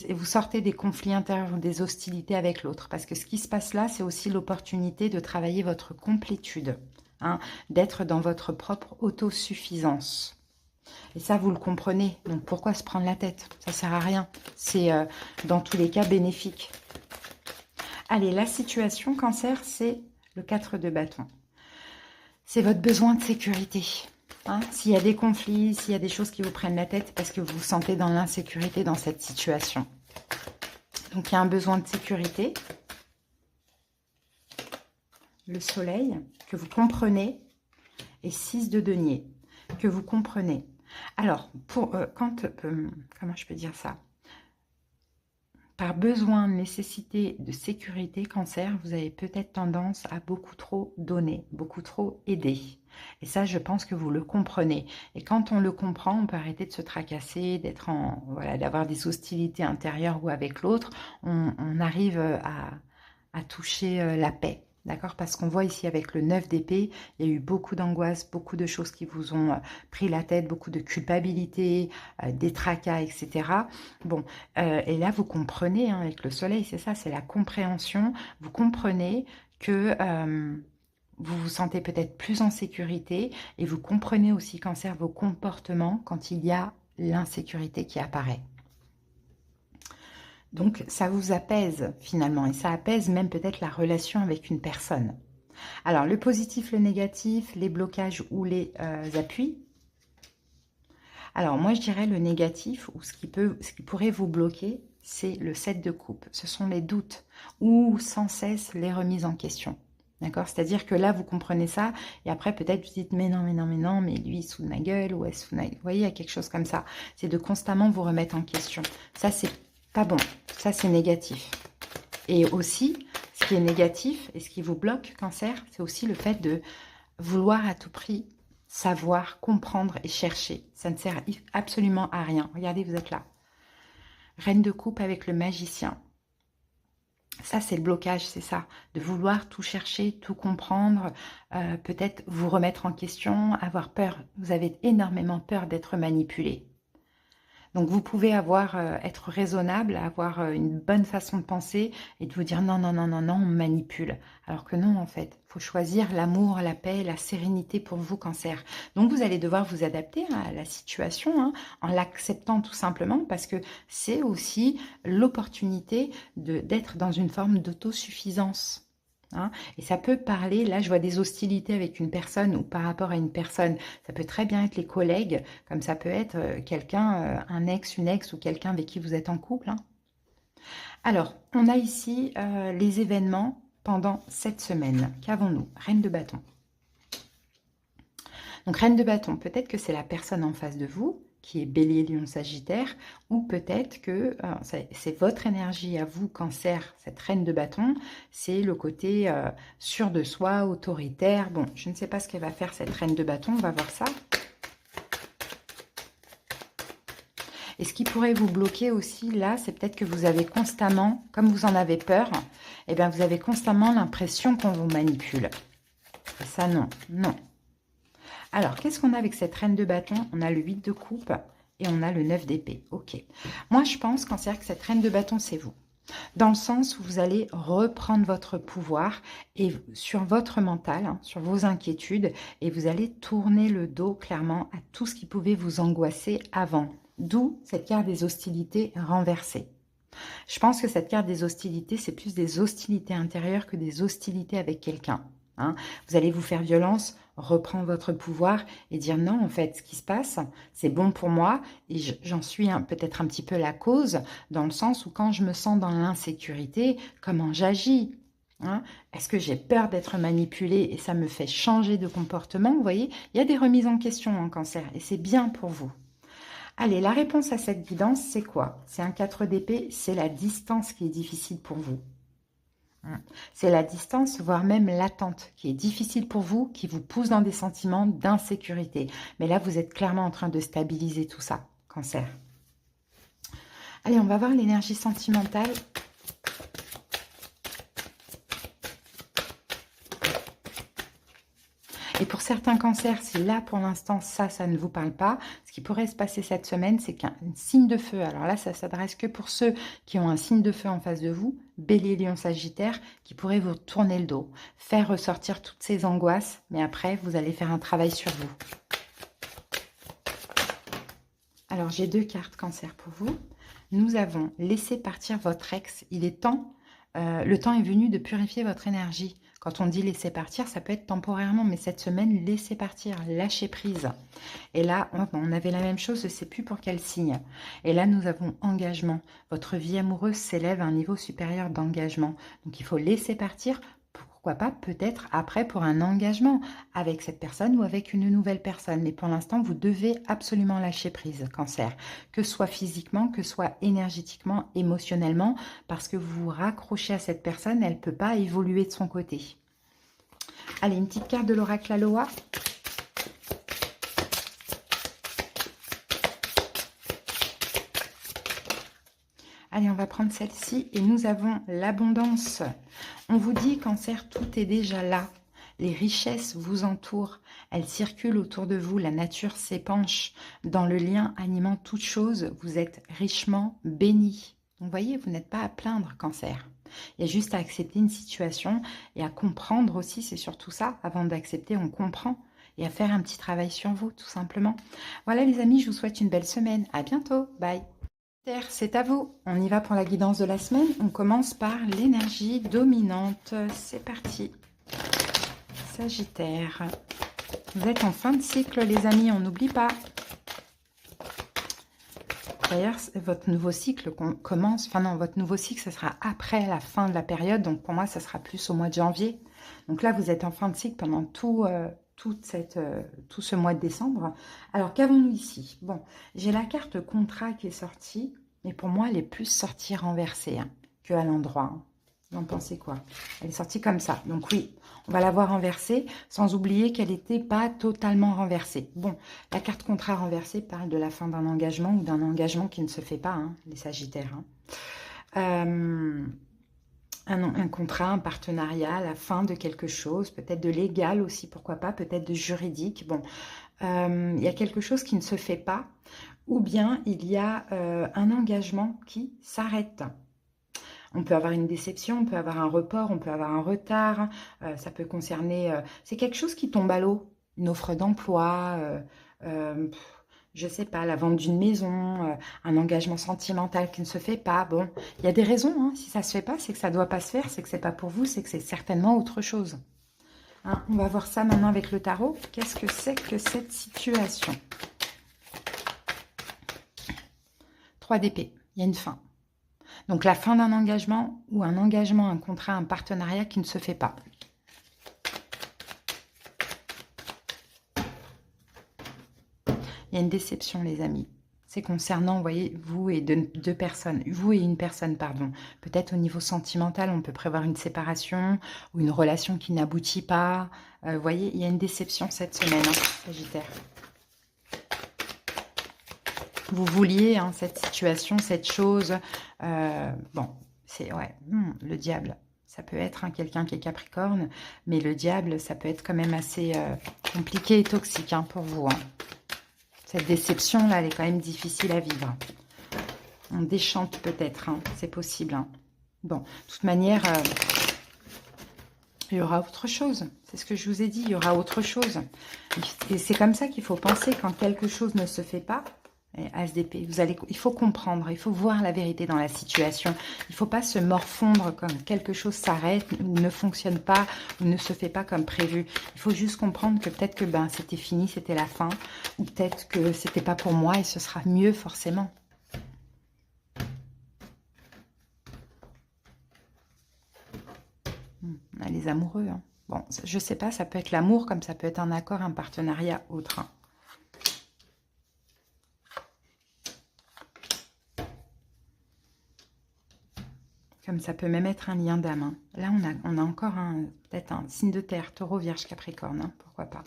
Et vous sortez des conflits intérieurs ou des hostilités avec l'autre. Parce que ce qui se passe là, c'est aussi l'opportunité de travailler votre complétude. Hein, d'être dans votre propre autosuffisance. Et ça, vous le comprenez. Donc, pourquoi se prendre la tête? Ça ne sert à rien. C'est, dans tous les cas, bénéfique. Allez, la situation cancer, c'est le 4 de bâton. C'est votre besoin de sécurité. Hein, s'il y a des conflits, s'il y a des choses qui vous prennent la tête, parce que vous vous sentez dans l'insécurité dans cette situation. Donc, il y a un besoin de sécurité. Le soleil, que vous comprenez. Et 6 de denier, que vous comprenez. Alors, comment je peux dire ça? Par besoin, nécessité de sécurité, cancer, vous avez peut-être tendance à beaucoup trop donner, beaucoup trop aider. Et ça, je pense que vous le comprenez. Et quand on le comprend, on peut arrêter de se tracasser, d'être voilà, d'avoir des hostilités intérieures ou avec l'autre. On arrive à toucher la paix. D'accord? Parce qu'on voit ici avec le 9 d'épée, il y a eu beaucoup d'angoisse, beaucoup de choses qui vous ont pris la tête, beaucoup de culpabilité, des tracas, etc. Bon, et là, vous comprenez, hein, avec le soleil, c'est ça, c'est la compréhension. Vous comprenez que vous vous sentez peut-être plus en sécurité et vous comprenez aussi, cancer, vos comportements quand il y a l'insécurité qui apparaît. Donc, ça vous apaise finalement et ça apaise même peut-être la relation avec une personne. Alors, le positif, le négatif, les blocages ou les appuis. Alors, moi, je dirais le négatif ou ce qui pourrait vous bloquer, c'est le 7 de coupe. Ce sont les doutes ou sans cesse les remises en question. D'accord? C'est-à-dire que là, vous comprenez ça et après, peut-être vous dites, mais non, mais lui, il se fout de ma gueule ou elle se fout de ma gueule. Vous voyez, il y a quelque chose comme ça. C'est de constamment vous remettre en question. Ça, c'est pas bon. Ça, c'est négatif. Et aussi, ce qui est négatif et ce qui vous bloque, Cancer, c'est aussi le fait de vouloir à tout prix savoir, comprendre et chercher. Ça ne sert absolument à rien. Regardez, vous êtes là. Reine de coupe avec le magicien. Ça, c'est le blocage, c'est ça. De vouloir tout chercher, tout comprendre, peut-être vous remettre en question, avoir peur. Vous avez énormément peur d'être manipulé. Donc, vous pouvez être raisonnable, avoir une bonne façon de penser et de vous dire non, non, non, non, non, on me manipule. Alors que non, en fait, il faut choisir l'amour, la paix, la sérénité pour vous, Cancer. Donc, vous allez devoir vous adapter à la situation, hein, en l'acceptant tout simplement parce que c'est aussi l'opportunité d'être dans une forme d'autosuffisance. Hein, et ça peut parler, là je vois des hostilités avec une personne ou par rapport à une personne, ça peut très bien être les collègues, comme ça peut être quelqu'un, un ex, une ex ou quelqu'un avec qui vous êtes en couple. Hein. Alors, on a ici les événements pendant cette semaine. Qu'avons-nous? Reine de bâton. Donc, reine de bâton, peut-être que c'est la personne en face de vous qui est bélier, lion, sagittaire, ou peut-être que c'est votre énergie à vous, cancer, cette reine de bâton, c'est le côté sûr de soi, autoritaire. Bon, je ne sais pas ce qu'elle va faire cette reine de bâton, on va voir ça. Et ce qui pourrait vous bloquer aussi, là, c'est peut-être que vous avez constamment, comme vous en avez peur, eh bien, vous avez constamment l'impression qu'on vous manipule. Et ça, non, non. Alors, qu'est-ce qu'on a avec cette reine de bâton? On a le 8 de coupe et on a le 9 d'épée. Ok. Moi, je pense qu'en que cette reine de bâton, c'est vous. Dans le sens où vous allez reprendre votre pouvoir et sur votre mental, hein, sur vos inquiétudes, et vous allez tourner le dos clairement à tout ce qui pouvait vous angoisser avant. D'où cette carte des hostilités renversées. Je pense que cette carte des hostilités, c'est plus des hostilités intérieures que des hostilités avec quelqu'un. Hein. Vous allez vous faire violence, reprendre votre pouvoir et dire non, en fait, ce qui se passe, c'est bon pour moi et j'en suis peut-être un petit peu la cause, dans le sens où quand je me sens dans l'insécurité, comment j'agis? Hein? Est-ce que j'ai peur d'être manipulée et ça me fait changer de comportement? Vous voyez, il y a des remises en question en cancer et c'est bien pour vous. Allez, la réponse à cette guidance, c'est quoi? C'est un 4 d'épée, c'est la distance qui est difficile pour vous. C'est la distance, voire même l'attente, qui est difficile pour vous, qui vous pousse dans des sentiments d'insécurité. Mais là, vous êtes clairement en train de stabiliser tout ça, cancer. Allez, on va voir l'énergie sentimentale. Et pour certains cancers, si là, pour l'instant, ça ne vous parle pas, ce qui pourrait se passer cette semaine, c'est qu'un signe de feu, alors là, ça s'adresse que pour ceux qui ont un signe de feu en face de vous, Bélier, Lion, Sagittaire, qui pourrait vous tourner le dos, faire ressortir toutes ces angoisses, mais après, vous allez faire un travail sur vous. Alors, j'ai 2 cartes cancer pour vous. Nous avons laissé partir votre ex. Il est temps, le temps est venu de purifier votre énergie. Quand on dit laisser partir, ça peut être temporairement, mais cette semaine, laissez partir, lâchez prise. Et là, on avait la même chose, je ne sais plus pour quel signe. Et là, nous avons engagement. Votre vie amoureuse s'élève à un niveau supérieur d'engagement. Donc, il faut laisser partir. Pourquoi pas, peut-être après pour un engagement avec cette personne ou avec une nouvelle personne. Mais pour l'instant, vous devez absolument lâcher prise, cancer. Que ce soit physiquement, que ce soit énergétiquement, émotionnellement, parce que vous vous raccrochez à cette personne, elle ne peut pas évoluer de son côté. Allez, une petite carte de l'oracle Aloha. Allez, on va prendre celle-ci et nous avons l'abondance. On vous dit, cancer, tout est déjà là. Les richesses vous entourent, elles circulent autour de vous, la nature s'épanche. Dans le lien animant toute chose, vous êtes richement béni. Vous voyez, vous n'êtes pas à plaindre, cancer. Il y a juste à accepter une situation et à comprendre aussi, c'est surtout ça. Avant d'accepter, on comprend. Et à faire un petit travail sur vous, tout simplement. Voilà les amis, je vous souhaite une belle semaine. À bientôt, bye. C'est à vous. On y va pour la guidance de la semaine. On commence par l'énergie dominante. C'est parti. Sagittaire. Vous êtes en fin de cycle, les amis. On n'oublie pas. D'ailleurs, votre nouveau cycle commence... Enfin non, votre nouveau cycle, ce sera après la fin de la période. Donc pour moi, ça sera plus au mois de janvier. Donc là, vous êtes en fin de cycle pendant tout ce mois de décembre. Alors, qu'avons-nous ici? Bon, j'ai la carte contrat qui est sortie. Mais pour moi, elle est plus sortie renversée que à l'endroit. Vous en pensez quoi? Elle est sortie comme ça. Donc oui, on va la voir renversée, sans oublier qu'elle n'était pas totalement renversée. Bon, la carte contrat renversée parle de la fin d'un engagement ou d'un engagement qui ne se fait pas, les Sagittaires. Un contrat, un partenariat, la fin de quelque chose, peut-être de légal aussi, pourquoi pas, peut-être de juridique. Bon, il y a quelque chose qui ne se fait pas, ou bien il y a un engagement qui s'arrête. On peut avoir une déception, on peut avoir un report, on peut avoir un retard, ça peut concerner... c'est quelque chose qui tombe à l'eau, une offre d'emploi, je ne sais pas, la vente d'une maison, un engagement sentimental qui ne se fait pas. Bon, il y a des raisons, si ça ne se fait pas, c'est que ça ne doit pas se faire, c'est que ce n'est pas pour vous, c'est que c'est certainement autre chose. On va voir ça maintenant avec le tarot. Qu'est-ce que c'est que cette situation? 3 d'épée, il y a une fin. Donc la fin d'un engagement ou un engagement, un contrat, un partenariat qui ne se fait pas. Il y a une déception, les amis. C'est concernant, vous voyez, vous et deux personnes. Vous et une personne, pardon. Peut-être au niveau sentimental, on peut prévoir une séparation ou une relation qui n'aboutit pas. Vous voyez, il y a une déception cette semaine, Sagittaire. Vous vouliez cette situation, cette chose. Bon, c'est le diable. Ça peut être quelqu'un qui est Capricorne, mais le diable, ça peut être quand même assez compliqué et toxique pour vous. Cette déception-là, elle est quand même difficile à vivre. On déchante peut-être, c'est possible. Bon, de toute manière, il y aura autre chose. C'est ce que je vous ai dit, il y aura autre chose. Et c'est comme ça qu'il faut penser quand quelque chose ne se fait pas. As d'épée, il faut comprendre, il faut voir la vérité dans la situation. Il ne faut pas se morfondre comme quelque chose s'arrête ou ne fonctionne pas ou ne se fait pas comme prévu. Il faut juste comprendre que peut-être que c'était fini, c'était la fin, ou peut-être que c'était pas pour moi et ce sera mieux forcément. Les amoureux. Bon, je sais pas, ça peut être l'amour comme ça peut être un accord, un partenariat autre. Comme ça peut même être un lien d'âme. Là, on a encore peut-être un signe de terre, taureau, vierge, capricorne. Pourquoi pas.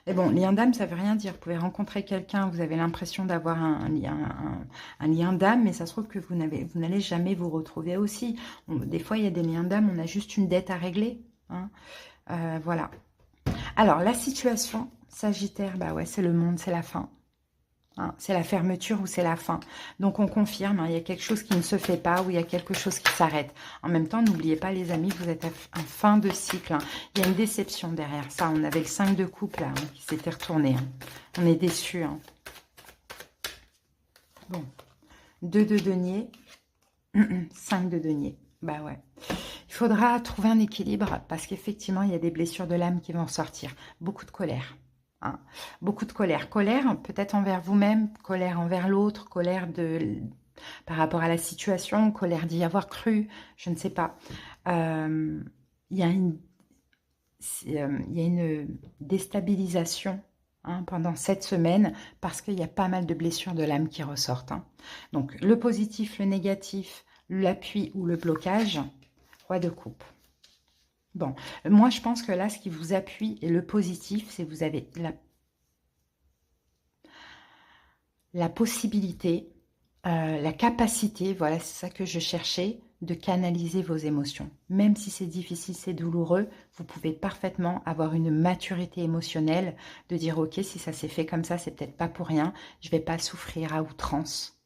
Et bon, lien d'âme, ça veut rien dire. Vous pouvez rencontrer quelqu'un, vous avez l'impression d'avoir un lien d'âme, mais ça se trouve que vous n'allez jamais vous retrouver aussi. Des fois, il y a des liens d'âme, on a juste une dette à régler. Voilà. Alors, la situation, Sagittaire, c'est le monde, c'est la fin. C'est la fermeture ou c'est la fin. Donc, on confirme, il y a quelque chose qui ne se fait pas ou il y a quelque chose qui s'arrête. En même temps, n'oubliez pas, les amis, vous êtes en fin de cycle. Il y a une déception derrière ça. On avait le 5 de coupe, là, qui s'était retourné. On est déçus. 2 de denier. 5 de denier. Ouais. Il faudra trouver un équilibre parce qu'effectivement, il y a des blessures de l'âme qui vont sortir. Beaucoup de colère. Beaucoup de colère. Colère peut-être envers vous-même, colère envers l'autre, colère par rapport à la situation, colère d'y avoir cru, je ne sais pas. Il y a une déstabilisation pendant cette semaine parce qu'il y a pas mal de blessures de l'âme qui ressortent. Donc le positif, le négatif, l'appui ou le blocage, roi de coupe. Bon, moi je pense que là, ce qui vous appuie et le positif, c'est que vous avez la possibilité, la capacité, voilà, c'est ça que je cherchais, de canaliser vos émotions. Même si c'est difficile, c'est douloureux, vous pouvez parfaitement avoir une maturité émotionnelle, de dire, ok, si ça s'est fait comme ça, c'est peut-être pas pour rien, je vais pas souffrir à outrance.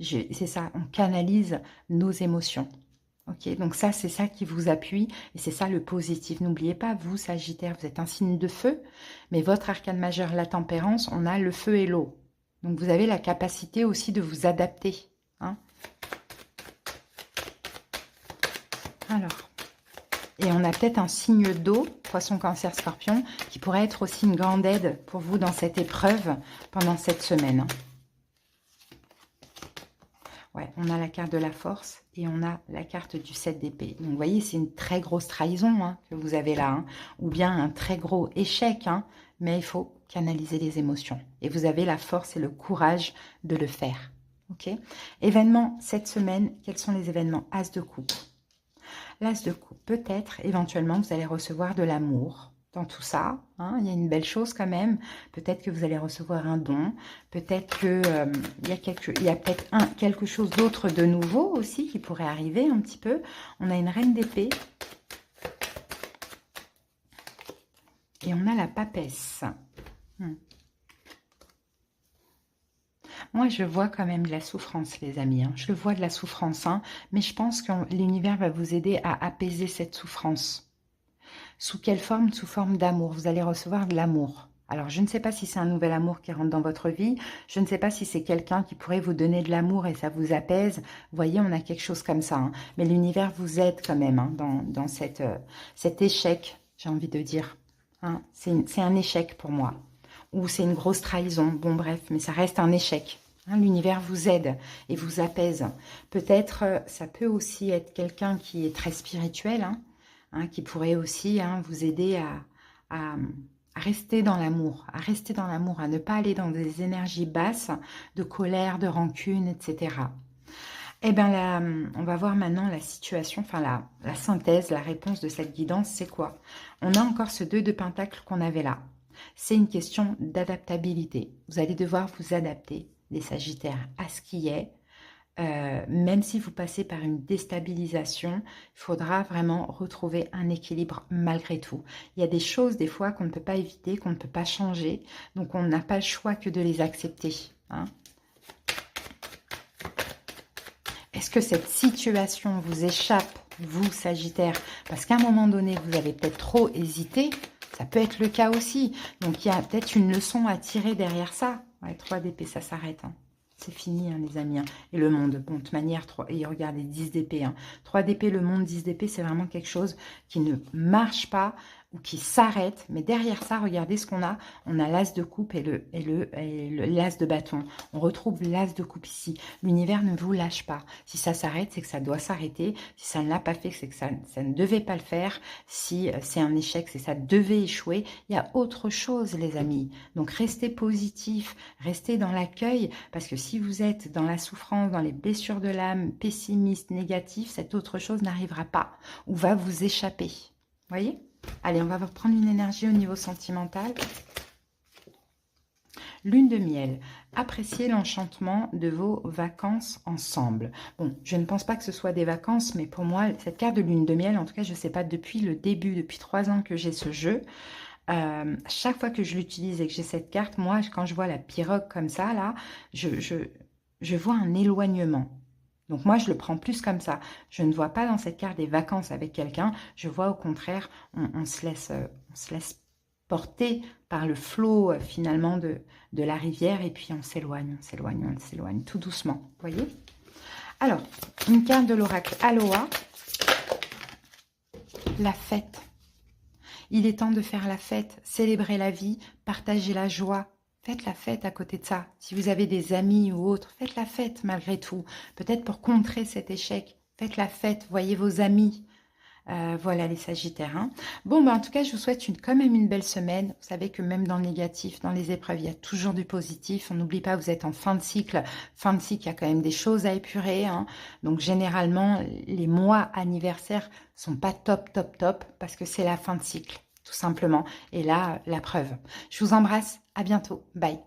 C'est ça, on canalise nos émotions. Ok, donc ça, c'est ça qui vous appuie et c'est ça le positif. N'oubliez pas, vous, Sagittaire, vous êtes un signe de feu, mais votre arcane majeur, la tempérance, on a le feu et l'eau. Donc, vous avez la capacité aussi de vous adapter. Alors, et on a peut-être un signe d'eau, poisson, cancer, scorpion, qui pourrait être aussi une grande aide pour vous dans cette épreuve pendant cette semaine. Ouais, on a la carte de la force et on a la carte du 7 d'épée. Donc, vous voyez, c'est une très grosse trahison que vous avez là. Ou bien un très gros échec. Mais il faut canaliser les émotions. Et vous avez la force et le courage de le faire. ok? Événements cette semaine, quels sont les événements? As de coupe. L'as de coupe, peut-être, éventuellement, vous allez recevoir de l'amour dans tout ça. Hein, il y a une belle chose quand même. Peut-être que vous allez recevoir un don. Peut-être qu'il y a peut-être quelque chose d'autre de nouveau aussi qui pourrait arriver un petit peu. On a une reine d'épée. Et on a la papesse. Moi, je vois quand même de la souffrance, les amis. Hein. Je le vois de la souffrance. Hein, mais je pense que l'univers va vous aider à apaiser cette souffrance. Sous quelle forme? Sous forme d'amour. Vous allez recevoir de l'amour. Alors, je ne sais pas si c'est un nouvel amour qui rentre dans votre vie. Je ne sais pas si c'est quelqu'un qui pourrait vous donner de l'amour et ça vous apaise. Vous voyez, on a quelque chose comme ça. Hein. Mais l'univers vous aide quand même hein, dans cet échec, j'ai envie de dire. Hein. C'est un échec pour moi. Ou c'est une grosse trahison. Bon, bref, mais ça reste un échec. Hein, l'univers vous aide et vous apaise. Peut-être, ça peut aussi être quelqu'un qui est très spirituel, hein, qui pourrait aussi hein, vous aider à rester dans l'amour, à ne pas aller dans des énergies basses de colère, de rancune, etc. Eh bien, là, on va voir maintenant la situation, enfin la synthèse, la réponse de cette guidance, c'est quoi? On a encore ce 2 de Pentacle qu'on avait là. C'est une question d'adaptabilité. Vous allez devoir vous adapter, les Sagittaires, à ce qui est. Même si vous passez par une déstabilisation, il faudra vraiment retrouver un équilibre malgré tout. Il y a des choses des fois qu'on ne peut pas éviter, qu'on ne peut pas changer, donc on n'a pas le choix que de les accepter. Hein. Est-ce que cette situation vous échappe, vous Sagittaire, parce qu'à un moment donné, vous avez peut-être trop hésité? Ça peut être le cas aussi. Donc, il y a peut-être une leçon à tirer derrière ça. Ouais, 3 d'épée, ça s'arrête. Hein. C'est fini, hein, les amis. Hein. Et le monde, bon, de toute manière, et regardez, 10 d'épée. Hein. 3 d'épée, le monde, 10 d'épée, c'est vraiment quelque chose qui ne marche pas ou qui s'arrête. Mais derrière ça, regardez ce qu'on a. On a l'as de coupe et l'as de bâton. On retrouve l'as de coupe ici. L'univers ne vous lâche pas. Si ça s'arrête, c'est que ça doit s'arrêter. Si ça ne l'a pas fait, c'est que ça ne devait pas le faire. Si c'est un échec, c'est que ça devait échouer. Il y a autre chose, les amis. Donc, restez positif, restez dans l'accueil, parce que si vous êtes dans la souffrance, dans les blessures de l'âme, pessimiste, négatif, cette autre chose n'arrivera pas ou va vous échapper. Voyez? Allez, on va reprendre une énergie au niveau sentimental. Lune de miel. Appréciez l'enchantement de vos vacances ensemble. Bon, je ne pense pas que ce soit des vacances, mais pour moi, cette carte de lune de miel, en tout cas, je ne sais pas, depuis le début, depuis 3 ans que j'ai ce jeu, chaque fois que je l'utilise et que j'ai cette carte, moi, quand je vois la pirogue comme ça, là, je vois un éloignement. Donc moi, je le prends plus comme ça. Je ne vois pas dans cette carte des vacances avec quelqu'un. Je vois au contraire, on se laisse porter par le flot finalement de la rivière et puis on s'éloigne tout doucement. Vous voyez? Alors, une carte de l'oracle Aloha. La fête. Il est temps de faire la fête, célébrer la vie, partager la joie. Faites la fête à côté de ça. Si vous avez des amis ou autres, faites la fête malgré tout. Peut-être pour contrer cet échec. Faites la fête, voyez vos amis. Voilà les Sagittaires. Hein. Bon, en tout cas, je vous souhaite quand même une belle semaine. Vous savez que même dans le négatif, dans les épreuves, il y a toujours du positif. On n'oublie pas, vous êtes en fin de cycle. Fin de cycle, il y a quand même des choses à épurer. Hein. Donc, généralement, les mois anniversaires sont pas top, parce que c'est la fin de cycle, tout simplement. Et là, la preuve. Je vous embrasse. À bientôt. Bye.